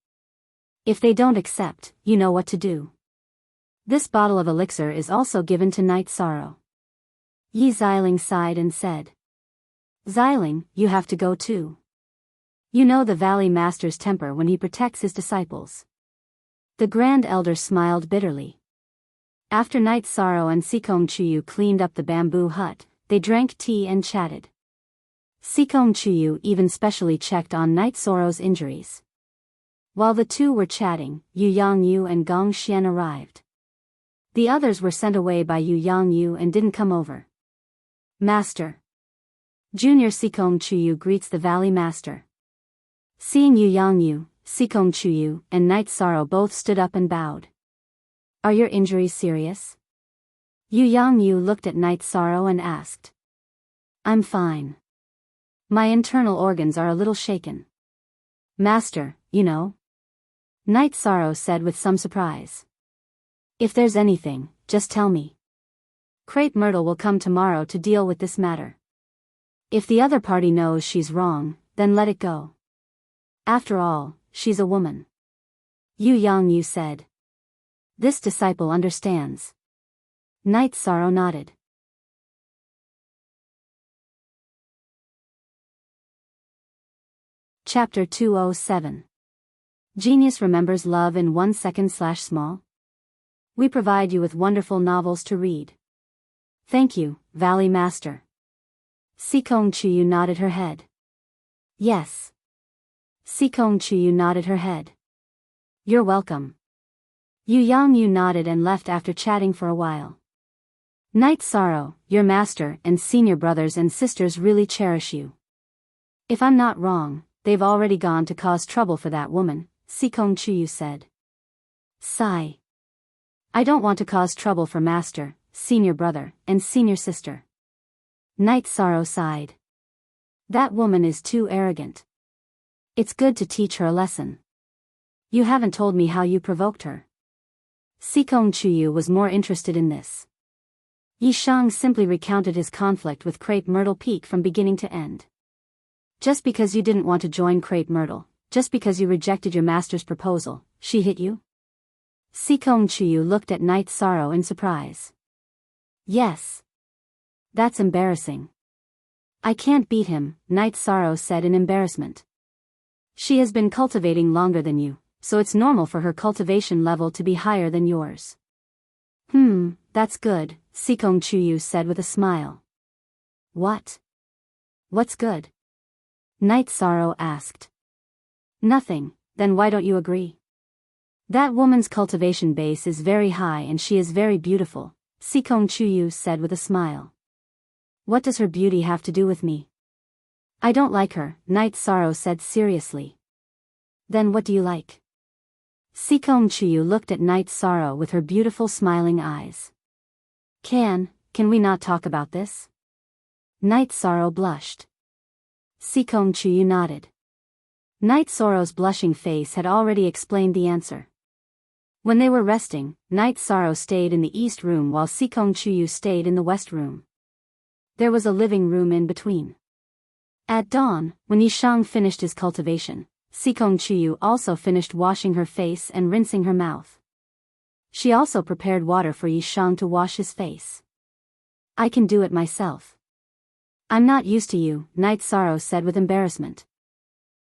If they don't accept, you know what to do. This bottle of elixir is also given to Night Sorrow. Yi Xiling sighed and said. Xiling, you have to go too. You know the Valley Master's temper when he protects his disciples. The Grand Elder smiled bitterly. After Night Sorrow and Sikong Chuyu cleaned up the bamboo hut, they drank tea and chatted. Sikong Chuyu even specially checked on Night Sorrow's injuries. While the two were chatting, Yu Yangyu and Gong Xian arrived. The others were sent away by Yu Yangyu and didn't come over. Master. Junior Sikong Chuyu greets the Valley Master. Seeing Yu Yangyu, Sikong Chuyu, and Night Sorrow both stood up and bowed. Are your injuries serious? Yu Yangyu looked at Night Sorrow and asked. I'm fine. My internal organs are a little shaken. Master, you know? Night Sorrow said with some surprise. If there's anything, just tell me. Crepe Myrtle will come tomorrow to deal with this matter. If the other party knows she's wrong, then let it go. After all, she's a woman. Yu Yangyu said. This disciple understands. Night Sorrow nodded. Chapter 207. Genius remembers love in 1 second/small. We provide you with wonderful novels to read. Thank you, Valley Master. Sikong Chuyu nodded her head. Yes. Sikong Chuyu nodded her head. You're welcome. Yu Yangyu nodded and left after chatting for a while. Night Sorrow, your master and senior brothers and sisters really cherish you. If I'm not wrong, they've already gone to cause trouble for that woman, Sikong Chuyu said. Sigh. I don't want to cause trouble for master, senior brother, and senior sister. Night Sorrow sighed. That woman is too arrogant. It's good to teach her a lesson. You haven't told me how you provoked her. Sikong Chuyu was more interested in this. Yi Shang simply recounted his conflict with Crepe Myrtle Peak from beginning to end. Just because you didn't want to join Crepe Myrtle, just because you rejected your master's proposal, she hit you? Sikong Chuyu looked at Night Sorrow in surprise. Yes. That's embarrassing. I can't beat him, Night Sorrow said in embarrassment. She has been cultivating longer than you, so it's normal for her cultivation level to be higher than yours. That's good, Sikong Chuyu said with a smile. What? What's good? Night Sorrow asked. Nothing, then why don't you agree? That woman's cultivation base is very high and she is very beautiful, Sikong Chuyu said with a smile. What does her beauty have to do with me? I don't like her, Night Sorrow said seriously. Then what do you like? Sikong Chuyu looked at Night Sorrow with her beautiful smiling eyes. Can we not talk about this? Night Sorrow blushed. Sikong Chuyu nodded. Night Sorrow's blushing face had already explained the answer. When they were resting, Night Sorrow stayed in the east room while Sikong Chuyu stayed in the west room. There was a living room in between. At dawn, when Yishang finished his cultivation, Sikong Chuyu also finished washing her face and rinsing her mouth. She also prepared water for Yishang to wash his face. I can do it myself. I'm not used to you, Night Sorrow said with embarrassment.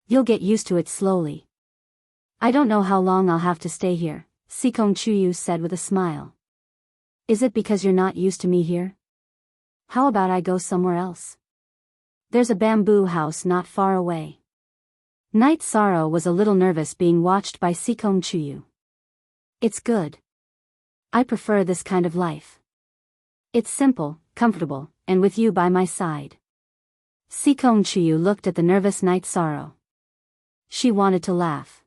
You'll get used to it slowly. I don't know how long I'll have to stay here, Sikong Chuyu said with a smile. Is it because you're not used to me here? How about I go somewhere else? There's a bamboo house not far away. Night Sorrow was a little nervous being watched by Sikong Chuyu. It's good. I prefer this kind of life. It's simple, comfortable, and with you by my side. Sikong Chuyu looked at the nervous Night Sorrow. She wanted to laugh.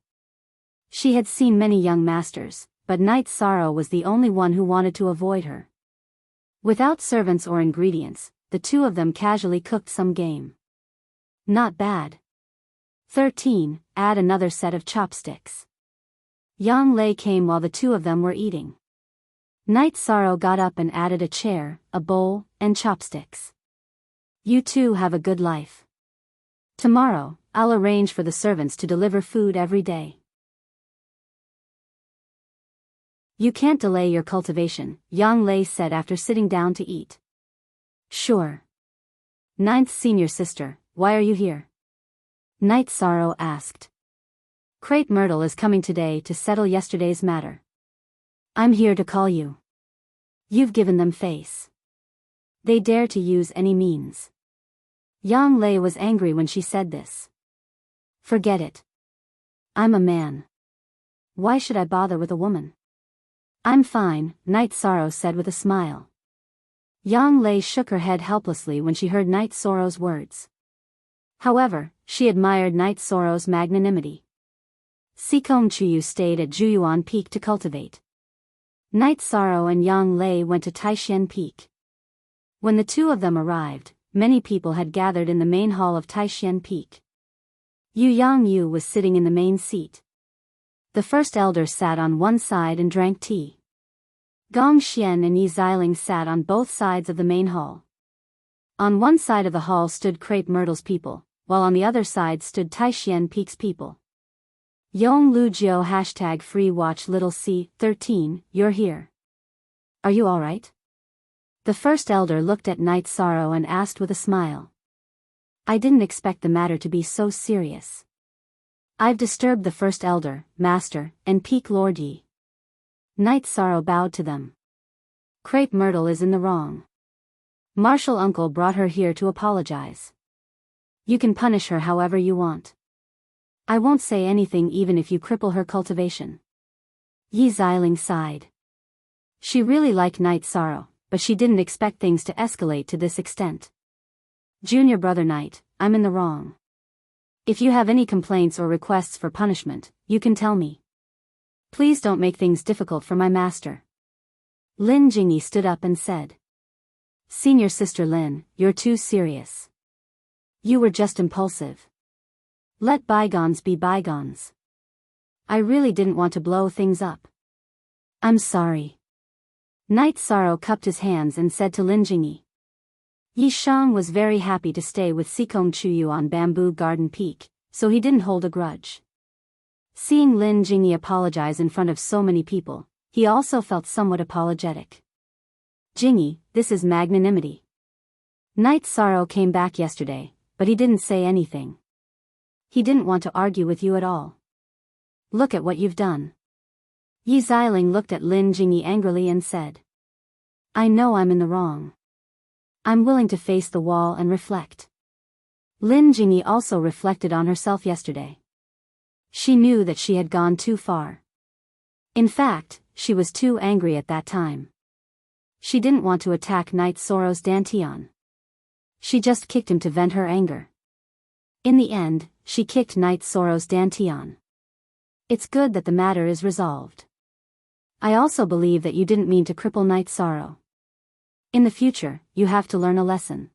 She had seen many young masters, but Night Sorrow was the only one who wanted to avoid her. Without servants or ingredients, the two of them casually cooked some game. Not bad. 13. Add another set of chopsticks. Yang Lei came while the two of them were eating. Night Sorrow got up and added a chair, a bowl, and chopsticks. You two have a good life. Tomorrow, I'll arrange for the servants to deliver food every day. You can't delay your cultivation, Yang Lei said after sitting down to eat. Sure. Ninth senior sister, why are you here? Night Sorrow asked. Crepe Myrtle is coming today to settle yesterday's matter. I'm here to call you. You've given them face. They dare to use any means. Yang Lei was angry when she said this. Forget it. I'm a man. Why should I bother with a woman? I'm fine, Night Sorrow said with a smile. Yang Lei shook her head helplessly when she heard Night Sorrow's words. However, she admired Night Sorrow's magnanimity. Sikong Chuyu stayed at Juyuan Peak to cultivate. Night Sorrow and Yang Lei went to Taishan Peak. When the two of them arrived, many people had gathered in the main hall of Taishan Peak. Yu Yang was sitting in the main seat. The first elder sat on one side and drank tea. Gong Xian and Yi Xiling sat on both sides of the main hall. On one side of the hall stood Crepe Myrtle's people, while on the other side stood Taishan Peak's people. Yong Lu Jiu #FreeWatch Little C 13, you're here. Are you alright? The first elder looked at Night Sorrow and asked with a smile. I didn't expect the matter to be so serious. I've disturbed the first elder, master, and Peak Lord Yi. Night Sorrow bowed to them. Crepe Myrtle is in the wrong. Martial Uncle brought her here to apologize. You can punish her however you want. I won't say anything even if you cripple her cultivation. Yi Xiling sighed. She really liked Night Sorrow, but she didn't expect things to escalate to this extent. Junior Brother Knight, I'm in the wrong. If you have any complaints or requests for punishment, you can tell me. Please don't make things difficult for my master. Lin Jingyi stood up and said. Senior Sister Lin, you're too serious. You were just impulsive. Let bygones be bygones. I really didn't want to blow things up. I'm sorry. Night Sorrow cupped his hands and said to Lin Jingyi. Yi Shang was very happy to stay with Sikong Chuyu on Bamboo Garden Peak, so he didn't hold a grudge. Seeing Lin Jingyi apologize in front of so many people, he also felt somewhat apologetic. Jingyi, this is magnanimity. Night Sorrow came back yesterday, but he didn't say anything. He didn't want to argue with you at all. Look at what you've done. Yi Xiling looked at Lin Jingyi angrily and said. I know I'm in the wrong. I'm willing to face the wall and reflect. Lin Jingyi also reflected on herself yesterday. She knew that she had gone too far. In fact, she was too angry at that time. She didn't want to attack Night Sorrow's Dantian. She just kicked him to vent her anger. In the end, she kicked Night Sorrow's Dantian. It's good that the matter is resolved. I also believe that you didn't mean to cripple Night Sorrow. In the future, you have to learn a lesson.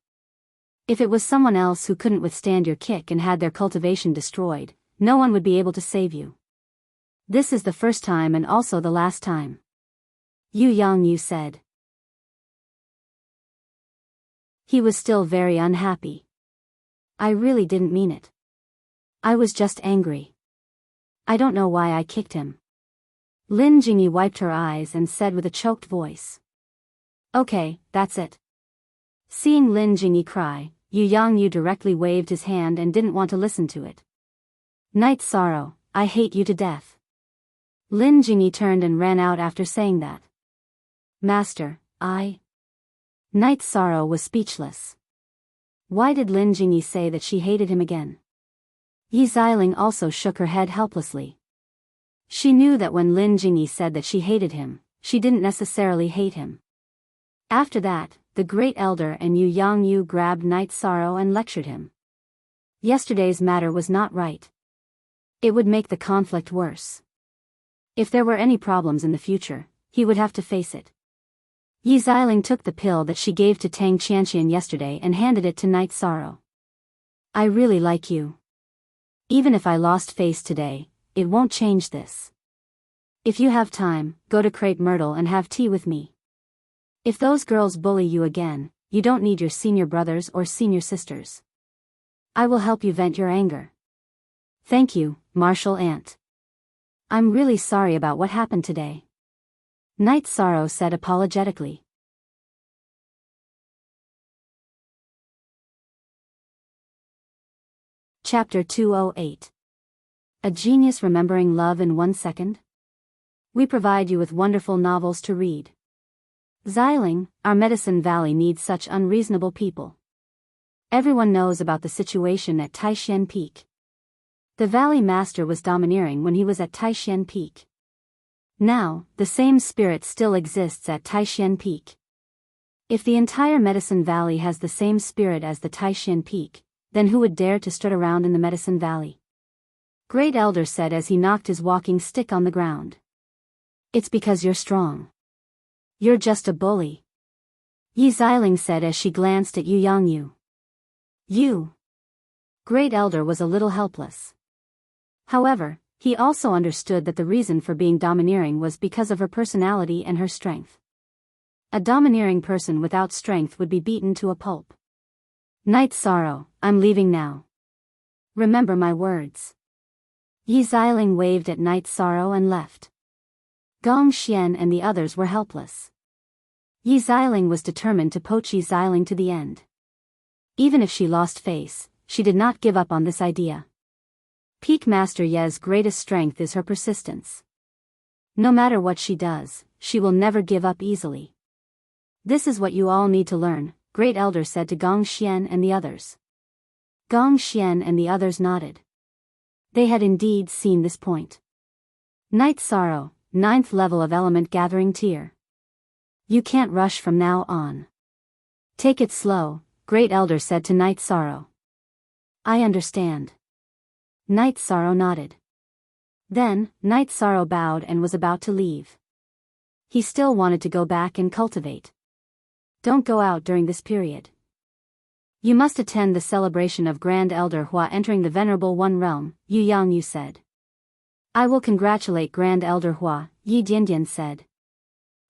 If it was someone else who couldn't withstand your kick and had their cultivation destroyed, no one would be able to save you. This is the first time and also the last time. Yu Yang said. He was still very unhappy. I really didn't mean it. I was just angry. I don't know why I kicked him. Lin Jingyi wiped her eyes and said with a choked voice. Okay, that's it. Seeing Lin Jingyi cry, Yu Yang directly waved his hand and didn't want to listen to it. Night Sorrow, I hate you to death. Lin Jingyi turned and ran out after saying that. Master, Night Sorrow was speechless. Why did Lin Jingyi say that she hated him again? Yi Xiling also shook her head helplessly. She knew that when Lin Jingyi said that she hated him, she didn't necessarily hate him. After that, the Great Elder and Yu Yang grabbed Night Sorrow and lectured him. Yesterday's matter was not right. It would make the conflict worse. If there were any problems in the future, he would have to face it. Yi Xiling took the pill that she gave to Tang Qianqian yesterday and handed it to Night Sorrow. I really like you. Even if I lost face today, it won't change this. If you have time, go to Crepe Myrtle and have tea with me. If those girls bully you again, you don't need your senior brothers or senior sisters. I will help you vent your anger. Thank you, Martial Aunt. I'm really sorry about what happened today. Night Sorrow said apologetically. Chapter 208. A Genius Remembering Love in 1 Second? We provide you with wonderful novels to read. Xiling, our Medicine Valley needs such unreasonable people. Everyone knows about the situation at Taishan Peak. The Valley Master was domineering when he was at Taishan Peak. Now, the same spirit still exists at Taishan Peak. If the entire Medicine Valley has the same spirit as the Taishan Peak, then who would dare to strut around in the Medicine Valley? Great Elder said as he knocked his walking stick on the ground. It's because you're strong. You're just a bully. Yi Xiling said as she glanced at Yu Yangyu. You. Great Elder was a little helpless. However, he also understood that the reason for being domineering was because of her personality and her strength. A domineering person without strength would be beaten to a pulp. Night Sorrow, I'm leaving now. Remember my words. Yi Xiling waved at Night Sorrow and left. Gong Xian and the others were helpless. Yi Xiling was determined to poach Yi Xiling to the end. Even if she lost face, she did not give up on this idea. Peak Master Ye's greatest strength is her persistence. No matter what she does, she will never give up easily. This is what you all need to learn, Great Elder said to Gong Xian and the others. Gong Xian and the others nodded. They had indeed seen this point. Night Sorrow, 9th level of Element Gathering Tier. You can't rush from now on. Take it slow, Great Elder said to Night Sorrow. I understand. Night Sorrow nodded. Then, Night Sorrow bowed and was about to leave. He still wanted to go back and cultivate. Don't go out during this period. You must attend the celebration of Grand Elder Hua entering the Venerable One Realm, Yu Yangyu said. I will congratulate Grand Elder Hua, Yi Diandian said.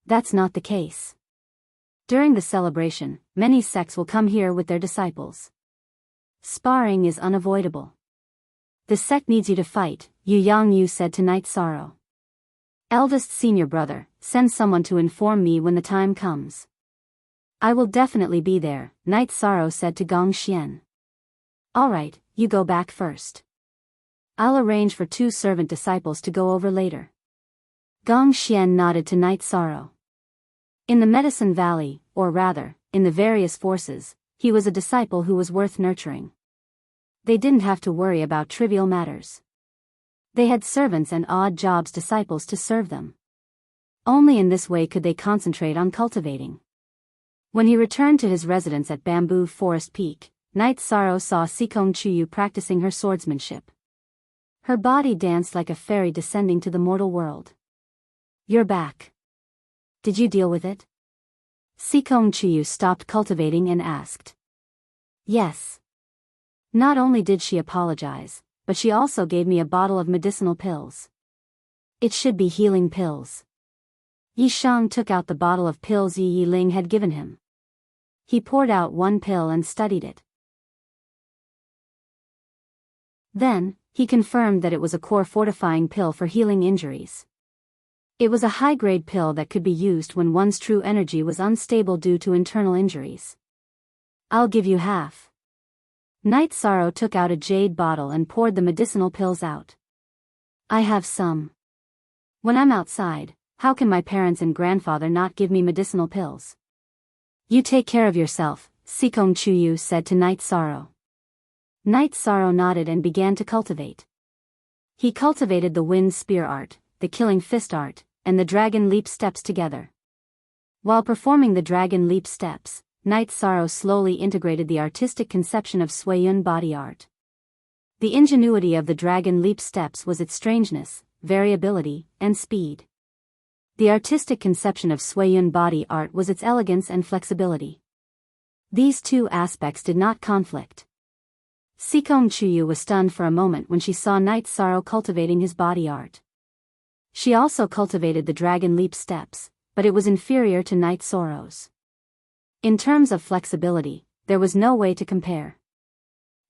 That's not the case. During the celebration, many sects will come here with their disciples. Sparring is unavoidable. The sect needs you to fight, Yu Yangyu said to Night Sorrow. Eldest senior brother, send someone to inform me when the time comes. I will definitely be there, Night Sorrow said to Gong Xian. Alright, you go back first. I'll arrange for 2 servant disciples to go over later. Gong Xian nodded to Night Sorrow. In the Medicine Valley, or rather, in the various forces, he was a disciple who was worth nurturing. They didn't have to worry about trivial matters. They had servants and odd jobs disciples to serve them. Only in this way could they concentrate on cultivating. When he returned to his residence at Bamboo Forest Peak, Night Sorrow saw Sikong Chuyu practicing her swordsmanship. Her body danced like a fairy descending to the mortal world. You're back. Did you deal with it? Sikong Chuyu stopped cultivating and asked. Yes. Not only did she apologize, but she also gave me a bottle of medicinal pills. It should be healing pills. Yi Shang took out the bottle of pills Yi Yiling had given him. He poured out 1 pill and studied it. Then, he confirmed that it was a core fortifying pill for healing injuries. It was a high-grade pill that could be used when one's true energy was unstable due to internal injuries. I'll give you half. Night Sorrow took out a jade bottle and poured the medicinal pills out. I have some. When I'm outside, how can my parents and grandfather not give me medicinal pills? You take care of yourself, Sikong Chuyu said to Night Sorrow. Night Sorrow nodded and began to cultivate. He cultivated the wind spear art, the killing fist art, and the dragon leap steps together. While performing the dragon leap steps, Night Sorrow slowly integrated the artistic conception of Suiyun body art. The ingenuity of the dragon leap steps was its strangeness, variability, and speed. The artistic conception of Suiyun body art was its elegance and flexibility. These 2 aspects did not conflict. Sikong Chuyu was stunned for a moment when she saw Night Sorrow cultivating his body art. She also cultivated the dragon leap steps, but it was inferior to Night Sorrow's. In terms of flexibility, there was no way to compare.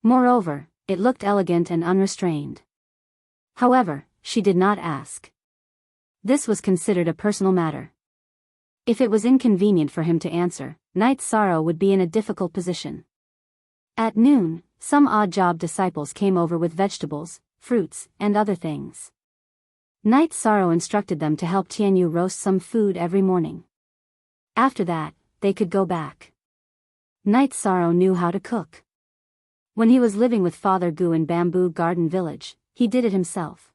Moreover, it looked elegant and unrestrained. However, she did not ask. This was considered a personal matter. If it was inconvenient for him to answer, Night Sorrow would be in a difficult position. At noon, some odd-job disciples came over with vegetables, fruits, and other things. Night Sorrow instructed them to help Tianyu roast some food every morning. After that, they could go back. Night Sorrow knew how to cook. When he was living with Father Gu in Bamboo Garden Village, he did it himself.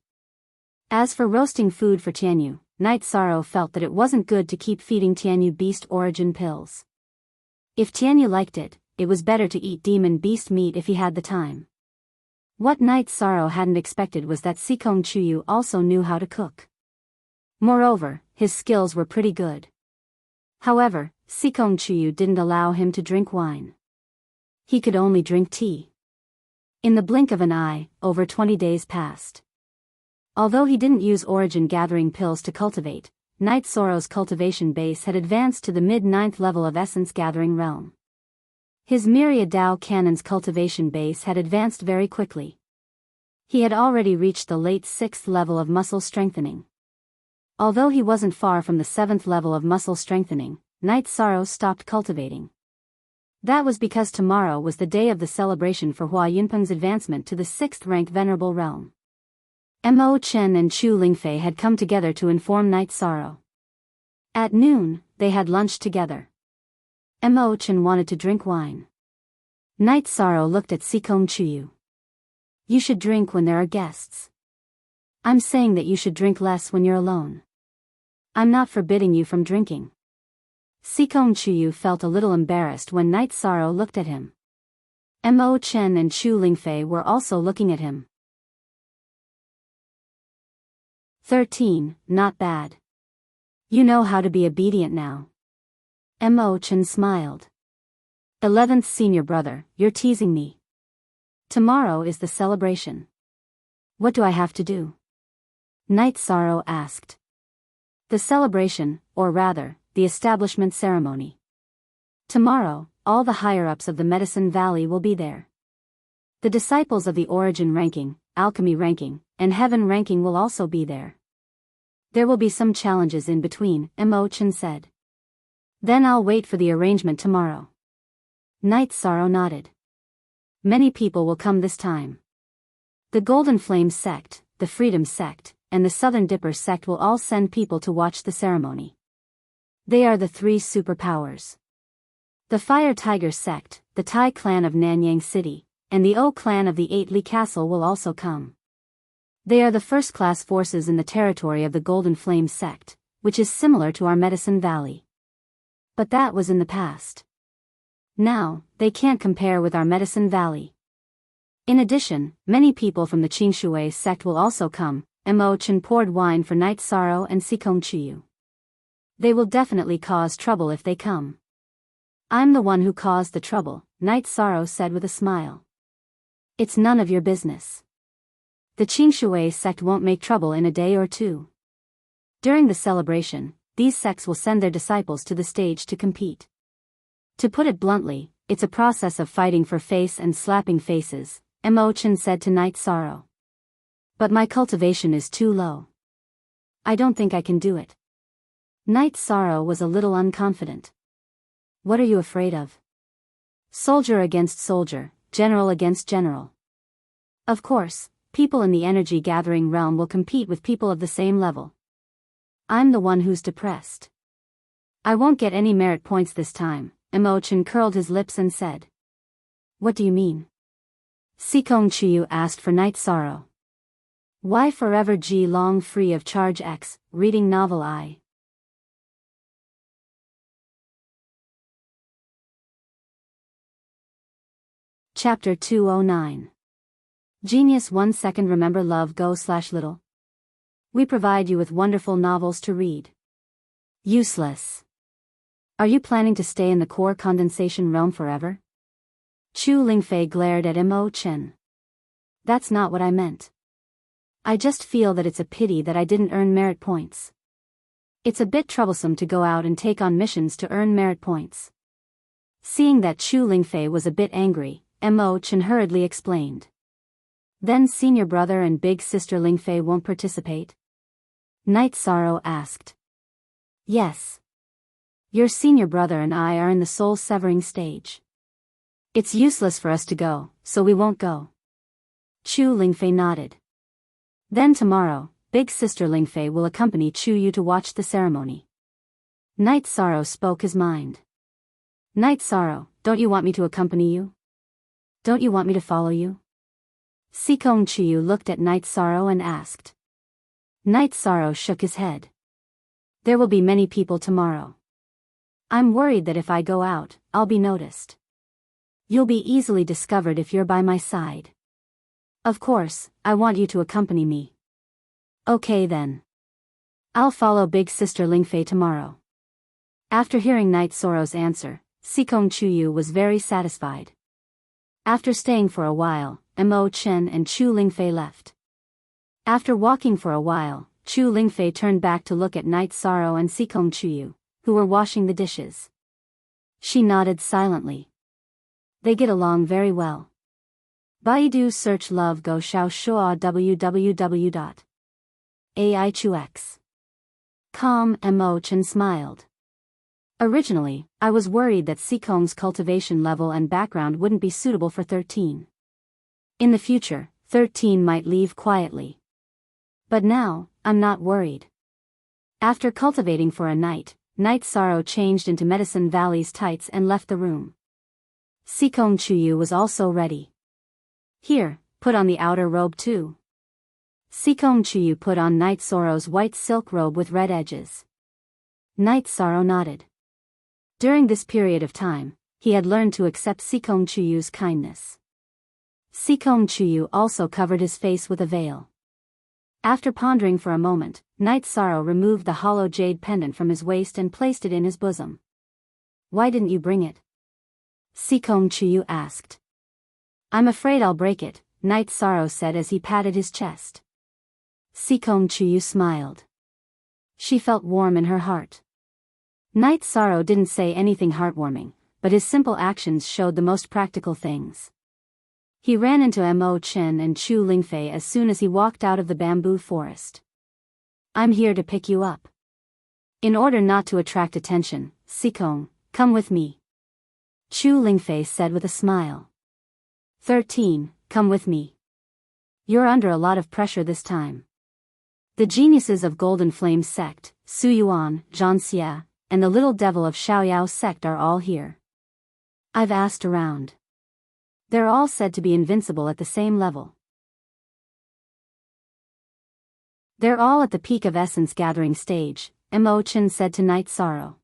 As for roasting food for Tianyu, Night Sorrow felt that it wasn't good to keep feeding Tianyu beast origin pills. If Tianyu liked it, it was better to eat demon beast meat if he had the time. What Night Sorrow hadn't expected was that Sikong Chuyu also knew how to cook. Moreover, his skills were pretty good. However, Sikong Chuyu didn't allow him to drink wine. He could only drink tea. In the blink of an eye, over 20 days passed. Although he didn't use origin gathering pills to cultivate, Night Sorrow's cultivation base had advanced to the mid-9th level of essence gathering realm. His myriad Dao Cannon's cultivation base had advanced very quickly. He had already reached the late 6th level of muscle strengthening. Although he wasn't far from the 7th level of muscle strengthening, Night Sorrow stopped cultivating. That was because tomorrow was the day of the celebration for Hua Yunpeng's advancement to the 6th rank Venerable Realm. Mo Chen and Chu Lingfei had come together to inform Night Sorrow. At noon, they had lunch together. Mo Chen wanted to drink wine. Night Sorrow looked at Sikong Chuyu. You should drink when there are guests. I'm saying that you should drink less when you're alone. I'm not forbidding you from drinking. Sikong Chuyu felt a little embarrassed when Night Sorrow looked at him. Mo Chen and Chu Lingfei were also looking at him. 13, not bad. You know how to be obedient now. Mo Chen smiled. 11th senior brother, you're teasing me. Tomorrow is the celebration. What do I have to do? Night Sorrow asked. The celebration, or rather, the establishment ceremony. Tomorrow, all the higher-ups of the Medicine Valley will be there. The disciples of the Origin ranking, Alchemy ranking, and Heaven ranking will also be there. There will be some challenges in between, Mo Chen said. Then I'll wait for the arrangement tomorrow. Night Sorrow nodded. Many people will come this time. The Golden Flame sect, the Freedom sect, and the Southern Dipper sect will all send people to watch the ceremony. They are the 3 superpowers. The Fire Tiger sect, the Tai clan of Nanyang City, and the O clan of the 8 Li Castle will also come. They are the first-class forces in the territory of the Golden Flame sect, which is similar to our Medicine Valley. But that was in the past. Now, they can't compare with our Medicine Valley. In addition, many people from the Qingshui sect will also come. Mo Chen poured wine for Night Sorrow and Sikong Chuyu. They will definitely cause trouble if they come. I'm the one who caused the trouble, Night Sorrow said with a smile. It's none of your business. The Qingshui sect won't make trouble in a day or two. During the celebration, these sects will send their disciples to the stage to compete. To put it bluntly, it's a process of fighting for face and slapping faces, Mo Chen said to Night Sorrow. But my cultivation is too low. I don't think I can do it. Night Sorrow was a little unconfident. What are you afraid of? Soldier against soldier, general against general. Of course, people in the energy gathering realm will compete with people of the same level. I'm the one who's depressed. I won't get any merit points this time, Mo Chen curled his lips and said. What do you mean? Sikong Chuyu asked for Night Sorrow. Why forever G long free of charge X, reading novel I. Chapter 209. Genius 1 second. Remember love go/little. We provide you with wonderful novels to read. Useless. Are you planning to stay in the core condensation realm forever? Chu Lingfei glared at Mo Chen. That's not what I meant. I just feel that it's a pity that I didn't earn merit points. It's a bit troublesome to go out and take on missions to earn merit points. Seeing that Chu Lingfei was a bit angry, Mo Chen hurriedly explained. Then senior brother and big sister Lingfei won't participate? Night Sorrow asked. Yes. Your senior brother and I are in the soul-severing stage. It's useless for us to go, so we won't go. Chu Lingfei nodded. Then tomorrow, big sister Lingfei will accompany Chu Yu to watch the ceremony. Night Sorrow spoke his mind. Night Sorrow, don't you want me to accompany you? Don't you want me to follow you? Sikong Chu Yu looked at Night Sorrow and asked. Night Sorrow shook his head. There will be many people tomorrow. I'm worried that if I go out, I'll be noticed. You'll be easily discovered if you're by my side. Of course, I want you to accompany me. Okay then. I'll follow big sister Lingfei tomorrow. After hearing Night Sorrow's answer, Sikong Chu Yu was very satisfied. After staying for a while, Mo Chen and Chu Lingfei left. After walking for a while, Chu Lingfei turned back to look at Night Sorrow and Sikong Chu Yu, who were washing the dishes. She nodded silently. They get along very well. Baidu search love go xiao shua www.aichux.com. Mo Chen smiled. Originally, I was worried that Sikong's cultivation level and background wouldn't be suitable for 13. In the future, 13 might leave quietly. But now, I'm not worried. After cultivating for a night, Night Sorrow changed into Medicine Valley's tights and left the room. Sikong Chu Yu was also ready. Here, put on the outer robe too. Sikong Chu Yu put on Night Sorrow's white silk robe with red edges. Night Sorrow nodded. During this period of time, he had learned to accept Sikong Chu Yu's kindness. Sikong Chu Yu also covered his face with a veil. After pondering for a moment, Night Sorrow removed the hollow jade pendant from his waist and placed it in his bosom. Why didn't you bring it? Sikong Chu Yu asked. I'm afraid I'll break it, Night Sorrow said as he patted his chest. Sikong Chu Yu smiled. She felt warm in her heart. Night Sorrow didn't say anything heartwarming, but his simple actions showed the most practical things. He ran into Mo Chen and Chu Lingfei as soon as he walked out of the bamboo forest. I'm here to pick you up. In order not to attract attention, Sikong, come with me. Chu Lingfei said with a smile. 13, come with me. You're under a lot of pressure this time. The geniuses of Golden Flame sect, Su Yuan, Zhan Xia, and the little devil of Xiaoyao sect are all here. I've asked around. They're all said to be invincible at the same level. They're all at the peak of essence gathering stage, Mo Chen said to Night Sorrow.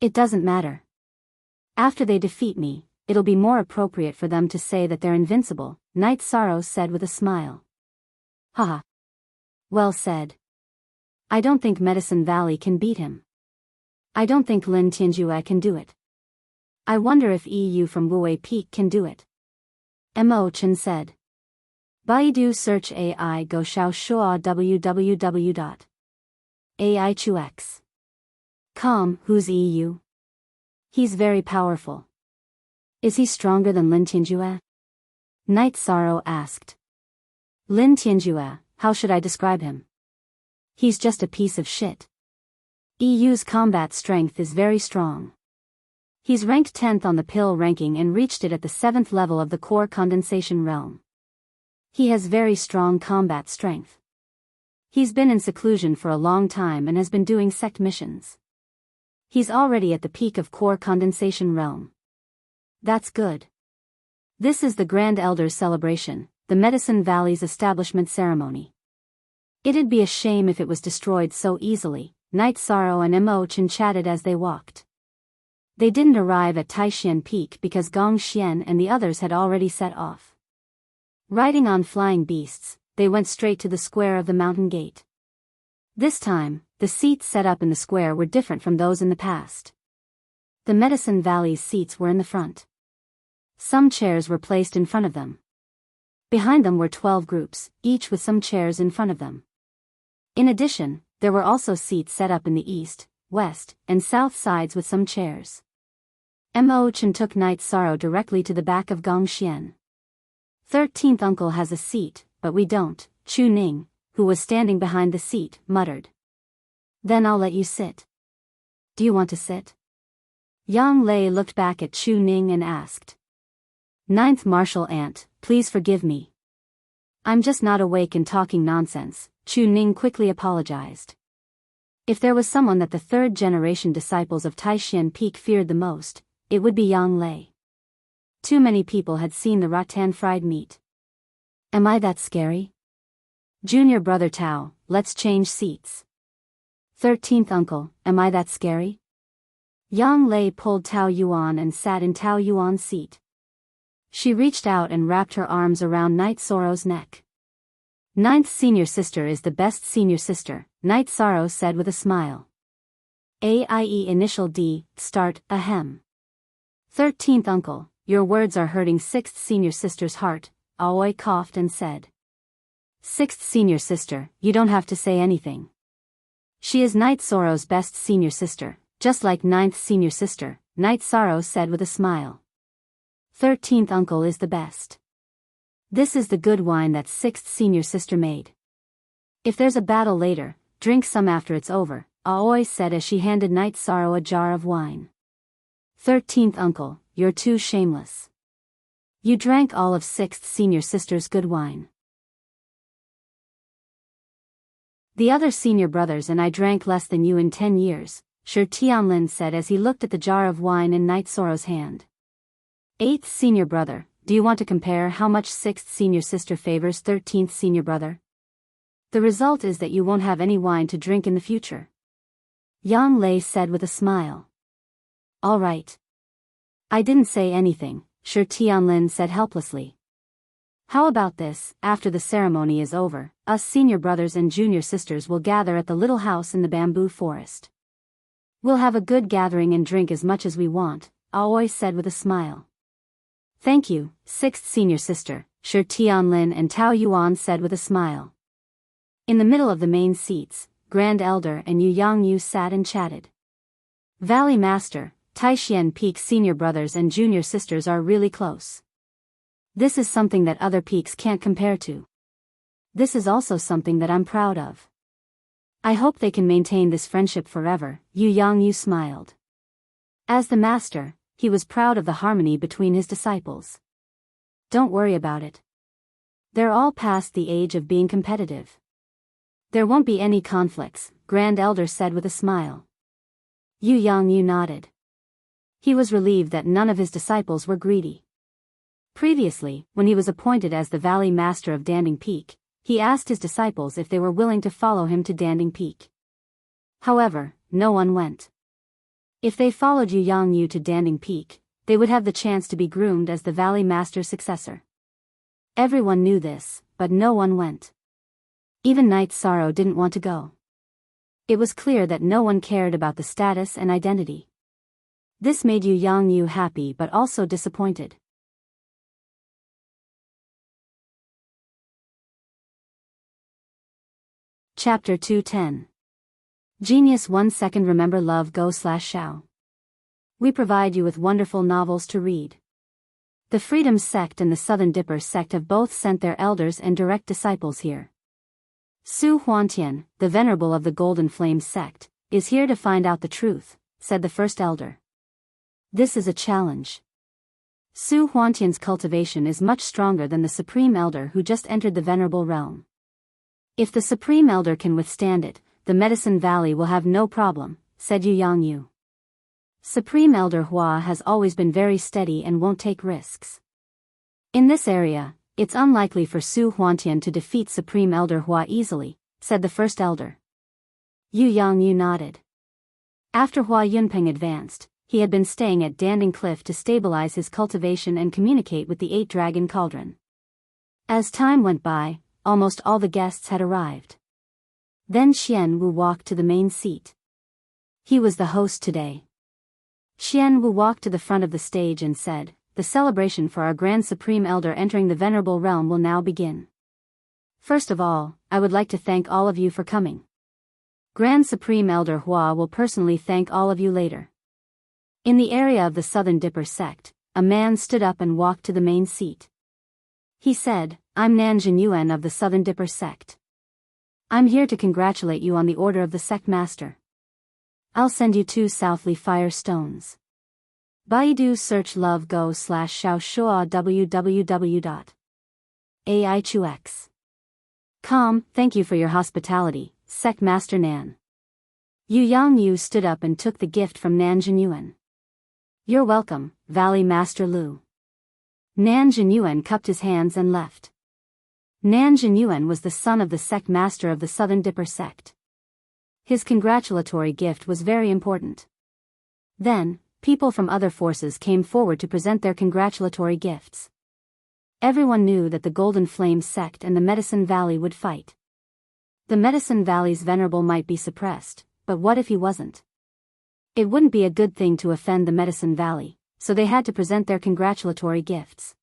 It doesn't matter. After they defeat me, it'll be more appropriate for them to say that they're invincible, Night Sorrow said with a smile. Haha. Well said. I don't think Medicine Valley can beat him. I don't think Lin Tianjue can do it. I wonder if EU from Wuwei Peak can do it. Mo Chen said. Baidu search AI go xiao shua www.aichux.com. Who's EU? He's very powerful. Is he stronger than Lin Tianjue? Night Sorrow asked. Lin Tianjue, how should I describe him? He's just a piece of shit. EU's combat strength is very strong. He's ranked 10th on the pill ranking and reached it at the 7th level of the core condensation realm. He has very strong combat strength. He's been in seclusion for a long time and has been doing sect missions. He's already at the peak of core condensation realm. That's good. This is the Grand Elder's celebration, the Medicine Valley's establishment ceremony. It'd be a shame if it was destroyed so easily, Night Sorrow and Mo Chen chatted as they walked. They didn't arrive at Taishan Peak because Gong Xian and the others had already set off. Riding on flying beasts, they went straight to the square of the mountain gate. This time, the seats set up in the square were different from those in the past. The Medicine Valley's seats were in the front. Some chairs were placed in front of them. Behind them were 12 groups, each with some chairs in front of them. In addition, there were also seats set up in the east, west, and south sides with some chairs. Mo Chen took Night Sorrow directly to the back of Gong Xian. 13th uncle has a seat, but we don't, Chu Ning, who was standing behind the seat, muttered. Then I'll let you sit. Do you want to sit? Yang Lei looked back at Chu Ning and asked. Ninth Martial Aunt, please forgive me. I'm just not awake and talking nonsense, Chu Ning quickly apologized. If there was someone that the third-generation disciples of Taishan Peak feared the most, it would be Yang Lei. Too many people had seen the rattan fried meat. Am I that scary? Junior brother Tao, let's change seats. 13th uncle, am I that scary? Yang Lei pulled Tao Yuan and sat in Tao Yuan's seat. She reached out and wrapped her arms around Night Sorrow's neck. Ninth senior sister is the best senior sister, Night Sorrow said with a smile. AIE initial D, start, ahem. 13th uncle, your words are hurting sixth senior sister's heart, Aoi coughed and said. Sixth senior sister, you don't have to say anything. She is Night Sorrow's best senior sister, just like ninth senior sister, Night Sorrow said with a smile. 13th uncle is the best. This is the good wine that sixth senior sister made. If there's a battle later, drink some after it's over, Aoi said as she handed Night Sorrow a jar of wine. 13th uncle, you're too shameless. You drank all of sixth senior sister's good wine. The other senior brothers and I drank less than you in 10 years, Shi Tianlin said as he looked at the jar of wine in Night Sorrow's hand. Eighth senior brother, do you want to compare how much sixth senior sister favors 13th senior brother? The result is that you won't have any wine to drink in the future. Yang Lei said with a smile. All right. I didn't say anything, Shi Tianlin said helplessly. How about this, after the ceremony is over, us senior brothers and junior sisters will gather at the little house in the bamboo forest. We'll have a good gathering and drink as much as we want, Aoi said with a smile. Thank you, sixth senior sister, Shi Tianlin and Tao Yuan said with a smile. In the middle of the main seats, Grand Elder and Yu Yangyu sat and chatted. Valley Master, Taishan Peak senior brothers and junior sisters are really close. This is something that other peaks can't compare to. This is also something that I'm proud of. I hope they can maintain this friendship forever, Yu Yangyu smiled. As the master, he was proud of the harmony between his disciples. Don't worry about it. They're all past the age of being competitive. There won't be any conflicts, Grand Elder said with a smile. Yu Yangyu nodded. He was relieved that none of his disciples were greedy. Previously, when he was appointed as the Valley Master of Danding Peak, he asked his disciples if they were willing to follow him to Danding Peak. However, no one went. If they followed Yu Yangyu to Danding Peak, they would have the chance to be groomed as the Valley Master's successor. Everyone knew this, but no one went. Even Night Sorrow didn't want to go. It was clear that no one cared about the status and identity. This made Yu Yangyu happy but also disappointed. Chapter 210. Genius 1 second remember love go/shao. We provide you with wonderful novels to read. The Freedom Sect and the Southern Dipper Sect have both sent their elders and direct disciples here. Su Huantian, the venerable of the Golden Flame Sect, is here to find out the truth, said the first elder. This is a challenge. Su Huantian's cultivation is much stronger than the Supreme Elder who just entered the Venerable Realm. If the Supreme Elder can withstand it, the Medicine Valley will have no problem, said Yu Yangyu. Supreme Elder Hua has always been very steady and won't take risks. In this area, it's unlikely for Su Huantian to defeat Supreme Elder Hua easily, said the first elder. Yu Yangyu nodded. After Hua Yunpeng advanced, he had been staying at Danding Cliff to stabilize his cultivation and communicate with the Eight Dragon Cauldron. As time went by, almost all the guests had arrived. Then Xian Wu walked to the main seat. He was the host today. Xian Wu walked to the front of the stage and said, "The celebration for our Grand Supreme Elder entering the Venerable Realm will now begin. First of all, I would like to thank all of you for coming. Grand Supreme Elder Hua will personally thank all of you later." In the area of the Southern Dipper Sect, a man stood up and walked to the main seat. He said, "I'm Nanjin Yuan of the Southern Dipper Sect. I'm here to congratulate you on the order of the Sect Master." I'll send you 2 Southly Fire Stones. Baidu search love go/xiao shua www.aichux.com. Thank you for your hospitality, Sect Master Nan. Yu Yangyu stood up and took the gift from Nan Jinyuan. You're welcome, Valley Master Lu. Nan Jinyuan cupped his hands and left. Nan Jinyuan was the son of the sect master of the Southern Dipper sect. His congratulatory gift was very important. Then, people from other forces came forward to present their congratulatory gifts. Everyone knew that the Golden Flame sect and the Medicine Valley would fight. The Medicine Valley's venerable might be suppressed, but what if he wasn't? It wouldn't be a good thing to offend the Medicine Valley, so they had to present their congratulatory gifts.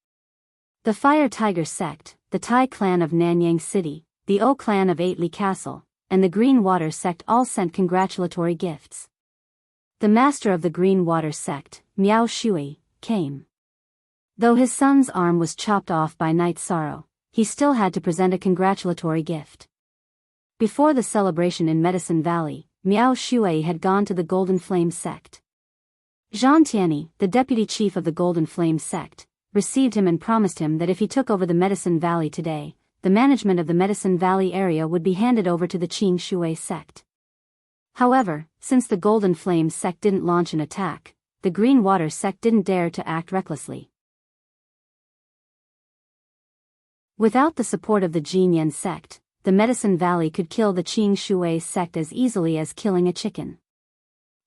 The Fire Tiger sect, the Tai clan of Nanyang City, the O clan of Eightley Castle, and the Green Water sect all sent congratulatory gifts. The master of the Green Water sect, Miao Shui, came. Though his son's arm was chopped off by Night Sorrow, he still had to present a congratulatory gift. Before the celebration in Medicine Valley, Miao Shui had gone to the Golden Flame sect. Zhang Tianyi, the deputy chief of the Golden Flame sect, received him and promised him that if he took over the Medicine Valley today, the management of the Medicine Valley area would be handed over to the Qing Shui sect. However, since the Golden Flame sect didn't launch an attack, the Green Water sect didn't dare to act recklessly. Without the support of the Jinyan sect, the Medicine Valley could kill the Qing Shui sect as easily as killing a chicken.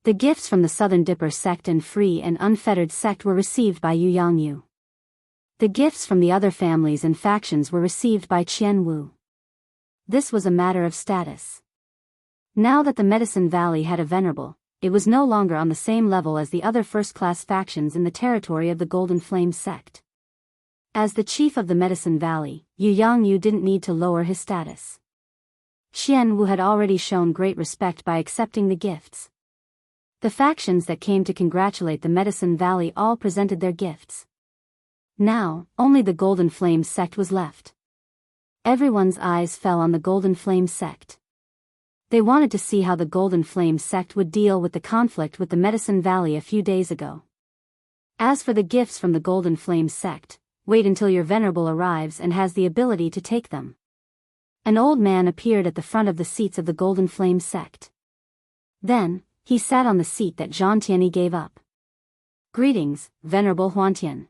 The gifts from the Southern Dipper sect and Free and Unfettered sect were received by Yu Yangyu. The gifts from the other families and factions were received by Qian Wu. This was a matter of status. Now that the Medicine Valley had a venerable, it was no longer on the same level as the other first-class factions in the territory of the Golden Flame sect. As the chief of the Medicine Valley, Yu Yangyu didn't need to lower his status. Qian Wu had already shown great respect by accepting the gifts. The factions that came to congratulate the Medicine Valley all presented their gifts. Now, only the Golden Flame sect was left. Everyone's eyes fell on the Golden Flame sect. They wanted to see how the Golden Flame sect would deal with the conflict with the Medicine Valley a few days ago. As for the gifts from the Golden Flame sect, wait until your venerable arrives and has the ability to take them. An old man appeared at the front of the seats of the Golden Flame sect. Then, he sat on the seat that Zhang Tianyi gave up. Greetings, Venerable Huantian.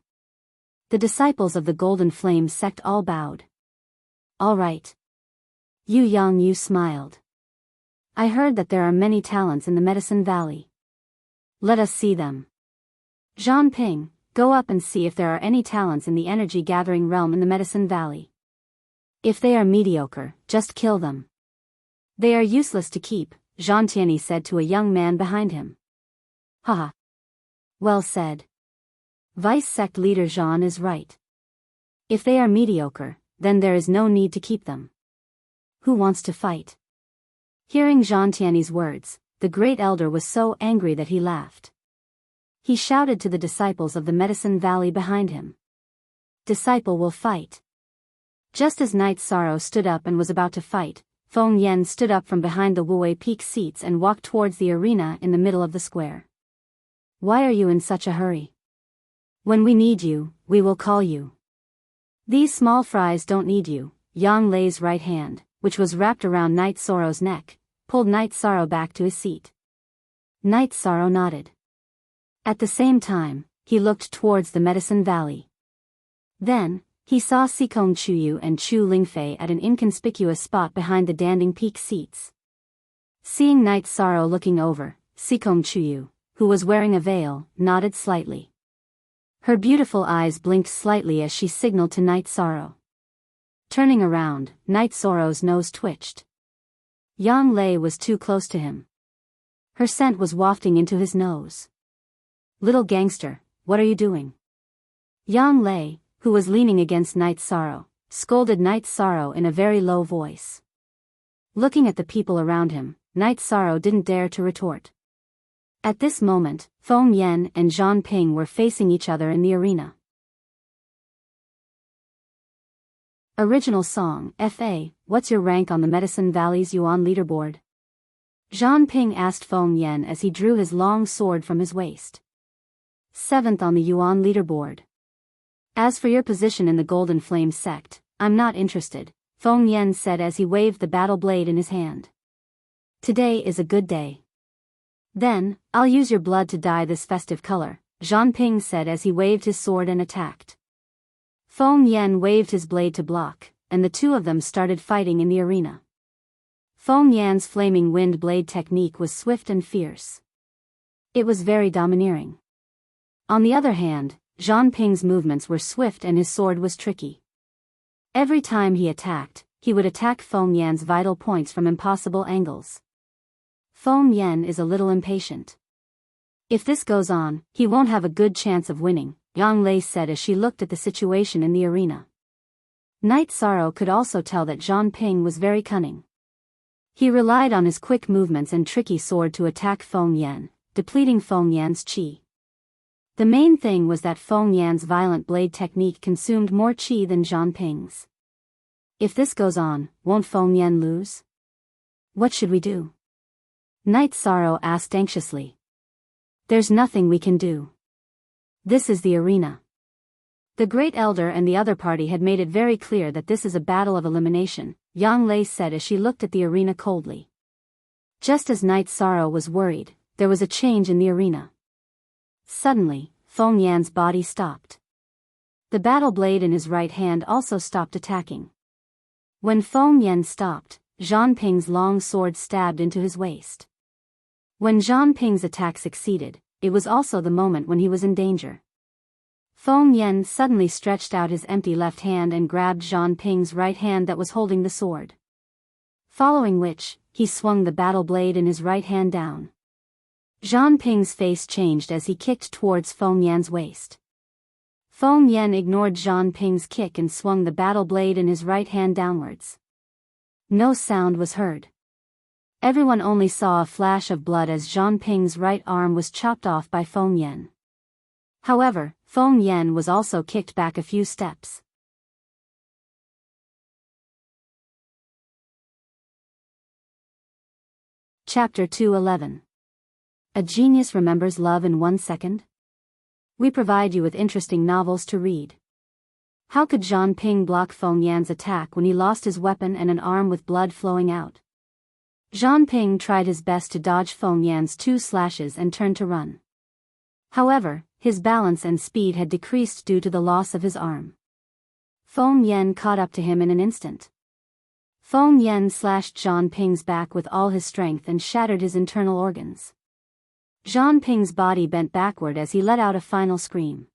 The disciples of the Golden Flame sect all bowed. All right. Yu Yangyu smiled. I heard that there are many talents in the Medicine Valley. Let us see them. Zhang Ping, go up and see if there are any talents in the energy-gathering realm in the Medicine Valley. If they are mediocre, just kill them. They are useless to keep, Zhang Tianyi said to a young man behind him. Haha. Well said. Vice sect leader Zhang is right. If they are mediocre, then there is no need to keep them. Who wants to fight? Hearing Zhang Tianyi's words, the great elder was so angry that he laughed. He shouted to the disciples of the Medicine Valley behind him. Disciple will fight. Just as Night Sorrow stood up and was about to fight, Feng Yan stood up from behind the Wuwei Peak seats and walked towards the arena in the middle of the square. Why are you in such a hurry? When we need you, we will call you. These small fries don't need you. Yang Lei's right hand, which was wrapped around Night Sorrow's neck, pulled Night Sorrow back to his seat. Night Sorrow nodded. At the same time, he looked towards the Medicine Valley. Then, he saw Sikong Chuyu and Chu Lingfei at an inconspicuous spot behind the Danding Peak seats. Seeing Night Sorrow looking over, Sikong Chuyu, who was wearing a veil, nodded slightly. Her beautiful eyes blinked slightly as she signaled to Night Sorrow. Turning around, Night Sorrow's nose twitched. Yang Lei was too close to him. Her scent was wafting into his nose. Little gangster, what are you doing? Yang Lei, who was leaning against Night Sorrow, scolded Night Sorrow in a very low voice. Looking at the people around him, Night Sorrow didn't dare to retort. At this moment, Feng Yan and Zhang Ping were facing each other in the arena. Original song, F.A., what's your rank on the Medicine Valley's Yuan leaderboard? Zhang Ping asked Feng Yan as he drew his long sword from his waist. 7th on the Yuan leaderboard. As for your position in the Golden Flame sect, I'm not interested, Feng Yan said as he waved the battle blade in his hand. Today is a good day. Then, I'll use your blood to dye this festive color, Zhang Ping said as he waved his sword and attacked. Feng Yan waved his blade to block, and the two of them started fighting in the arena. Feng Yan's flaming wind blade technique was swift and fierce. It was very domineering. On the other hand, Zhang Ping's movements were swift and his sword was tricky. Every time he attacked, he would attack Feng Yan's vital points from impossible angles. Feng Yan is a little impatient. If this goes on, he won't have a good chance of winning, Yang Lei said as she looked at the situation in the arena. Night Sorrow could also tell that Zhang Ping was very cunning. He relied on his quick movements and tricky sword to attack Feng Yan, depleting Feng Yan's qi. The main thing was that Feng Yan's violent blade technique consumed more qi than Zhang Ping's. If this goes on, won't Feng Yan lose? What should we do? Night Sorrow asked anxiously. There's nothing we can do. This is the arena. The Great Elder and the other party had made it very clear that this is a battle of elimination, Yang Lei said as she looked at the arena coldly. Just as Night Sorrow was worried, there was a change in the arena. Suddenly, Feng Yan's body stopped. The battle blade in his right hand also stopped attacking. When Feng Yan stopped, Zhang Ping's long sword stabbed into his waist. When Zhang Ping's attack succeeded, it was also the moment when he was in danger. Feng Yan suddenly stretched out his empty left hand and grabbed Zhang Ping's right hand that was holding the sword. Following which, he swung the battle blade in his right hand down. Zhang Ping's face changed as he kicked towards Feng Yan's waist. Feng Yan ignored Zhang Ping's kick and swung the battle blade in his right hand downwards. No sound was heard. Everyone only saw a flash of blood as Zhang Ping's right arm was chopped off by Feng Yan. However, Feng Yan was also kicked back a few steps. Chapter 211. A Genius Remembers Love in 1 Second? We provide you with interesting novels to read. How could Zhang Ping block Feng Yan's attack when he lost his weapon and an arm with blood flowing out? Zhang Ping tried his best to dodge Feng Yan's 2 slashes and turned to run. However, his balance and speed had decreased due to the loss of his arm. Feng Yan caught up to him in an instant. Feng Yan slashed Zhang Ping's back with all his strength and shattered his internal organs. Zhang Ping's body bent backward as he let out a final scream.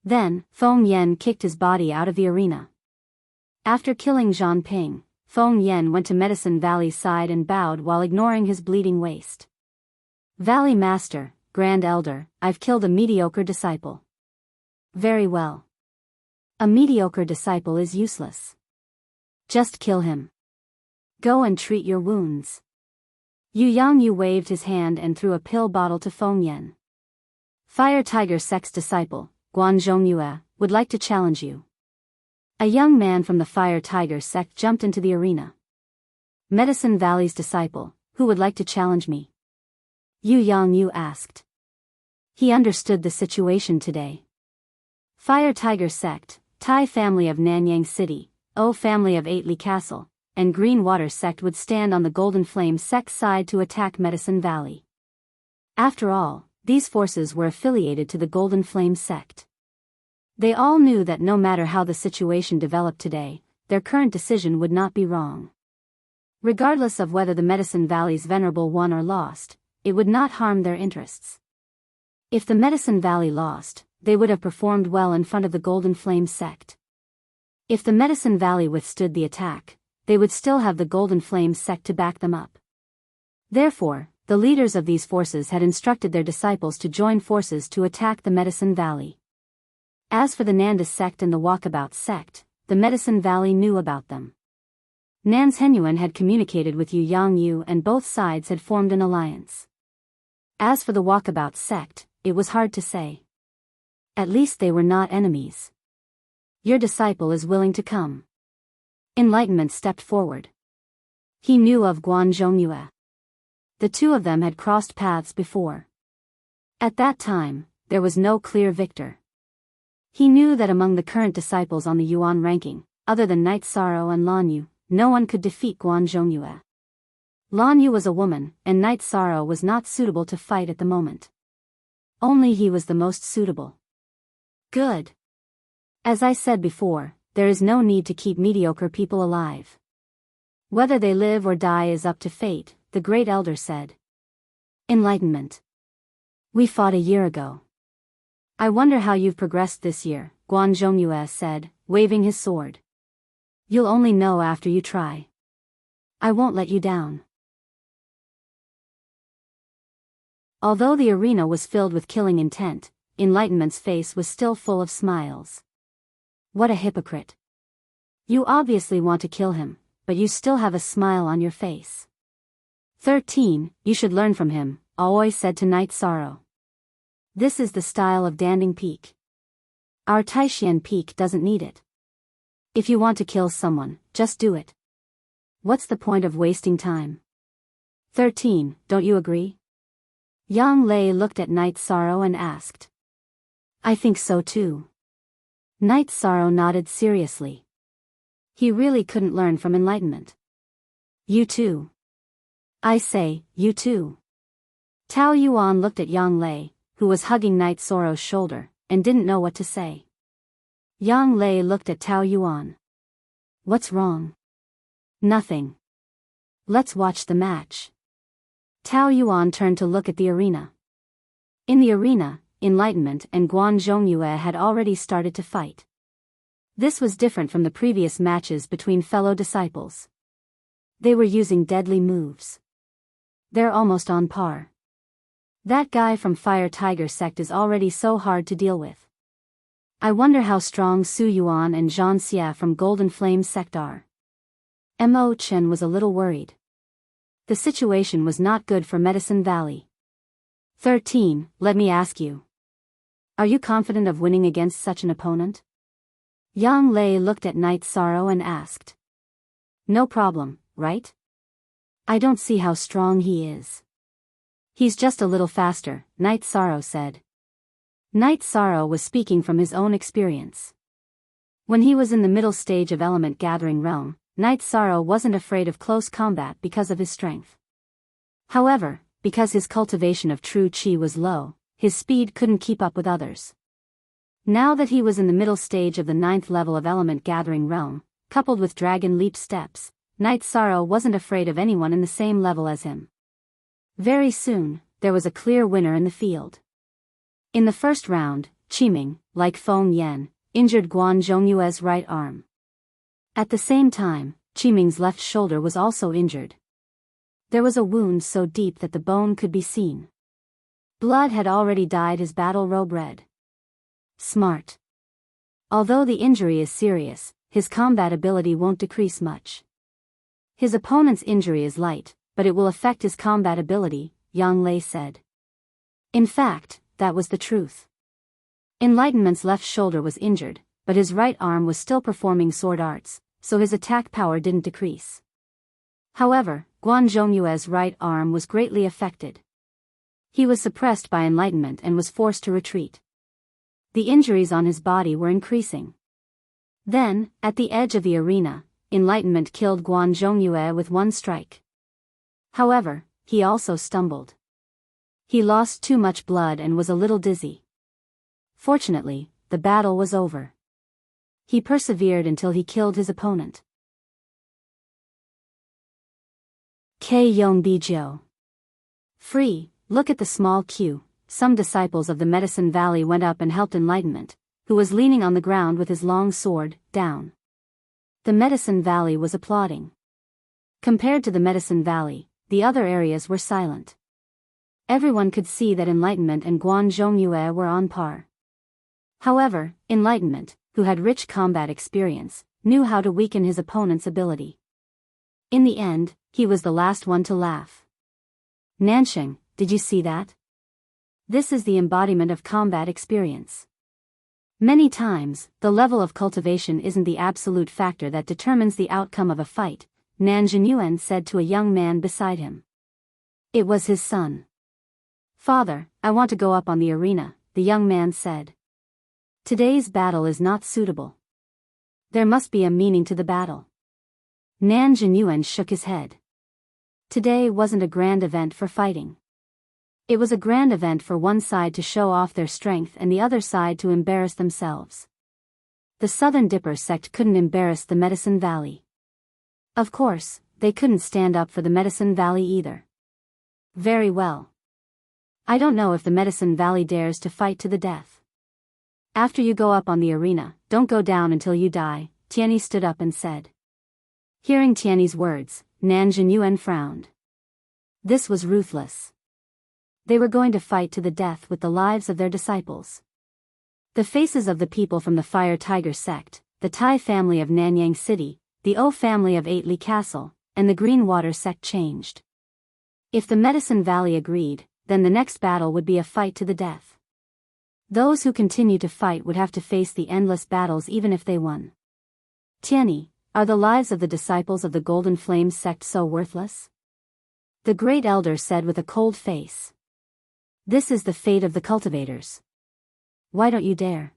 Then, Feng Yan kicked his body out of the arena. After killing Zhang Ping, Feng Yan went to Medicine Valley's side and bowed while ignoring his bleeding waist. Valley Master, Grand Elder, I've killed a mediocre disciple. Very well. A mediocre disciple is useless. Just kill him. Go and treat your wounds. Yu Yangyu waved his hand and threw a pill bottle to Feng Yan. Fire Tiger Sect's disciple, Guan Zhongyue, would like to challenge you. A young man from the Fire Tiger sect jumped into the arena. Medicine Valley's disciple, who would like to challenge me? Yu Yangyu asked. He understood the situation today. Fire Tiger Sect, Tai family of Nanyang City, O family of Eightley Castle, and Green Water Sect would stand on the Golden Flame Sect side to attack Medicine Valley. After all, these forces were affiliated to the Golden Flame Sect. They all knew that no matter how the situation developed today, their current decision would not be wrong. Regardless of whether the Medicine Valley's Venerable won or lost, it would not harm their interests. If the Medicine Valley lost, they would have performed well in front of the Golden Flame Sect. If the Medicine Valley withstood the attack, they would still have the Golden Flame Sect to back them up. Therefore, the leaders of these forces had instructed their disciples to join forces to attack the Medicine Valley. As for the Nanda Sect and the Walkabout Sect, the Medicine Valley knew about them. Nans Henyuan had communicated with Yu Yangyu and both sides had formed an alliance. As for the Walkabout Sect, it was hard to say. At least they were not enemies. Your disciple is willing to come. Enlightenment stepped forward. He knew of Guan Zhongyue. The two of them had crossed paths before. At that time, there was no clear victor. He knew that among the current disciples on the Yuan ranking, other than Night Sorrow and Lan Yu, no one could defeat Guan Zhongyue. Lan Yu was a woman, and Night Sorrow was not suitable to fight at the moment. Only he was the most suitable. Good. As I said before, there is no need to keep mediocre people alive. Whether they live or die is up to fate, the great elder said. Enlightenment. We fought a year ago. I wonder how you've progressed this year, Guan Zhongyue said, waving his sword. You'll only know after you try. I won't let you down. Although the arena was filled with killing intent, Enlightenment's face was still full of smiles. What a hypocrite. You obviously want to kill him, but you still have a smile on your face. 13, you should learn from him, Aoi said to Night Sorrow. This is the style of Danding Peak. Our Taishan Peak doesn't need it. If you want to kill someone, just do it. What's the point of wasting time? 13, don't you agree? Yang Lei looked at Night Sorrow and asked. I think so too. Night Sorrow nodded seriously. He really couldn't learn from Enlightenment. You too. I say, you too. Tao Yuan looked at Yang Lei, who was hugging Night Sorrow's shoulder, and didn't know what to say. Yang Lei looked at Tao Yuan. What's wrong? Nothing. Let's watch the match. Tao Yuan turned to look at the arena. In the arena, Enlightenment and Guan Zhongyue had already started to fight. This was different from the previous matches between fellow disciples. They were using deadly moves. They're almost on par. That guy from Fire Tiger sect is already so hard to deal with. I wonder how strong Su Yuan and Zhang Xia from Golden Flame sect are. Mo Chen was a little worried. The situation was not good for Medicine Valley. 13, let me ask you. Are you confident of winning against such an opponent? Yang Lei looked at Night Sorrow and asked. No problem, right? I don't see how strong he is. He's just a little faster, Night Sorrow said. Night Sorrow was speaking from his own experience. When he was in the middle stage of Element Gathering Realm, Night Sorrow wasn't afraid of close combat because of his strength. However, because his cultivation of true Qi was low, his speed couldn't keep up with others. Now that he was in the middle stage of the 9th level of Element Gathering Realm, coupled with Dragon Leap steps, Night Sorrow wasn't afraid of anyone in the same level as him. Very soon, there was a clear winner in the field. In the first round, Qiming, like Feng Yan, injured Guan Zhongyue's right arm. At the same time, Qiming's left shoulder was also injured. There was a wound so deep that the bone could be seen. Blood had already dyed his battle robe red. Smart. Although the injury is serious, his combat ability won't decrease much. His opponent's injury is light, but it will affect his combat ability, Yang Lei said. In fact, that was the truth. Enlightenment's left shoulder was injured, but his right arm was still performing sword arts, so his attack power didn't decrease. However, Guan Zhongyue's right arm was greatly affected. He was suppressed by Enlightenment and was forced to retreat. The injuries on his body were increasing. Then, at the edge of the arena, Enlightenment killed Guan Zhongyue with one strike. However, he also stumbled. He lost too much blood and was a little dizzy. Fortunately, the battle was over. He persevered until he killed his opponent. K-Yong Bijou. Free, look at the small queue. Some disciples of the Medicine Valley went up and helped Enlightenment, who was leaning on the ground with his long sword, down. The Medicine Valley was applauding. Compared to the Medicine Valley, the other areas were silent. Everyone could see that Enlightenment and Guan Zhongyue were on par. However, Enlightenment, who had rich combat experience, knew how to weaken his opponent's ability. In the end, he was the last one to laugh. Nansheng, did you see that? This is the embodiment of combat experience. Many times, the level of cultivation isn't the absolute factor that determines the outcome of a fight, Nan Zhenyuan said to a young man beside him. It was his son. "Father, I want to go up on the arena," the young man said. "Today's battle is not suitable. There must be a meaning to the battle." Nan Jinyuan shook his head. Today wasn't a grand event for fighting. It was a grand event for one side to show off their strength and the other side to embarrass themselves. The Southern Dipper sect couldn't embarrass the Medicine Valley. Of course, they couldn't stand up for the Medicine Valley either. Very well. I don't know if the Medicine Valley dares to fight to the death. After you go up on the arena, don't go down until you die, Tianyi stood up and said. Hearing Tianyi's words, Nan Jinyuan frowned. This was ruthless. They were going to fight to the death with the lives of their disciples. The faces of the people from the Fire Tiger sect, the Tai family of Nanyang City, the O family of Eight Li Castle, and the Green Water sect changed. If the Medicine Valley agreed, then the next battle would be a fight to the death. Those who continue to fight would have to face the endless battles even if they won. Tianyi, are the lives of the disciples of the Golden Flame sect so worthless? The great elder said with a cold face. This is the fate of the cultivators. Why don't you dare?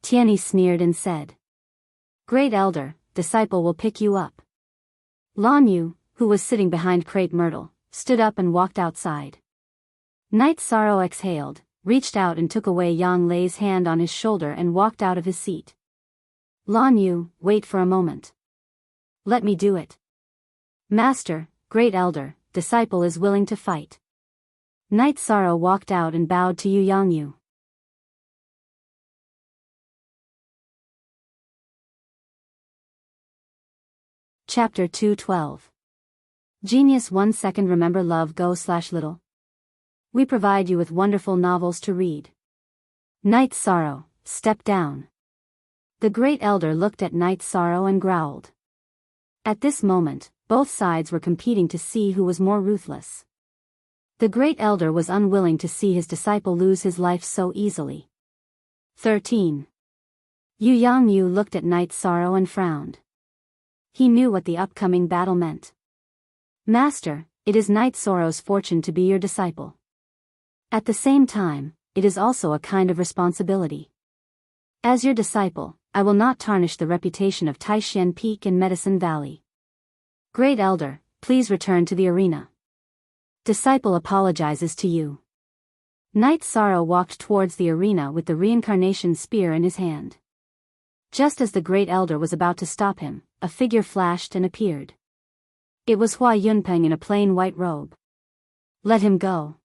Tianyi sneered and said. Great elder, disciple will pick you up. Lan Yu, who was sitting behind Crepe Myrtle, stood up and walked outside. Night Sorrow exhaled, reached out and took away Yang Lei's hand on his shoulder and walked out of his seat. Lan Yu, wait for a moment. Let me do it. Master, great elder, disciple is willing to fight. Night Sorrow walked out and bowed to Yang Yu. Chapter 212. Genius 1 second. Remember love go/little. We provide you with wonderful novels to read. Night Sorrow, step down. The great elder looked at Night Sorrow and growled. At this moment, both sides were competing to see who was more ruthless. The great elder was unwilling to see his disciple lose his life so easily. 13. Yang Yu looked at Night Sorrow and frowned. He knew what the upcoming battle meant. Master, it is Night Sorrow's fortune to be your disciple. At the same time, it is also a kind of responsibility. As your disciple, I will not tarnish the reputation of Taishan Peak and Medicine Valley. Great elder, please return to the arena. Disciple apologizes to you. Night Sorrow walked towards the arena with the reincarnation spear in his hand. Just as the great elder was about to stop him, a figure flashed and appeared. It was Hua Yunpeng in a plain white robe. Let him go.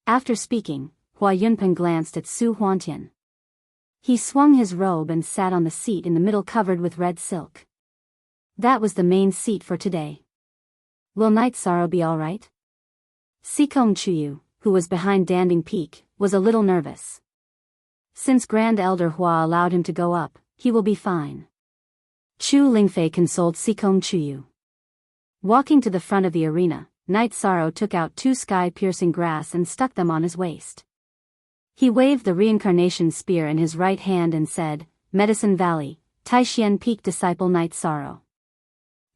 After speaking, Hua Yunpeng glanced at Su Huantian. He swung his robe and sat on the seat in the middle covered with red silk. That was the main seat for today. Will Night Sorrow be all right? Sikong Chuyu, who was behind Danding Peak, was a little nervous. Since Grand Elder Hua allowed him to go up, he will be fine. Chu Lingfei consoled Sikong Chuyu. Walking to the front of the arena, Night Sorrow took out 2 sky-piercing grass and stuck them on his waist. He waved the reincarnation spear in his right hand and said, Medicine Valley, Taishan Peak disciple Night Sorrow.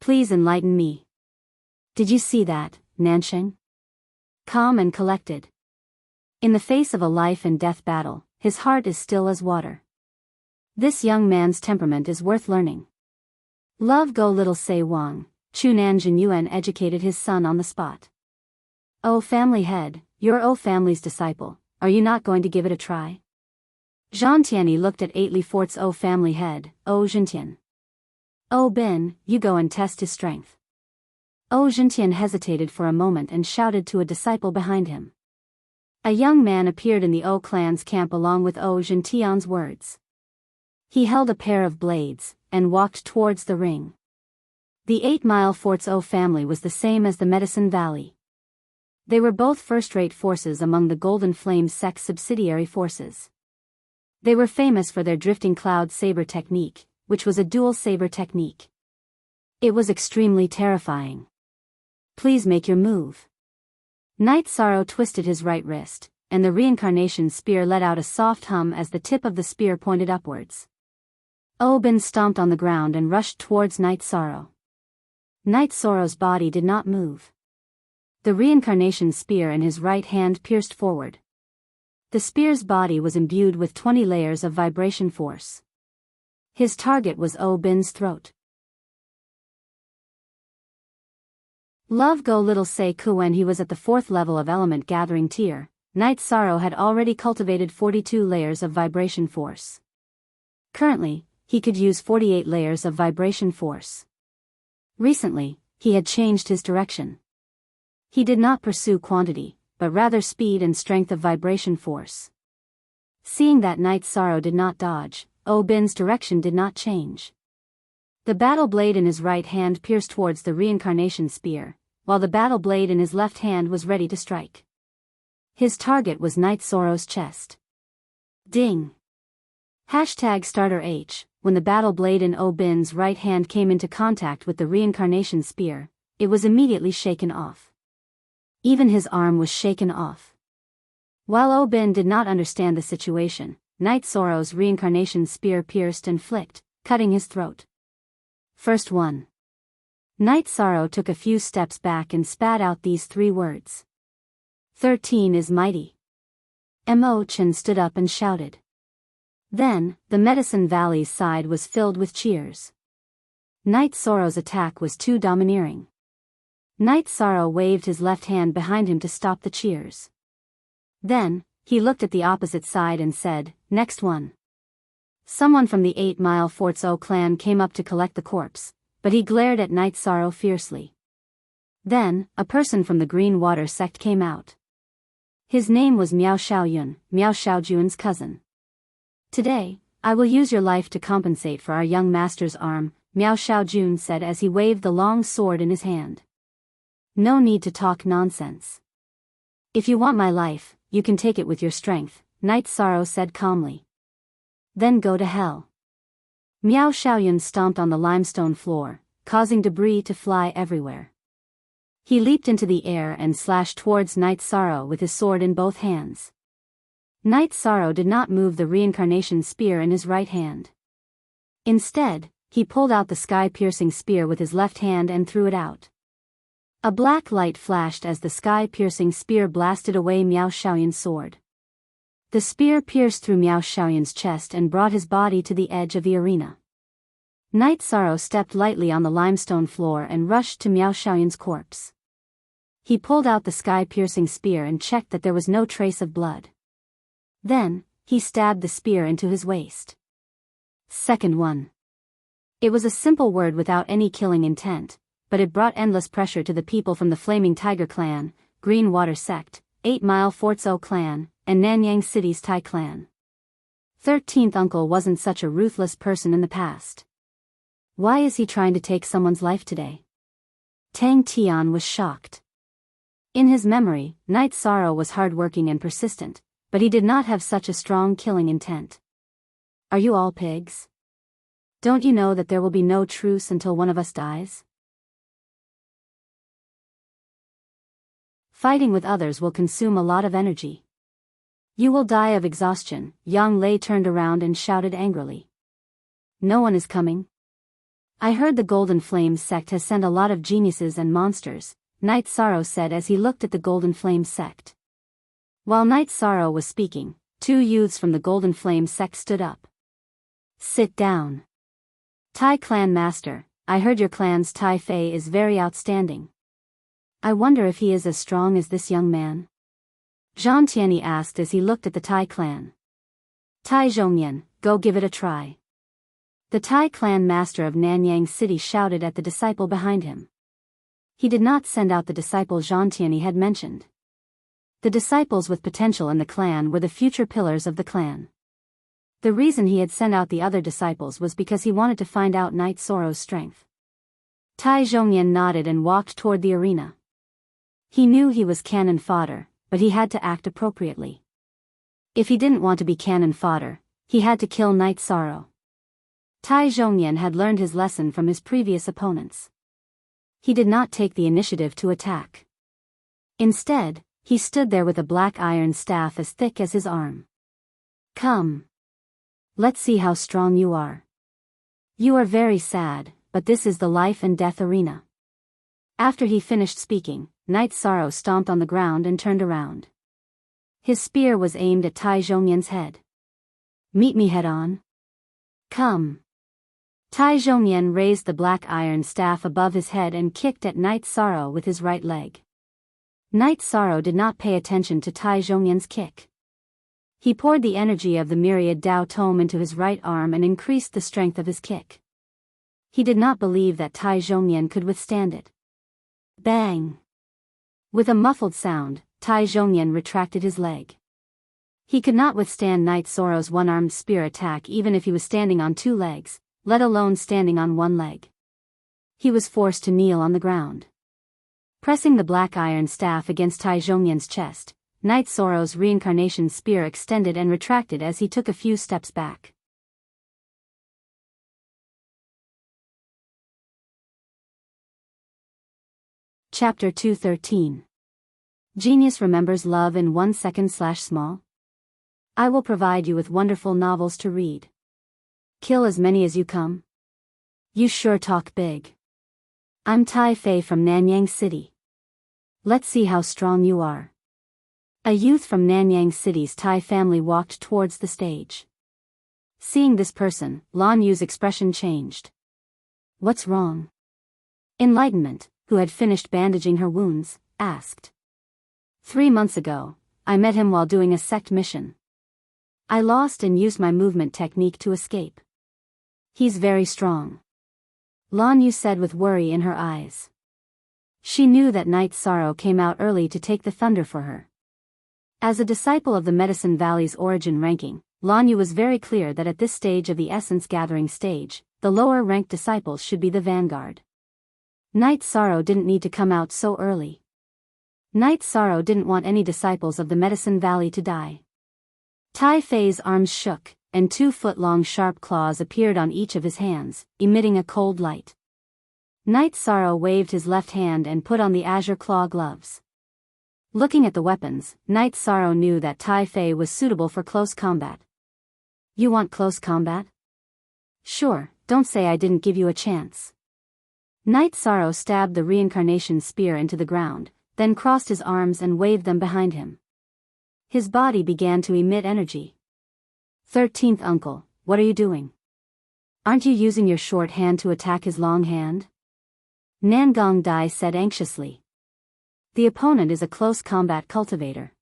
Please enlighten me. Did you see that, Nansheng? Calm and collected. In the face of a life and death battle, his heart is still as water. This young man's temperament is worth learning. Love go little say Wang, Chu Nan Jinyuan educated his son on the spot. Oh family head, you're O family's disciple, are you not going to give it a try? Zhang Tianyi looked at 8 Li Fort's O family head, O Zhentian. O Bin, you go and test his strength. O Zhentian hesitated for a moment and shouted to a disciple behind him. A young man appeared in the O clan's camp along with O Zhentian's words. He held a pair of blades, and walked towards the ring. The 8 Mile Fort's O family was the same as the Medicine Valley. They were both first-rate forces among the Golden Flame sect's subsidiary forces. They were famous for their drifting cloud saber technique, which was a dual saber technique. It was extremely terrifying. Please make your move. Night Sorrow twisted his right wrist, and the reincarnation spear let out a soft hum as the tip of the spear pointed upwards. O Bin stomped on the ground and rushed towards Night Sorrow. Night Sorrow's body did not move. The reincarnation spear in his right hand pierced forward. The spear's body was imbued with 20 layers of vibration force. His target was Oh Bin's throat. Love Go Little Say Ku. When he was at the 4th level of element gathering tier, Night Sorrow had already cultivated 42 layers of vibration force. Currently, he could use 48 layers of vibration force. Recently, he had changed his direction. He did not pursue quantity, but rather speed and strength of vibration force. Seeing that Night Sorrow did not dodge, Oh Bin's direction did not change. The battle blade in his right hand pierced towards the reincarnation spear, while the battle blade in his left hand was ready to strike. His target was Night Sorrow's chest. Ding! #starter H. When the battle blade in Oh Bin's right hand came into contact with the reincarnation spear, it was immediately shaken off. Even his arm was shaken off. While Oh Bin did not understand the situation, Night Sorrow's reincarnation spear pierced and flicked, cutting his throat. First one. Night Sorrow took a few steps back and spat out these 3 words. 13 is mighty. Mo Chen stood up and shouted. Then, the Medicine Valley's side was filled with cheers. Night Sorrow's attack was too domineering. Night Sorrow waved his left hand behind him to stop the cheers. Then, he looked at the opposite side and said, "Next one." Someone from the 8 Mile Fort's O clan came up to collect the corpse, but he glared at Night Sorrow fiercely. Then, a person from the Green Water sect came out. His name was Miao Xiaoyun, Miao Xiaojun's cousin. "Today, I will use your life to compensate for our young master's arm," Miao Xiaojun said as he waved the long sword in his hand. "No need to talk nonsense. If you want my life, you can take it with your strength," Night Sorrow said calmly. "Then go to hell." Miao Xiaoyun stomped on the limestone floor, causing debris to fly everywhere. He leaped into the air and slashed towards Night Sorrow with his sword in both hands. Night Sorrow did not move the reincarnation spear in his right hand. Instead, he pulled out the sky-piercing spear with his left hand and threw it out. A black light flashed as the sky-piercing spear blasted away Miao Xiaoyun's sword. The spear pierced through Miao Xiaoyun's chest and brought his body to the edge of the arena. Night Sorrow stepped lightly on the limestone floor and rushed to Miao Xiaoyun's corpse. He pulled out the sky-piercing spear and checked that there was no trace of blood. Then, he stabbed the spear into his waist. Second one. It was a simple word without any killing intent, but it brought endless pressure to the people from the Flaming Tiger clan, Green Water sect, 8 Mile Fort's O clan, and Nanyang City's Tai clan. 13th uncle wasn't such a ruthless person in the past. Why is he trying to take someone's life today? Tang Tian was shocked. In his memory, Night Sorrow was hardworking and persistent, but he did not have such a strong killing intent. Are you all pigs? Don't you know that there will be no truce until one of us dies? Fighting with others will consume a lot of energy. You will die of exhaustion. Yang Lei turned around and shouted angrily. No one is coming. I heard the Golden Flame sect has sent a lot of geniuses and monsters, Night Sorrow said as he looked at the Golden Flame sect. While Night Sorrow was speaking, 2 youths from the Golden Flame sect stood up. Sit down. Tai clan master, I heard your clan's Tai Fei is very outstanding. I wonder if he is as strong as this young man? Zhang Tianyi asked as he looked at the Tai clan. Tai Zhongyan, go give it a try. The Tai clan master of Nanyang City shouted at the disciple behind him. He did not send out the disciple Zhang Tianyi had mentioned. The disciples with potential in the clan were the future pillars of the clan. The reason he had sent out the other disciples was because he wanted to find out Night Sorrow's strength. Tai Zhongyan nodded and walked toward the arena. He knew he was cannon fodder, but he had to act appropriately. If he didn't want to be cannon fodder, he had to kill Night Sorrow. Tai Zhongyan had learned his lesson from his previous opponents. He did not take the initiative to attack. Instead, he stood there with a black iron staff as thick as his arm. Come. Let's see how strong you are. You are very sad, but this is the life and death arena. After he finished speaking, Night Sorrow stomped on the ground and turned around. His spear was aimed at Tai Zhongyan's head. Meet me head-on. Come. Tai Zhongyan raised the black iron staff above his head and kicked at Night Sorrow with his right leg. Night Sorrow did not pay attention to Tai Zhongyan's kick. He poured the energy of the myriad Dao Tome into his right arm and increased the strength of his kick. He did not believe that Tai Zhongyan could withstand it. Bang! With a muffled sound, Tai Zhongyan retracted his leg. He could not withstand Night Sorrow's one-armed spear attack even if he was standing on two legs, let alone standing on one leg. He was forced to kneel on the ground. Pressing the black iron staff against Tai Zhongyan's chest, Night Sorrow's reincarnation spear extended and retracted as he took a few steps back. Chapter 213. Genius remembers love in 1 second/small? I will provide you with wonderful novels to read. Kill as many as you come. You sure talk big. I'm Tai Fei from Nanyang City. Let's see how strong you are. A youth from Nanyang City's Tai family walked towards the stage. Seeing this person, Lan Yu's expression changed. What's wrong? Enlightenment, who had finished bandaging her wounds, asked. 3 months ago, I met him while doing a sect mission. I lost and used my movement technique to escape. He's very strong. Lan Yu said with worry in her eyes. She knew that Night Sorrow came out early to take the thunder for her. As a disciple of the Medicine Valley's origin ranking, Lan Yu was very clear that at this stage of the essence gathering stage, the lower-ranked disciples should be the vanguard. Night Sorrow didn't need to come out so early. Night Sorrow didn't want any disciples of the Medicine Valley to die. Tai Fei's arms shook, and 2-foot-long sharp claws appeared on each of his hands, emitting a cold light. Night Sorrow waved his left hand and put on the azure claw gloves. Looking at the weapons, Night Sorrow knew that Tai Fei was suitable for close combat. You want close combat? Sure, don't say I didn't give you a chance. Night Sorrow stabbed the reincarnation spear into the ground, then crossed his arms and waved them behind him. His body began to emit energy. 13th uncle, what are you doing? Aren't you using your short hand to attack his long hand? Nangong Dai said anxiously. The opponent is a close combat cultivator.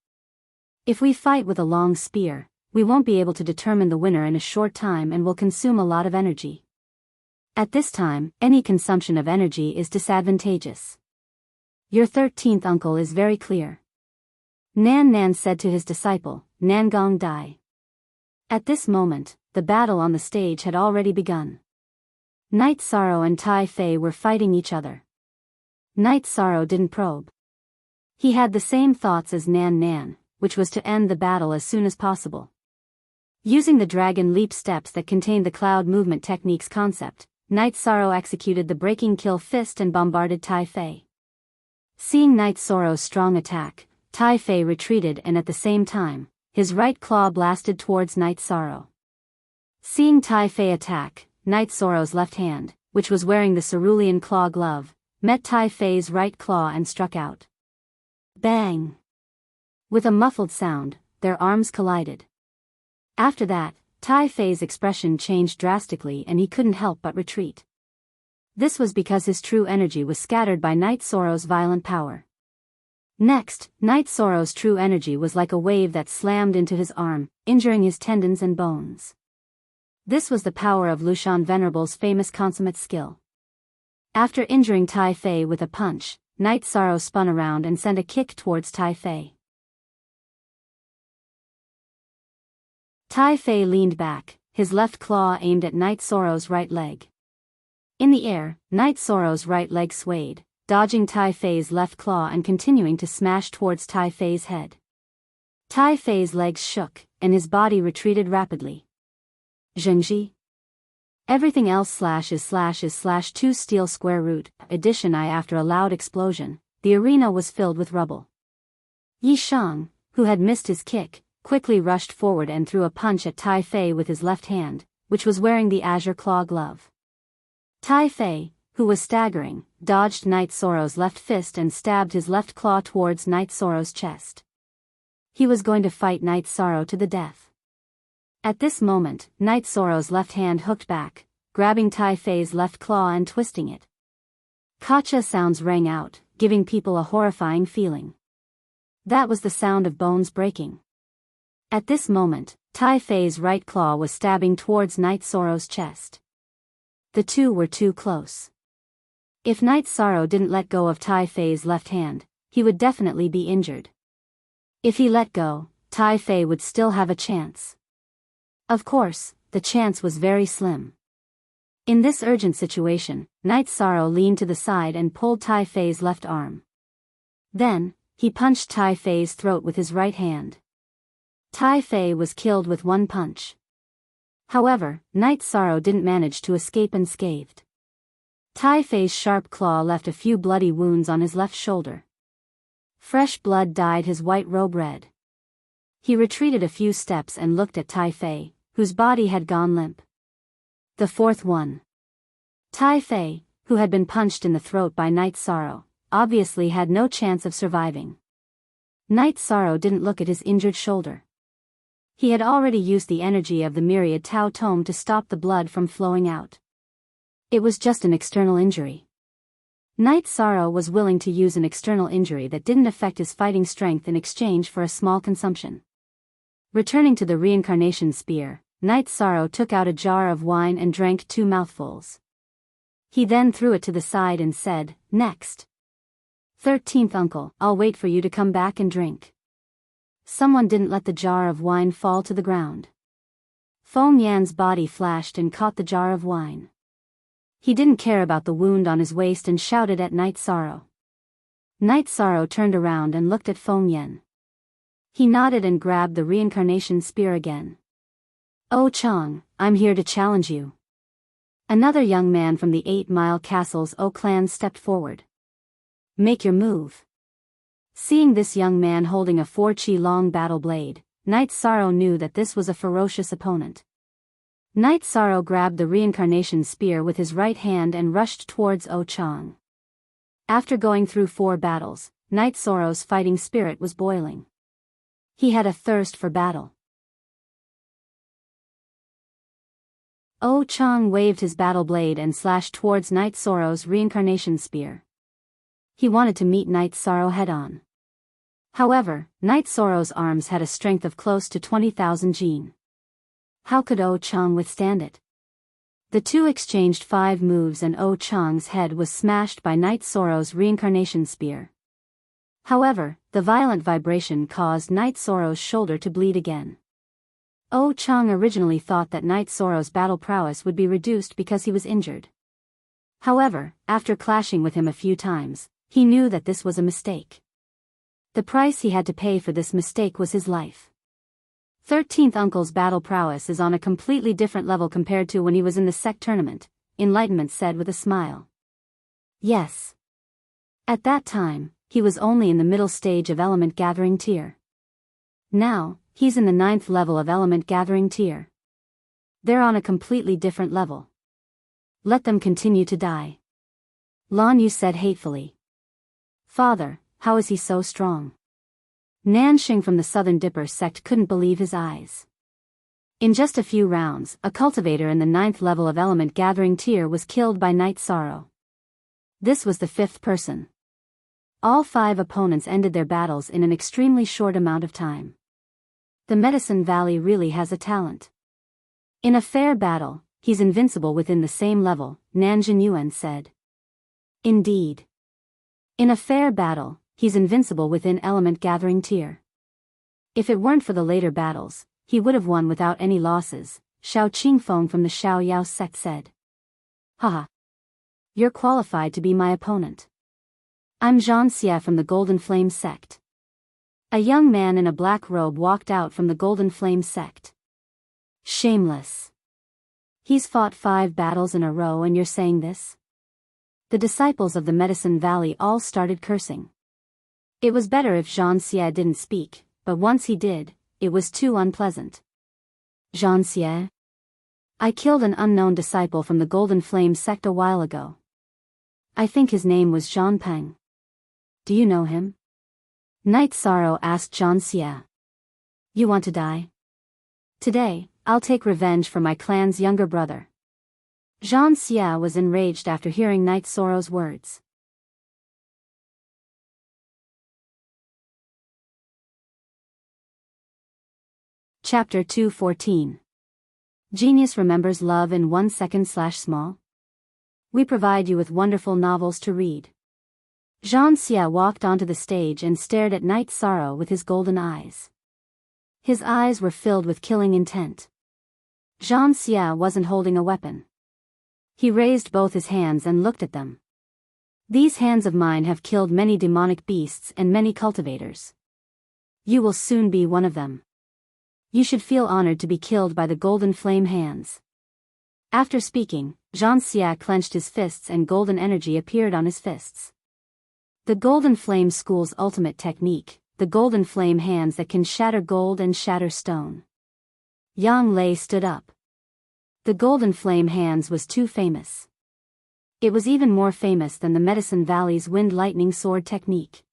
If we fight with a long spear, we won't be able to determine the winner in a short time and will consume a lot of energy. At this time, any consumption of energy is disadvantageous. Your 13th uncle is very clear. Nan Nan said to his disciple, Nangong Dai. At this moment, the battle on the stage had already begun. Night Sorrow and Tai Fei were fighting each other. Night Sorrow didn't probe. He had the same thoughts as Nan Nan, which was to end the battle as soon as possible. Using the dragon leap steps that contained the cloud movement technique's concept, Night Sorrow executed the breaking kill fist and bombarded Tai Fei. Seeing Night Sorrow's strong attack, Tai Fei retreated and at the same time, his right claw blasted towards Night Sorrow. Seeing Tai Fei attack, Night Sorrow's left hand, which was wearing the cerulean claw glove, met Tai Fei's right claw and struck out. Bang! With a muffled sound, their arms collided. After that, Tai Fei's expression changed drastically and he couldn't help but retreat. This was because his true energy was scattered by Night Sorrow's violent power. Next, Night Sorrow's true energy was like a wave that slammed into his arm, injuring his tendons and bones. This was the power of Lushan Venerable's famous consummate skill. After injuring Tai Fei with a punch, Night Sorrow spun around and sent a kick towards Tai Fei. Tai Fei leaned back, his left claw aimed at Night Sorrow's right leg. In the air, Night Sorrow's right leg swayed, dodging Tai Fei's left claw and continuing to smash towards Tai Fei's head. Tai Fei's legs shook, and his body retreated rapidly. Zhengji. Everything else /is 2 steel square root, addition I. After a loud explosion, the arena was filled with rubble. Yi Shang, who had missed his kick, quickly rushed forward and threw a punch at Tai Fei with his left hand, which was wearing the azure claw glove. Tai Fei, who was staggering, dodged Night Sorrow's left fist and stabbed his left claw towards Night Sorrow's chest. He was going to fight Night Sorrow to the death. At this moment, Night Sorrow's left hand hooked back, grabbing Tai Fei's left claw and twisting it. Gotcha sounds rang out, giving people a horrifying feeling. That was the sound of bones breaking. At this moment, Tai Fei's right claw was stabbing towards Night Sorrow's chest. The two were too close. If Night Sorrow didn't let go of Tai Fei's left hand, he would definitely be injured. If he let go, Tai Fei would still have a chance. Of course, the chance was very slim. In this urgent situation, Night Sorrow leaned to the side and pulled Tai Fei's left arm. Then, he punched Tai Fei's throat with his right hand. Tai Fei was killed with one punch. However, Night Sorrow didn't manage to escape unscathed. Tai Fei's sharp claw left a few bloody wounds on his left shoulder. Fresh blood dyed his white robe red. He retreated a few steps and looked at Tai Fei, whose body had gone limp. The fourth one. Tai Fei, who had been punched in the throat by Night Sorrow, obviously had no chance of surviving. Night Sorrow didn't look at his injured shoulder. He had already used the energy of the myriad Tao Tome to stop the blood from flowing out. It was just an external injury. Night Sorrow was willing to use an external injury that didn't affect his fighting strength in exchange for a small consumption. Returning to the reincarnation spear, Night Sorrow took out a jar of wine and drank 2 mouthfuls. He then threw it to the side and said, "Next. 13th uncle, I'll wait for you to come back and drink." Someone didn't let the jar of wine fall to the ground. Feng Yan's body flashed and caught the jar of wine. He didn't care about the wound on his waist and shouted at Night Sorrow. Night Sorrow turned around and looked at Feng Yan. He nodded and grabbed the reincarnation spear again. "Oh Chang, I'm here to challenge you." Another young man from the 8-Mile Castle's O clan stepped forward. "Make your move." Seeing this young man holding a 4-chi-long battle blade, Night Sorrow knew that this was a ferocious opponent. Night Sorrow grabbed the reincarnation spear with his right hand and rushed towards O Chang. After going through 4 battles, Night Sorrow's fighting spirit was boiling. He had a thirst for battle. O Chang waved his battle blade and slashed towards Night Sorrow's reincarnation spear. He wanted to meet Night Sorrow head-on. However, Night Sorrow's arms had a strength of close to 20,000 jin. How could O Chang withstand it? The two exchanged 5 moves and O Chang's head was smashed by Night Sorrow's reincarnation spear. However, the violent vibration caused Night Sorrow's shoulder to bleed again. O Chang originally thought that Night Sorrow's battle prowess would be reduced because he was injured. However, after clashing with him a few times, he knew that this was a mistake. The price he had to pay for this mistake was his life. 13th Uncle's battle prowess is on a completely different level compared to when he was in the sect tournament, Enlightenment said with a smile. Yes. At that time, he was only in the middle stage of element gathering tier. Now, he's in the 9th level of element gathering tier. They're on a completely different level. Let them continue to die. Lan Yu said hatefully. Father, how is he so strong? Nanxing from the Southern Dipper sect couldn't believe his eyes. In just a few rounds, a cultivator in the 9th level of element gathering tier was killed by Night Sorrow. This was the 5th person. All 5 opponents ended their battles in an extremely short amount of time. The Medicine Valley really has a talent. In a fair battle, he's invincible within the same level, Nanjin Yuan said. Indeed. In a fair battle, he's invincible within element gathering tier. If it weren't for the later battles, he would have won without any losses, Xiao Qingfeng from the Xiao Yao sect said. Haha. You're qualified to be my opponent. I'm Zhang Xie from the Golden Flame sect. A young man in a black robe walked out from the Golden Flame sect. Shameless. He's fought 5 battles in a row and you're saying this? The disciples of the Medicine Valley all started cursing. It was better if Zhang Xie didn't speak, but once he did, it was too unpleasant. Zhang Xie? I killed an unknown disciple from the Golden Flame sect a while ago. I think his name was Jean Peng. Do you know him? Night Sorrow asked Jean Xie. You want to die? Today, I'll take revenge for my clan's younger brother. Jean Xie was enraged after hearing Night Sorrow's words. Chapter 214. Genius remembers love in 1 second/small? We provide you with wonderful novels to read. Jean Xie walked onto the stage and stared at Night Sorrow with his golden eyes. His eyes were filled with killing intent. Jean Xie wasn't holding a weapon. He raised both his hands and looked at them. These hands of mine have killed many demonic beasts and many cultivators. You will soon be one of them. You should feel honored to be killed by the golden flame hands. After speaking, Jean Xie clenched his fists and golden energy appeared on his fists. The golden flame school's ultimate technique, the golden flame hands that can shatter gold and shatter stone. Yang Lei stood up. The golden flame hands was too famous. It was even more famous than the Medicine Valley's wind lightning sword technique.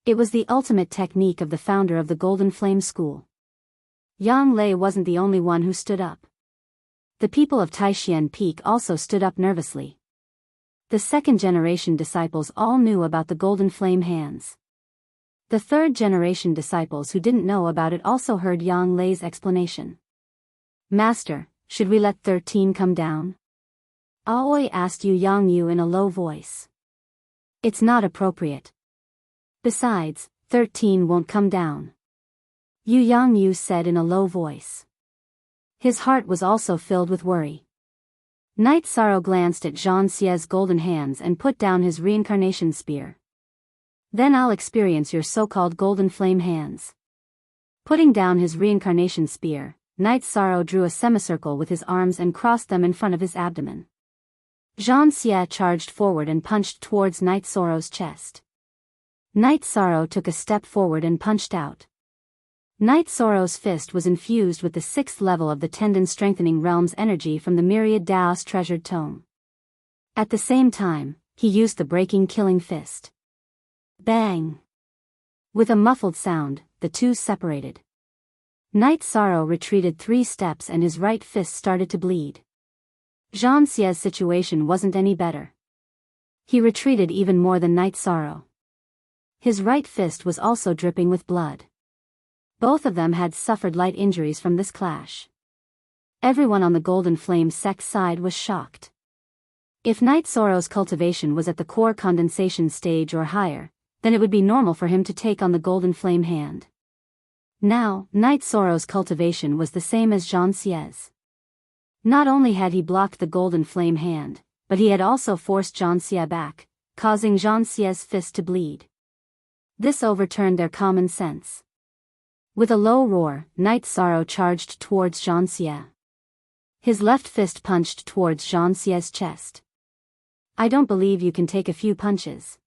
It was the ultimate technique of the founder of the golden flame school. Yang Lei wasn't the only one who stood up. The people of Taishan Peak also stood up nervously. The second-generation disciples all knew about the golden flame hands. The third-generation disciples who didn't know about it also heard Yang Lei's explanation. Master, should we let 13 come down? Aoi asked Yang Yu in a low voice. It's not appropriate. Besides, 13 won't come down. Yang Yu said in a low voice. His heart was also filled with worry. Night Sorrow glanced at Jean Xie's golden hands and put down his reincarnation spear. Then I'll experience your so-called golden flame hands. Putting down his reincarnation spear, Night Sorrow drew a semicircle with his arms and crossed them in front of his abdomen. Jean Xie charged forward and punched towards Night Sorrow's chest. Night Sorrow took a step forward and punched out. Night Sorrow's fist was infused with the 6th level of the tendon-strengthening realm's energy from the myriad Daos treasured tome. At the same time, he used the breaking killing fist. Bang! With a muffled sound, the two separated. Night Sorrow retreated 3 steps and his right fist started to bleed. Jean Xie's situation wasn't any better. He retreated even more than Night Sorrow. His right fist was also dripping with blood. Both of them had suffered light injuries from this clash. Everyone on the Golden Flame sect's side was shocked. If Night Sorrow's cultivation was at the core condensation stage or higher, then it would be normal for him to take on the Golden Flame hand. Now, Night Sorrow's cultivation was the same as Jean Xie's. Not only had he blocked the Golden Flame hand, but he had also forced Jean Xie back, causing Jean Xie's fist to bleed. This overturned their common sense. With a low roar, Night Sorrow charged towards Jean Xie. His left fist punched towards Jean Xie's chest. I don't believe you can take a few punches.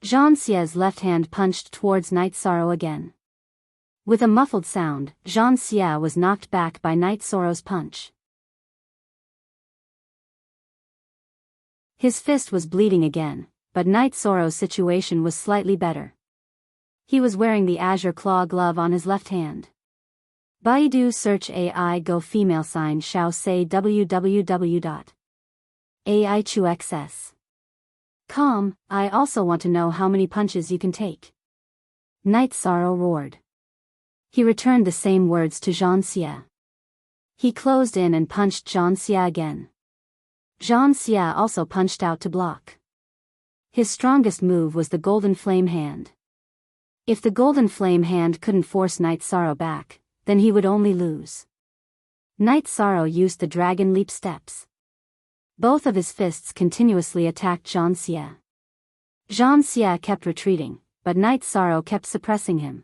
Jean Xie's left hand punched towards Night Sorrow again. With a muffled sound, Jean Xie was knocked back by Night Sorrow's punch. His fist was bleeding again, but Night Sorrow's situation was slightly better. He was wearing the Azure Claw glove on his left hand. Baidu search AI go female sign shao say www.aichuxs.com. I also want to know how many punches you can take. Night Sorrow roared. He returned the same words to Jean Xie. He closed in and punched Jean Xie again. Jean Xie also punched out to block. His strongest move was the Golden Flame hand. If the Golden Flame hand couldn't force Night Sorrow back, then he would only lose. Night Sorrow used the Dragon Leap steps. Both of his fists continuously attacked Jean Xie. Jean Xie kept retreating, but Night Sorrow kept suppressing him.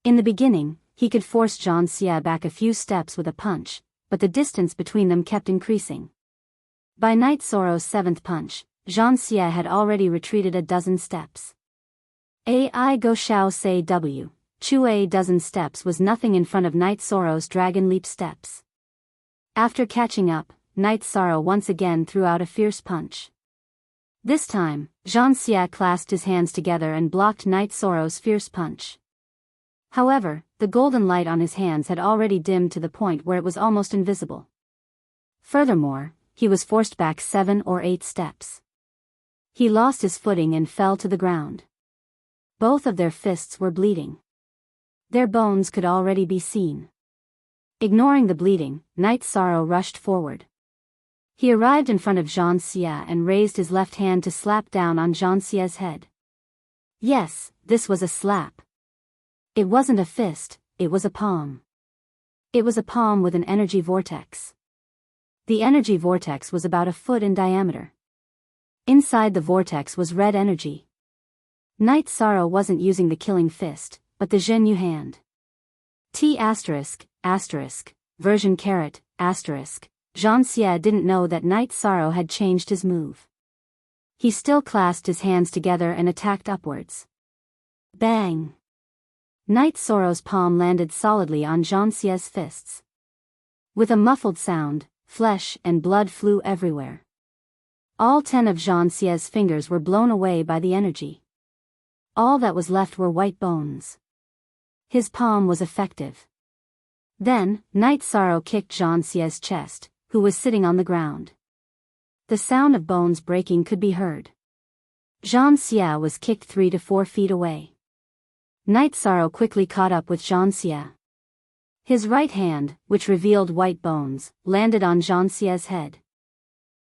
In the beginning, he could force Jean Xie back a few steps with a punch, but the distance between them kept increasing. By Night Sorrow's 7th punch, Jean Xie had already retreated a dozen steps. AI go shao say w. Chu a dozen steps was nothing in front of Night Sorrow's Dragon Leap steps. After catching up, Night Sorrow once again threw out a fierce punch. This time, Jean Xia clasped his hands together and blocked Night Sorrow's fierce punch. However, the golden light on his hands had already dimmed to the point where it was almost invisible. Furthermore, he was forced back 7 or 8 steps. He lost his footing and fell to the ground. Both of their fists were bleeding. Their bones could already be seen. Ignoring the bleeding, Night Sorrow rushed forward. He arrived in front of Jean Xia and raised his left hand to slap down on Jean Xia's head. Yes, this was a slap. It wasn't a fist, it was a palm. It was a palm with an energy vortex. The energy vortex was about a foot in diameter. Inside the vortex was red energy. Night Sorrow wasn't using the killing fist, but the Zhenyu hand. Version caret, asterisk. Jean Xia didn't know that Night Sorrow had changed his move. He still clasped his hands together and attacked upwards. Bang! Night Sorrow's palm landed solidly on Jean Xia's fists. With a muffled sound, flesh and blood flew everywhere. All 10 of Jean Xia's fingers were blown away by the energy. All that was left were white bones. His palm was effective. Then, Night Sorrow kicked Jean Xia's chest, who was sitting on the ground. The sound of bones breaking could be heard. Jean Xia was kicked 3 to 4 feet away. Night Sorrow quickly caught up with Jean Xia. His right hand, which revealed white bones, landed on Jean Xia's head.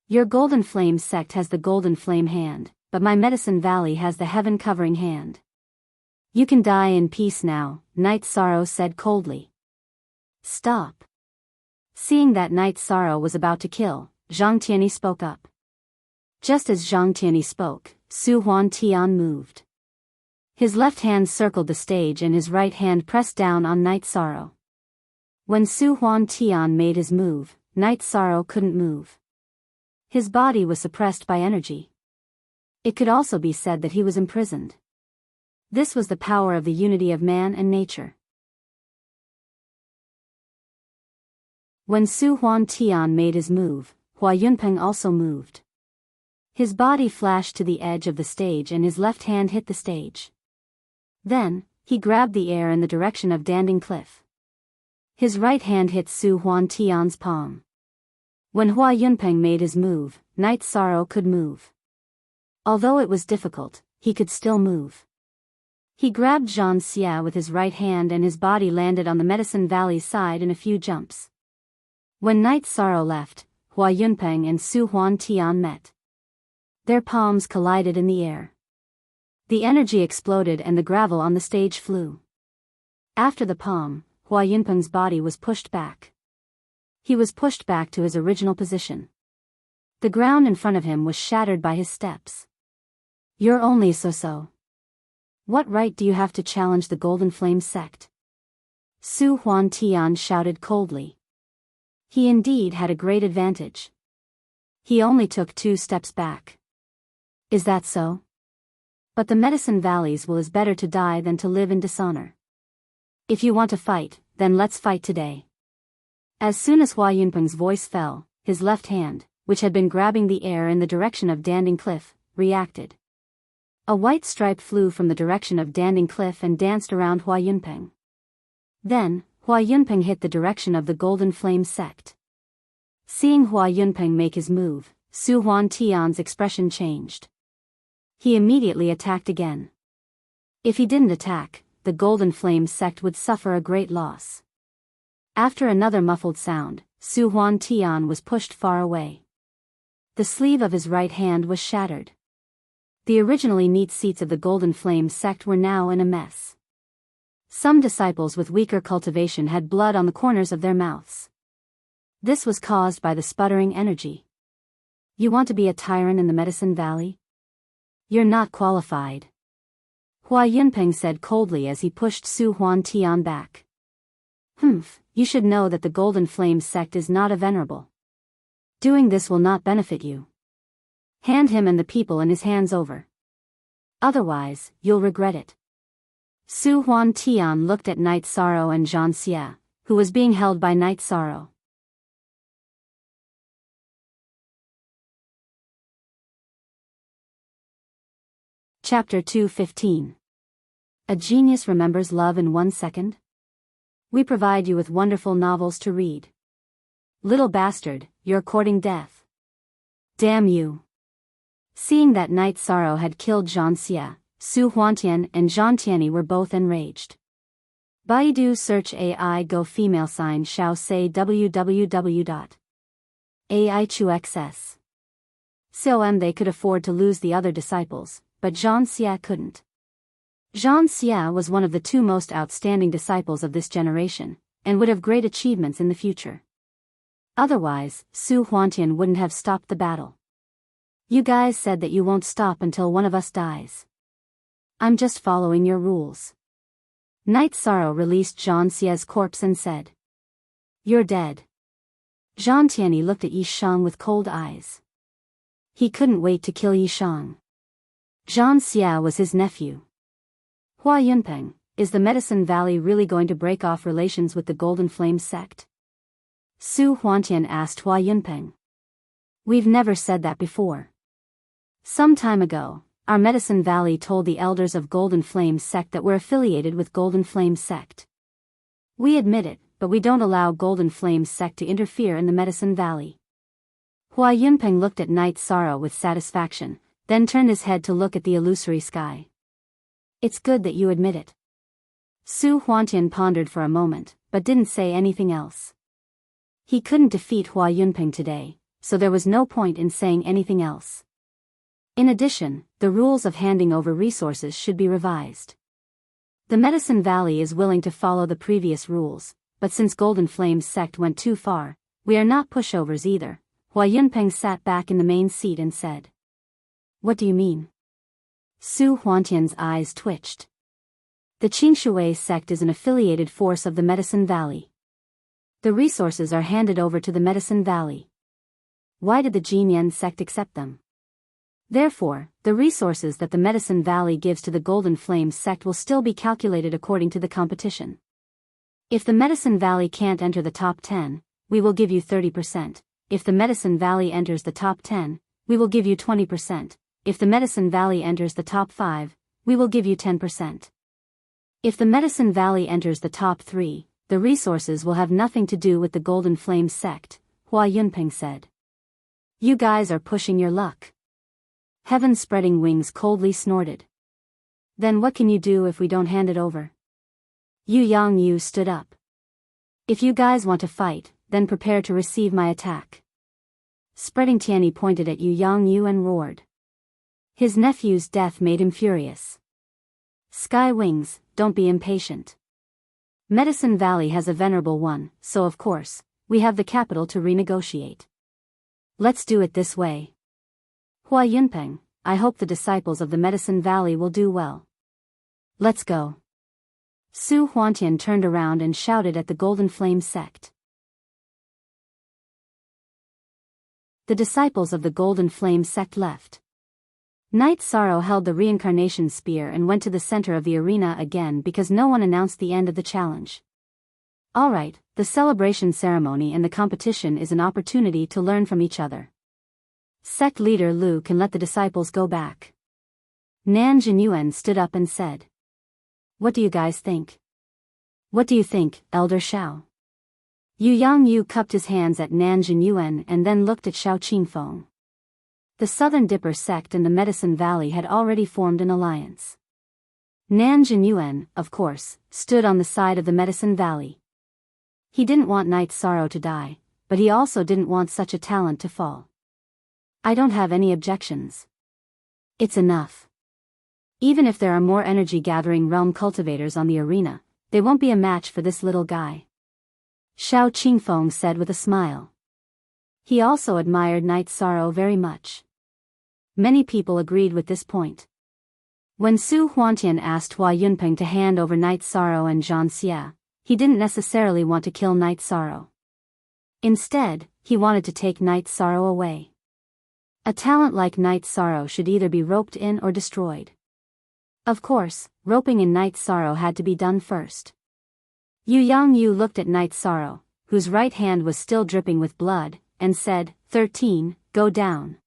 Your Golden Flame sect has the Golden Flame hand, but my Medicine Valley has the Heaven Covering hand. You can die in peace now, Night Sorrow said coldly. Stop. Seeing that Night Sorrow was about to kill, Zhang Tianyi spoke up. Just as Zhang Tianyi spoke, Su Huan Tian moved. His left hand circled the stage and his right hand pressed down on Night Sorrow. When Su Huan Tian made his move, Night Sorrow couldn't move. His body was suppressed by energy. It could also be said that he was imprisoned. This was the power of the unity of man and nature. When Su Huan Tian made his move, Hua Yunpeng also moved. His body flashed to the edge of the stage and his left hand hit the stage. Then, he grabbed the air in the direction of Danding Cliff. His right hand hit Su Huan Tian's palm. When Hua Yunpeng made his move, Night Sorrow could move. Although it was difficult, he could still move. He grabbed Jean Xia with his right hand and his body landed on the Medicine Valley side in a few jumps. When Night Sorrow left, Hua Yunpeng and Su Huan Tian met. Their palms collided in the air. The energy exploded and the gravel on the stage flew. After the palm, Hua Yunpeng's body was pushed back. He was pushed back to his original position. The ground in front of him was shattered by his steps. You're only so-so. What right do you have to challenge the Golden Flame sect? Su Huan Tian shouted coldly. He indeed had a great advantage. He only took 2 steps back. Is that so? But the Medicine Valleys will is better to die than to live in dishonor. If you want to fight, then let's fight today. As soon as Hua Yunpeng's voice fell, his left hand, which had been grabbing the air in the direction of Danding Cliff, reacted. A white stripe flew from the direction of Danding Cliff and danced around Hua Yunpeng. Then, Hua Yunpeng hit the direction of the Golden Flame sect. Seeing Hua Yunpeng make his move, Su Huan Tian's expression changed. He immediately attacked again. If he didn't attack, the Golden Flame sect would suffer a great loss. After another muffled sound, Su Huan Tian was pushed far away. The sleeve of his right hand was shattered. The originally neat seats of the Golden Flame sect were now in a mess. Some disciples with weaker cultivation had blood on the corners of their mouths. This was caused by the sputtering energy. You want to be a tyrant in the Medicine Valley? You're not qualified. Hua Yunpeng said coldly as he pushed Su Huan Tian back. You should know that the Golden Flame sect is not a venerable. Doing this will not benefit you. Hand him and the people in his hands over. Otherwise, you'll regret it. Su Huan Tian looked at Night Sorrow and Jean Xia, who was being held by Night Sorrow. Chapter 2:15. A genius remembers love in 1 second? We provide you with wonderful novels to read. Little bastard, you're courting death. Damn you. Seeing that Night Sorrow had killed Jean Xie, Su Huantian and Zhang Tianyi were both enraged. Baidu search AI go female sign Xiao say www.aichuxs. COM they could afford to lose the other disciples, but Zhang Xie couldn't. Zhang Xie was one of the 2 most outstanding disciples of this generation, and would have great achievements in the future. Otherwise, Su Huantian wouldn't have stopped the battle. You guys said that you won't stop until one of us dies. I'm just following your rules. Night Sorrow released Zhang Xie's corpse and said, "You're dead." Zhang Tianyi looked at Yishang with cold eyes. He couldn't wait to kill Yishang. Zhang Xie was his nephew. Hua Yunpeng, is the Medicine Valley really going to break off relations with the Golden Flame sect? Su Huantian asked Hua Yunpeng. We've never said that before. Some time ago, our Medicine Valley told the elders of Golden Flame sect that we're affiliated with Golden Flame sect. We admit it, but we don't allow Golden Flame sect to interfere in the Medicine Valley. Hua Yunpeng looked at Night Sorrow with satisfaction, then turned his head to look at the illusory sky. It's good that you admit it. Su Huantian pondered for a moment, but didn't say anything else. He couldn't defeat Hua Yunpeng today, so there was no point in saying anything else. In addition, the rules of handing over resources should be revised. The Medicine Valley is willing to follow the previous rules, but since Golden Flame's sect went too far, we are not pushovers either. Hua Yunpeng sat back in the main seat and said. What do you mean? Su Huantian's eyes twitched. The Qingshui sect is an affiliated force of the Medicine Valley. The resources are handed over to the Medicine Valley. Why did the Jinyan sect accept them? Therefore, the resources that the Medicine Valley gives to the Golden Flame sect will still be calculated according to the competition. If the Medicine Valley can't enter the top 10, we will give you 30%. If the Medicine Valley enters the top 10, we will give you 20%. If the Medicine Valley enters the top 5, we will give you 10%. If the Medicine Valley enters the top 3, the resources will have nothing to do with the Golden Flame sect, Hua Yunpeng said. You guys are pushing your luck. Heaven spreading wings coldly snorted. Then what can you do if we don't hand it over? Yu Yangyu stood up. If you guys want to fight, then prepare to receive my attack. Spreading Tianyi pointed at Yu Yangyu and roared. His nephew's death made him furious. Sky Wings, don't be impatient. Medicine Valley has a venerable one, so of course, we have the capital to renegotiate. Let's do it this way. Hua Yunpeng, I hope the disciples of the Medicine Valley will do well. Let's go. Su Huantian turned around and shouted at the Golden Flame sect. The disciples of the Golden Flame sect left. Night Sorrow held the reincarnation spear and went to the center of the arena again because no one announced the end of the challenge. Alright, the celebration ceremony and the competition is an opportunity to learn from each other. Sect leader Lu can let the disciples go back. Nan Jinyuan stood up and said. What do you guys think? What do you think, Elder Xiao? Yu Yangyu cupped his hands at Nan Jinyuan and then looked at Xiao Qingfeng. The Southern Dipper sect and the Medicine Valley had already formed an alliance. Nan Jinyuan, of course, stood on the side of the Medicine Valley. He didn't want Night Sorrow to die, but he also didn't want such a talent to fall. I don't have any objections. It's enough. Even if there are more energy-gathering realm cultivators on the arena, they won't be a match for this little guy. Xiao Qingfeng said with a smile. He also admired Night Sorrow very much. Many people agreed with this point. When Su Huantian asked Hua Yunpeng to hand over Night Sorrow and Zhang Xie, he didn't necessarily want to kill Night Sorrow. Instead, he wanted to take Night Sorrow away. A talent like Night Sorrow should either be roped in or destroyed. Of course, roping in Night Sorrow had to be done first. Yu Yangyu looked at Night Sorrow, whose right hand was still dripping with blood, and said, 13, go down.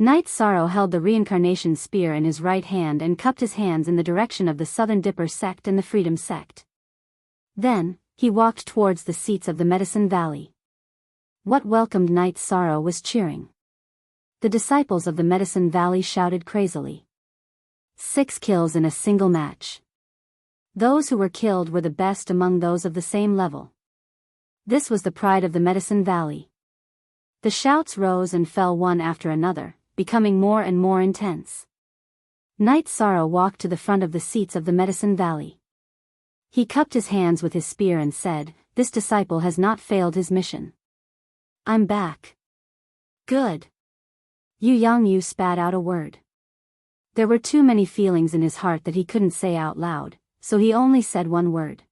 Night Sorrow held the reincarnation spear in his right hand and cupped his hands in the direction of the Southern Dipper sect and the Freedom sect. Then, he walked towards the seats of the Medicine Valley. What welcomed Night Sorrow was cheering. The disciples of the Medicine Valley shouted crazily. 6 kills in a single match. Those who were killed were the best among those of the same level. This was the pride of the Medicine Valley. The shouts rose and fell one after another, becoming more and more intense. Night Sorrow walked to the front of the seats of the Medicine Valley. He cupped his hands with his spear and said, "This disciple has not failed his mission. I'm back." "Good." Yu Yangyu spat out a word. There were too many feelings in his heart that he couldn't say out loud, so he only said one word.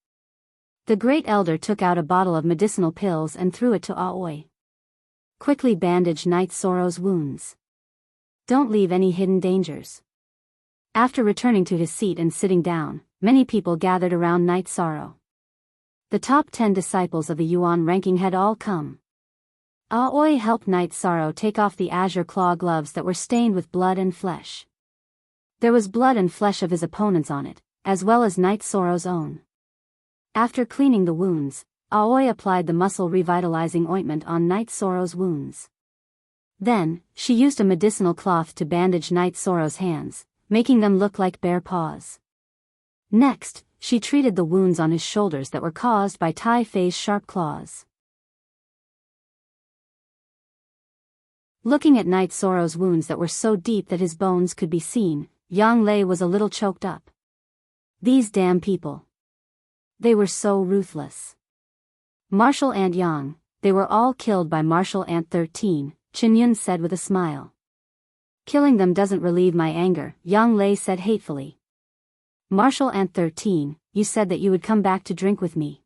The Great Elder took out a bottle of medicinal pills and threw it to Aoi. "Quickly bandage Night Sorrow's wounds. Don't leave any hidden dangers." After returning to his seat and sitting down, many people gathered around Night Sorrow. The top 10 disciples of the Yuan ranking had all come. Aoi helped Night Sorrow take off the azure claw gloves that were stained with blood and flesh. There was blood and flesh of his opponents on it, as well as Night Sorrow's own. After cleaning the wounds, Aoi applied the muscle revitalizing ointment on Night Sorrow's wounds. Then, she used a medicinal cloth to bandage Night Sorrow's hands, making them look like bare paws. Next, she treated the wounds on his shoulders that were caused by Tai Fei's sharp claws. Looking at Night Sorrow's wounds that were so deep that his bones could be seen, Yang Lei was a little choked up. These damn people. They were so ruthless. Martial Ant Yang, they were all killed by Martial Ant 13, Chen Yun said with a smile. Killing them doesn't relieve my anger, Yang Lei said hatefully. Martial Ant 13, you said that you would come back to drink with me.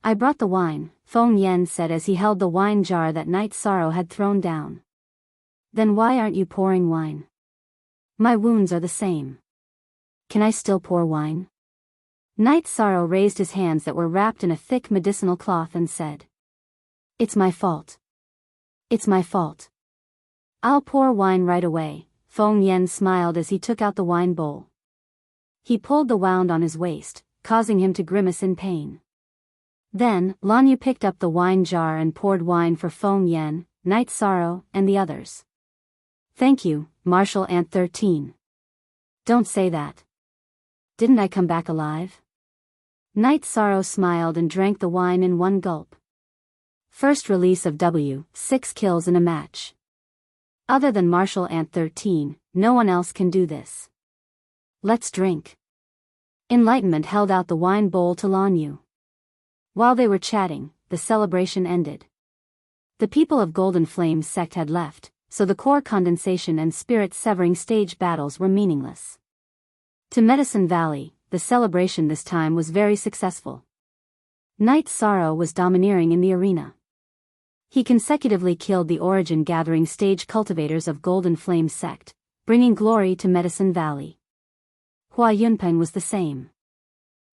I brought the wine, Feng Yan said as he held the wine jar that Night Sorrow had thrown down. Then why aren't you pouring wine? My wounds are the same. Can I still pour wine? Night Sorrow raised his hands that were wrapped in a thick medicinal cloth and said. It's my fault. It's my fault. I'll pour wine right away, Feng Yan smiled as he took out the wine bowl. He pulled the wound on his waist, causing him to grimace in pain. Then, Lanyu picked up the wine jar and poured wine for Feng Yan, Night Sorrow, and the others. Thank you, Martial Ant 13. Don't say that. Didn't I come back alive? Night Sorrow smiled and drank the wine in one gulp. First release of W, 6 kills in a match. Other than Martial Ant 13, no one else can do this. Let's drink. Enlightenment held out the wine bowl to Lanyu. While they were chatting, the celebration ended. The people of Golden Flame's sect had left, so the core condensation and spirit severing stage battles were meaningless. To Medicine Valley, the celebration this time was very successful. Night Sorrow was domineering in the arena. He consecutively killed the Origin Gathering stage cultivators of Golden Flame sect, bringing glory to Medicine Valley. Hua Yunpeng was the same.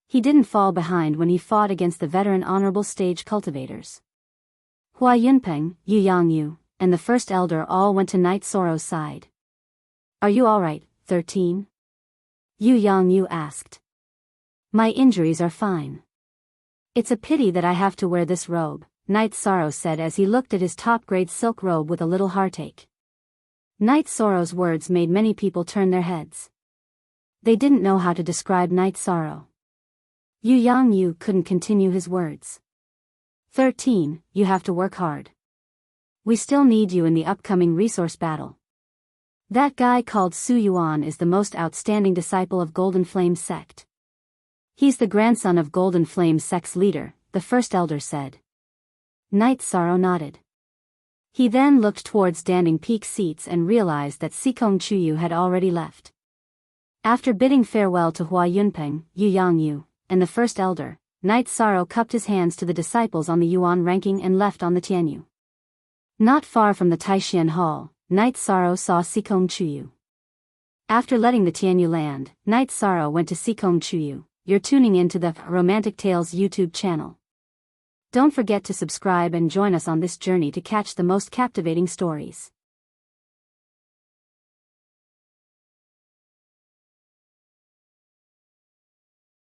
He didn't fall behind when he fought against the veteran honorable stage cultivators. Hua Yunpeng, Yu Yangyu, and the First Elder all went to Night Sorrow's side. Are you alright, 13? Yu Yangyu asked. My injuries are fine. It's a pity that I have to wear this robe, Night Sorrow said as he looked at his top-grade silk robe with a little heartache. Night Sorrow's words made many people turn their heads. They didn't know how to describe Night Sorrow. Yu Yangyu couldn't continue his words. 13, you have to work hard. We still need you in the upcoming resource battle. That guy called Su Yuan is the most outstanding disciple of Golden Flame sect. He's the grandson of Golden Flame sect's leader, the First Elder said. Night Sorrow nodded. He then looked towards standing peak seats and realized that Sikong Chuyu had already left. After bidding farewell to Hua Yunpeng, Yu Yangyu, and the First Elder, Night Sorrow cupped his hands to the disciples on the Yuan ranking and left on the Tianyu. Not far from the Taishian Hall, Night Sorrow saw Sikong Chuyu. After letting the Tianyu land, Night Sorrow went to Sikong Chuyu. You're tuning in to the Romantic Tales YouTube channel. Don't forget to subscribe and join us on this journey to catch the most captivating stories.